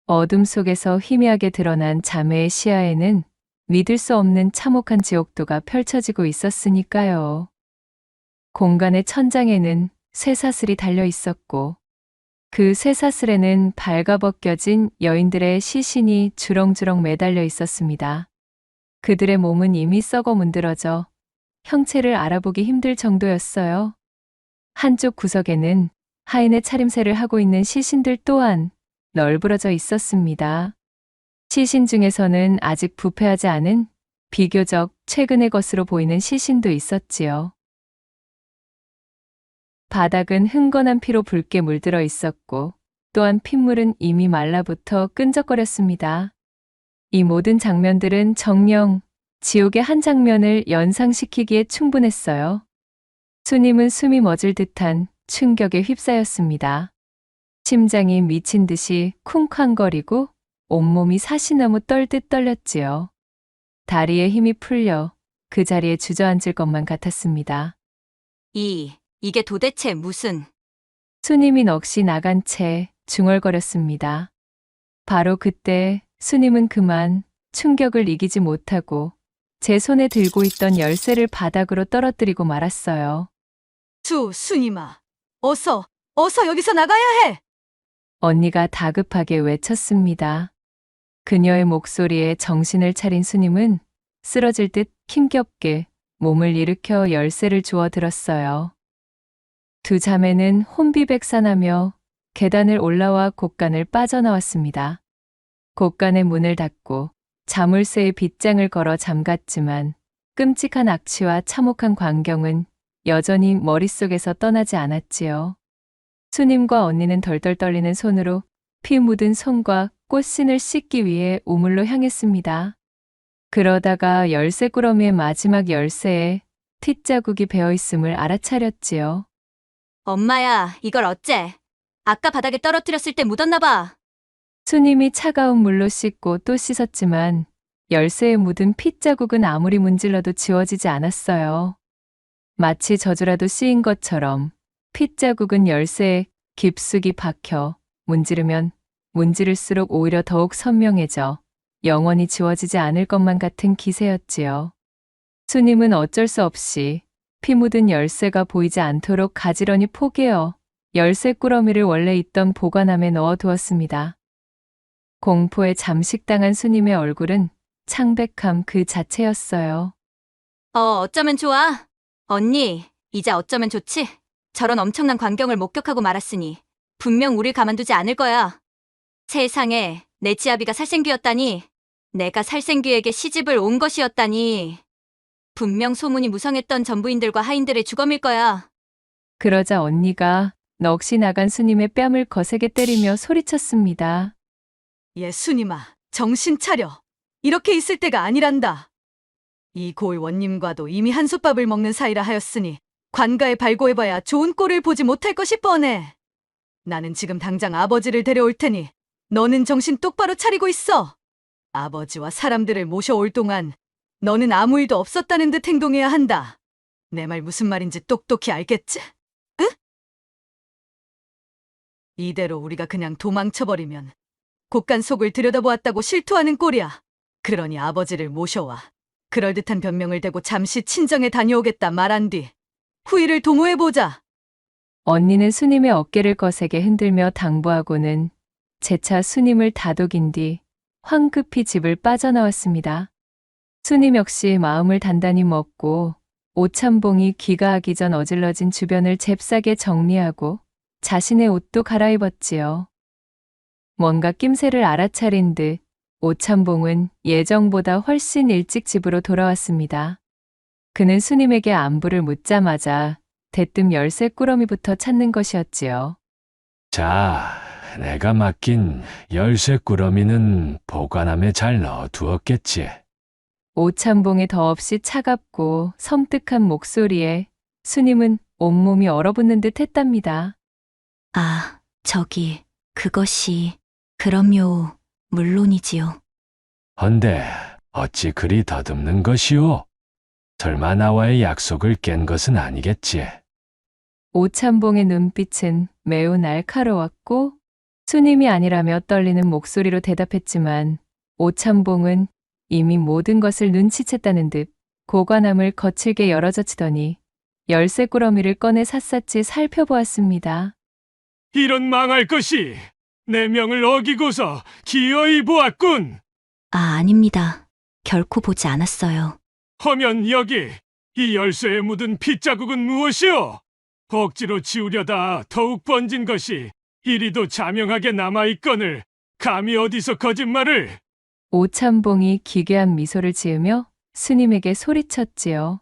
어둠 속에서 희미하게 드러난 자매의 시야에는 믿을 수 없는 참혹한 지옥도가 펼쳐지고 있었으니까요. 공간의 천장에는 쇠사슬이 달려 있었고 그 쇠사슬에는 발가벗겨진 여인들의 시신이 주렁주렁 매달려 있었습니다. 그들의 몸은 이미 썩어 문드러져 형체를 알아보기 힘들 정도였어요. 한쪽 구석에는 하인의 차림새를 하고 있는 시신들 또한 널브러져 있었습니다. 시신 중에서는 아직 부패하지 않은 비교적 최근의 것으로 보이는 시신도 있었지요. 바닥은 흥건한 피로 붉게 물들어 있었고 또한 핏물은 이미 말라붙어 끈적거렸습니다. 이 모든 장면들은 정녕 지옥의 한 장면을 연상시키기에 충분했어요. 수님은 숨이 멎을 듯한 충격에 휩싸였습니다. 심장이 미친 듯이 쿵쾅거리고 온몸이 사시나무 떨듯 떨렸지요. 다리에 힘이 풀려 그 자리에 주저앉을 것만 같았습니다. 이게 도대체 무슨... 수님이 넋이 나간 채 중얼거렸습니다. 바로 그때 수님은 그만 충격을 이기지 못하고 제 손에 들고 있던 열쇠를 바닥으로 떨어뜨리고 말았어요. 순임아, 어서 여기서 나가야 해! 언니가 다급하게 외쳤습니다. 그녀의 목소리에 정신을 차린 수님은 쓰러질 듯 힘겹게 몸을 일으켜 열쇠를 주워 들었어요. 두 자매는 혼비백산하며 계단을 올라와 곳간을 빠져나왔습니다. 곳간의 문을 닫고 자물쇠의 빗장을 걸어 잠갔지만 끔찍한 악취와 참혹한 광경은 여전히 머릿속에서 떠나지 않았지요. 수님과 언니는 덜덜 떨리는 손으로 피 묻은 손과 꽃신을 씻기 위해 우물로 향했습니다. 그러다가 열쇠 꾸러미의 마지막 열쇠에 핏자국이 배어 있음을 알아차렸지요. 엄마야, 이걸 어째? 아까 바닥에 떨어뜨렸을 때 묻었나 봐. 수님이 차가운 물로 씻고 또 씻었지만 열쇠에 묻은 핏자국은 아무리 문질러도 지워지지 않았어요. 마치 저주라도 씌인 것처럼 핏자국은 열쇠에 깊숙이 박혀 문지르면 문지를수록 오히려 더욱 선명해져 영원히 지워지지 않을 것만 같은 기세였지요. 수님은 어쩔 수 없이 피 묻은 열쇠가 보이지 않도록 가지런히 포개어 열쇠 꾸러미를 원래 있던 보관함에 넣어두었습니다. 공포에 잠식당한 수님의 얼굴은 창백함 그 자체였어요. 어쩌면 좋아. 언니, 이제 어쩌면 좋지? 저런 엄청난 광경을 목격하고 말았으니 분명 우릴 가만두지 않을 거야. 세상에, 내 지아비가 살생귀였다니. 내가 살생귀에게 시집을 온 것이었다니. 분명 소문이 무성했던 전부인들과 하인들의 주검일 거야. 그러자 언니가 넋이 나간 수님의 뺨을 거세게 때리며 소리쳤습니다. 예수님아, 정신 차려. 이렇게 있을 때가 아니란다. 이 고을 원님과도 이미 한솥밥을 먹는 사이라 하였으니 관가에 발고해봐야 좋은 꼴을 보지 못할 것이 뻔해. 나는 지금 당장 아버지를 데려올 테니 너는 정신 똑바로 차리고 있어. 아버지와 사람들을 모셔올 동안 너는 아무 일도 없었다는 듯 행동해야 한다. 내 말 무슨 말인지 똑똑히 알겠지? 응? 이대로 우리가 그냥 도망쳐버리면 곳간 속을 들여다보았다고 실토하는 꼴이야. 그러니 아버지를 모셔와 그럴듯한 변명을 대고 잠시 친정에 다녀오겠다 말한 뒤 후일을 도모해보자. 언니는 수님의 어깨를 거세게 흔들며 당부하고는 재차 수님을 다독인 뒤 황급히 집을 빠져나왔습니다. 수님 역시 마음을 단단히 먹고 오참봉이 귀가하기 전 어질러진 주변을 잽싸게 정리하고 자신의 옷도 갈아입었지요. 뭔가 낌새를 알아차린 듯 오참봉은 예정보다 훨씬 일찍 집으로 돌아왔습니다. 그는 수님에게 안부를 묻자마자 대뜸 열쇠 꾸러미부터 찾는 것이었지요. 자, 내가 맡긴 열쇠 꾸러미는 보관함에 잘 넣어두었겠지. 오참봉의 더없이 차갑고 섬뜩한 목소리에 수님은 온몸이 얼어붙는 듯 했답니다. 아, 그것이, 그럼요, 물론이지요. 헌데 어찌 그리 더듬는 것이오? 설마 나와의 약속을 깬 것은 아니겠지? 오참봉의 눈빛은 매우 날카로웠고 수님이 아니라며 떨리는 목소리로 대답했지만 오참봉은 이미 모든 것을 눈치챘다는 듯 고관함을 거칠게 열어젖히더니 열쇠 꾸러미를 꺼내 샅샅이 살펴보았습니다. 이런 망할 것이 내 명을 어기고서 기어이 보았군. 아닙니다. 결코 보지 않았어요. 허면 여기 이 열쇠에 묻은 핏자국은 무엇이오? 억지로 지우려다 더욱 번진 것이 이리도 자명하게 남아있거늘 감히 어디서 거짓말을. 오참봉이 기괴한 미소를 지으며 스님에게 소리쳤지요.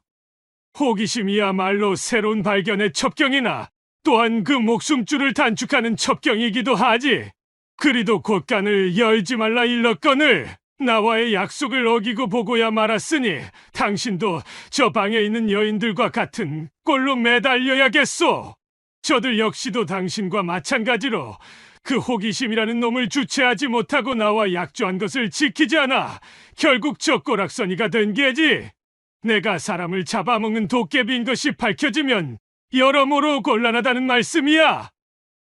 호기심이야말로 새로운 발견의 첩경이나 또한 그 목숨줄을 단축하는 첩경이기도 하지. 그리도 곳간을 열지 말라 일렀거늘 나와의 약속을 어기고 보고야 말았으니 당신도 저 방에 있는 여인들과 같은 꼴로 매달려야겠소. 저들 역시도 당신과 마찬가지로 그 호기심이라는 놈을 주체하지 못하고 나와 약조한 것을 지키지 않아 결국 저 꼬락서니가 된 게지. 내가 사람을 잡아먹는 도깨비인 것이 밝혀지면 여러모로 곤란하다는 말씀이야.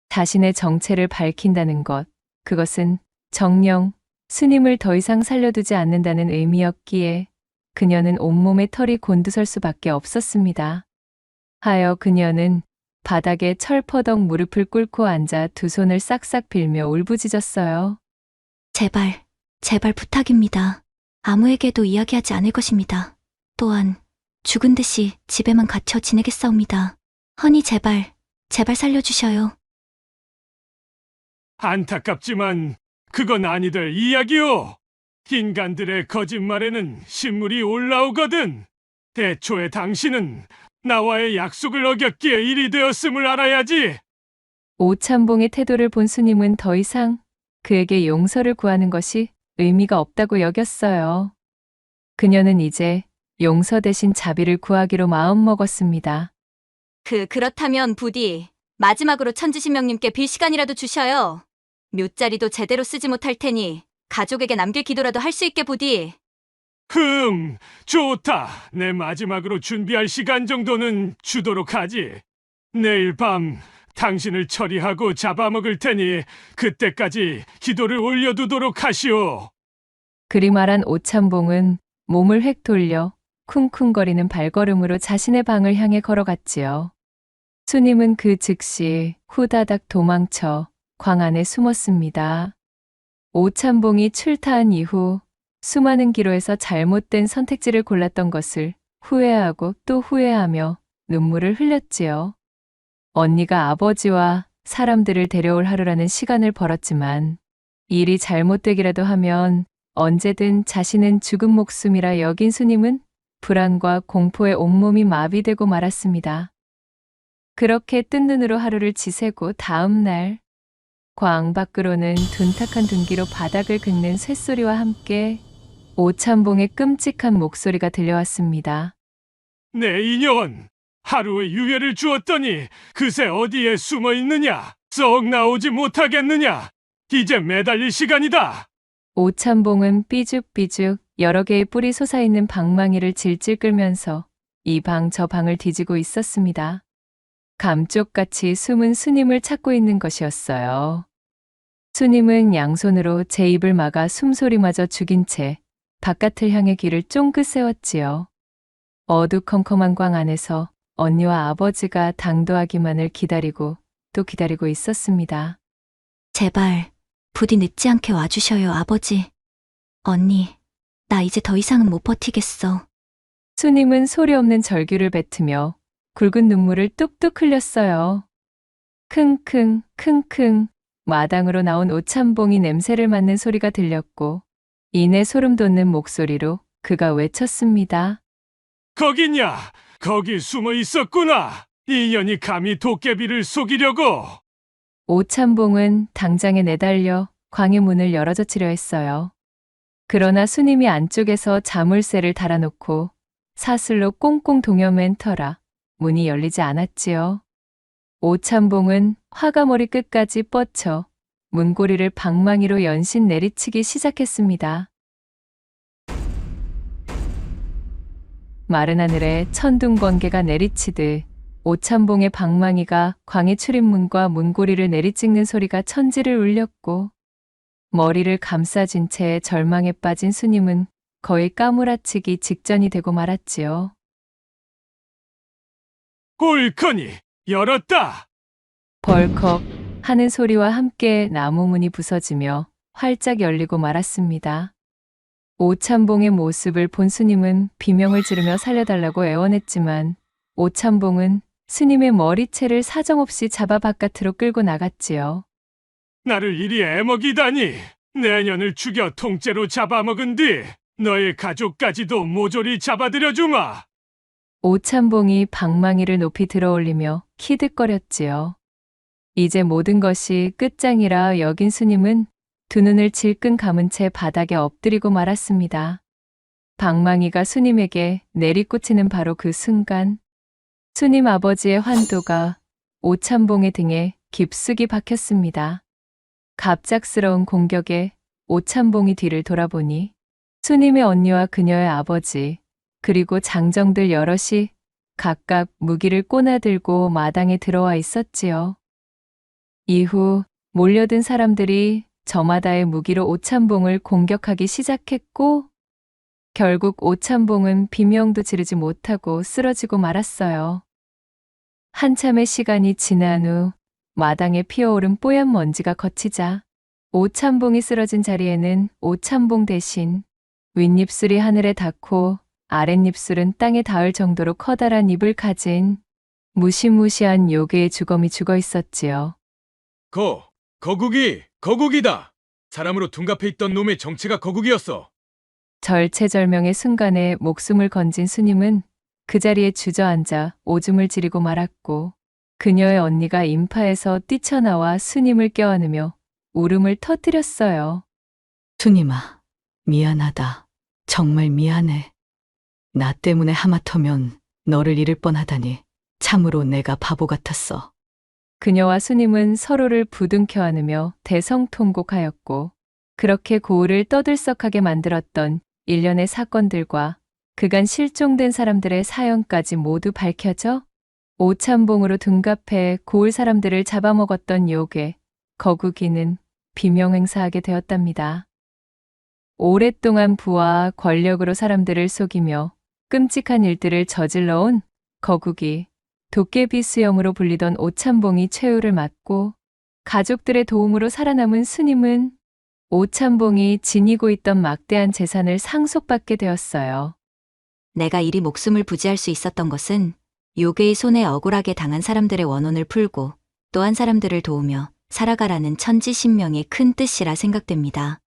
자신의 정체를 밝힌다는 것, 그것은 정녕 스님을 더 이상 살려두지 않는다는 의미였기에 그녀는 온몸에 털이 곤두설 수밖에 없었습니다. 하여 그녀는 바닥에 철퍼덕 무릎을 꿇고 앉아 두 손을 싹싹 빌며 울부짖었어요. 제발 부탁입니다. 아무에게도 이야기하지 않을 것입니다. 또한 죽은 듯이 집에만 갇혀 지내겠사옵니다. 허니 제발 살려주셔요. 안타깝지만 그건 아니될 이야기요. 인간들의 거짓말에는 신물이 올라오거든. 애초에 당신은 나와의 약속을 어겼기에 일이 되었음을 알아야지. 오참봉의 태도를 본 스님은 더 이상 그에게 용서를 구하는 것이 의미가 없다고 여겼어요. 그녀는 이제 용서 대신 자비를 구하기로 마음먹었습니다. 그렇다면 부디 마지막으로 천지신명님께 빌 시간이라도 주셔요. 묘자리도 제대로 쓰지 못할 테니 가족에게 남길 기도라도 할 수 있게 부디. 좋다. 내 마지막으로 준비할 시간 정도는 주도록 하지. 내일 밤 당신을 처리하고 잡아먹을 테니 그때까지 기도를 올려두도록 하시오. 그리 말한 오참봉은 몸을 획 돌려 쿵쿵거리는 발걸음으로 자신의 방을 향해 걸어갔지요. 수님은 그 즉시 후다닥 도망쳐 광 안에 숨었습니다. 오참봉이 출타한 이후 수많은 기로에서 잘못된 선택지를 골랐던 것을 후회하고 또 후회하며 눈물을 흘렸지요. 언니가 아버지와 사람들을 데려올 하루라는 시간을 벌었지만 일이 잘못되기라도 하면 언제든 자신은 죽은 목숨이라 여긴 수님은 불안과 공포에 온몸이 마비되고 말았습니다. 그렇게 뜬 눈으로 하루를 지새고 다음 날 광 밖으로는 둔탁한 둔기로 바닥을 긁는 쇳소리와 함께 오참봉의 끔찍한 목소리가 들려왔습니다. 내 인연, 하루의 유예를 주었더니 그새 어디에 숨어 있느냐? 썩 나오지 못하겠느냐? 이제 매달릴 시간이다. 오참봉은 삐죽삐죽 여러 개의 뿔이 솟아있는 방망이를 질질 끌면서 이 방 저 방을 뒤지고 있었습니다. 감쪽같이 숨은 수님을 찾고 있는 것이었어요. 수님은 양손으로 제 입을 막아 숨소리마저 죽인 채 바깥을 향해 귀를 쫑긋 세웠지요. 어두컴컴한 광 안에서 언니와 아버지가 당도하기만을 기다리고 또 기다리고 있었습니다. 제발 부디 늦지 않게 와주셔요, 아버지. 언니, 나 이제 더 이상은 못 버티겠어. 수님은 소리 없는 절규를 뱉으며 굵은 눈물을 뚝뚝 흘렸어요. 킁킁 킁킁 마당으로 나온 오참봉이 냄새를 맡는 소리가 들렸고 이내 소름 돋는 목소리로 그가 외쳤습니다. 거기냐? 거기 숨어 있었구나. 인연이 감히 도깨비를 속이려고. 오참봉은 당장에 내달려 광의 문을 열어젖히려 했어요. 그러나 수님이 안쪽에서 자물쇠를 달아놓고 사슬로 꽁꽁 동여맨 터라 문이 열리지 않았지요. 오참봉은 화가머리 끝까지 뻗쳐 문고리를 방망이로 연신 내리치기 시작했습니다. 마른 하늘에 천둥번개가 내리치듯 오참봉의 방망이가 광의 출입문과 문고리를 내리찍는 소리가 천지를 울렸고 머리를 감싸진 채 절망에 빠진 수님은 거의 까무라치기 직전이 되고 말았지요. 옳거니 열었다. 벌컥 하는 소리와 함께 나무 문이 부서지며 활짝 열리고 말았습니다. 오참봉의 모습을 본 스님은 비명을 지르며 살려달라고 애원했지만 오참봉은 스님의 머리채를 사정없이 잡아 바깥으로 끌고 나갔지요. 나를 이리 애먹이다니. 내년을 죽여 통째로 잡아먹은 뒤 너의 가족까지도 모조리 잡아들여주마. 오참봉이 방망이를 높이 들어올리며 키득거렸지요. 이제 모든 것이 끝장이라 여긴 스님은 두 눈을 질끈 감은 채 바닥에 엎드리고 말았습니다. 방망이가 스님에게 내리꽂히는 바로 그 순간 스님 아버지의 환도가 오참봉의 등에 깊숙이 박혔습니다. 갑작스러운 공격에 오참봉이 뒤를 돌아보니 스님의 언니와 그녀의 아버지 그리고 장정들 여럿이 각각 무기를 꼬나들고 마당에 들어와 있었지요. 이후 몰려든 사람들이 저마다의 무기로 오참봉을 공격하기 시작했고 결국 오참봉은 비명도 지르지 못하고 쓰러지고 말았어요. 한참의 시간이 지난 후 마당에 피어오른 뽀얀 먼지가 걷히자 오참봉이 쓰러진 자리에는 오참봉 대신 윗입술이 하늘에 닿고 아랫입술은 땅에 닿을 정도로 커다란 입을 가진 무시무시한 요괴의 주검이 죽어 있었지요. 거국이다. 사람으로 둔갑해 있던 놈의 정체가 거국이었어. 절체절명의 순간에 목숨을 건진 수님은 그 자리에 주저앉아 오줌을 지리고 말았고 그녀의 언니가 인파에서 뛰쳐나와 수님을 껴안으며 울음을 터뜨렸어요. 순임아, 미안하다. 정말 미안해. 나 때문에 하마터면 너를 잃을 뻔하다니. 참으로 내가 바보 같았어. 그녀와 수님은 서로를 부둥켜 안으며 대성통곡하였고, 그렇게 고을을 떠들썩하게 만들었던 일련의 사건들과 그간 실종된 사람들의 사연까지 모두 밝혀져 오참봉으로 둔갑해 고을 사람들을 잡아먹었던 요괴 거국이는 비명행사하게 되었답니다. 오랫동안 부와 권력으로 사람들을 속이며 끔찍한 일들을 저질러온 거국이 도깨비 수염으로 불리던 오참봉이 최후를 맞고 가족들의 도움으로 살아남은 수님은 오참봉이 지니고 있던 막대한 재산을 상속받게 되었어요. 내가 이리 목숨을 부지할 수 있었던 것은 요괴의 손에 억울하게 당한 사람들의 원혼을 풀고 또한 사람들을 도우며 살아가라는 천지신명의 큰 뜻이라 생각됩니다.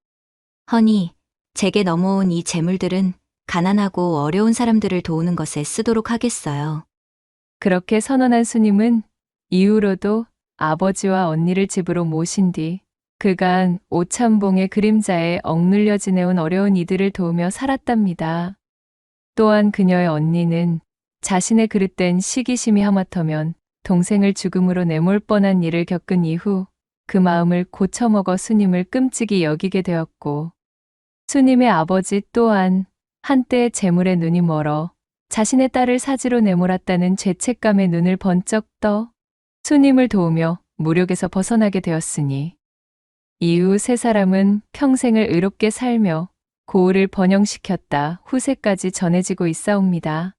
허니, 제게 넘어온 이 재물들은 가난하고 어려운 사람들을 도우는 것에 쓰도록 하겠어요. 그렇게 선언한 수님은 이후로도 아버지와 언니를 집으로 모신 뒤 그간 오참봉의 그림자에 억눌려 지내온 어려운 이들을 도우며 살았답니다. 또한 그녀의 언니는 자신의 그릇된 시기심이 하마터면 동생을 죽음으로 내몰 뻔한 일을 겪은 이후 그 마음을 고쳐먹어 수님을 끔찍이 여기게 되었고, 수님의 아버지 또한 한때 재물에 눈이 멀어 자신의 딸을 사지로 내몰았다는 죄책감에 눈을 번쩍 떠 수님을 도우며 무력에서 벗어나게 되었으니 이후 세 사람은 평생을 의롭게 살며 고을을 번영시켰다 후세까지 전해지고 있사옵니다.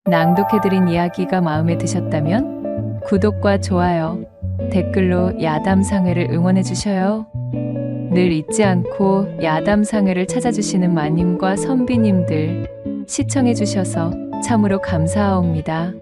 낭독해드린 이야기가 마음에 드셨다면 구독과 좋아요, 댓글로 야담상회를 응원해 주셔요. 늘 잊지 않고 야담상회를 찾아주시는 마님과 선비님들 시청해 주셔서 참으로 감사하옵니다.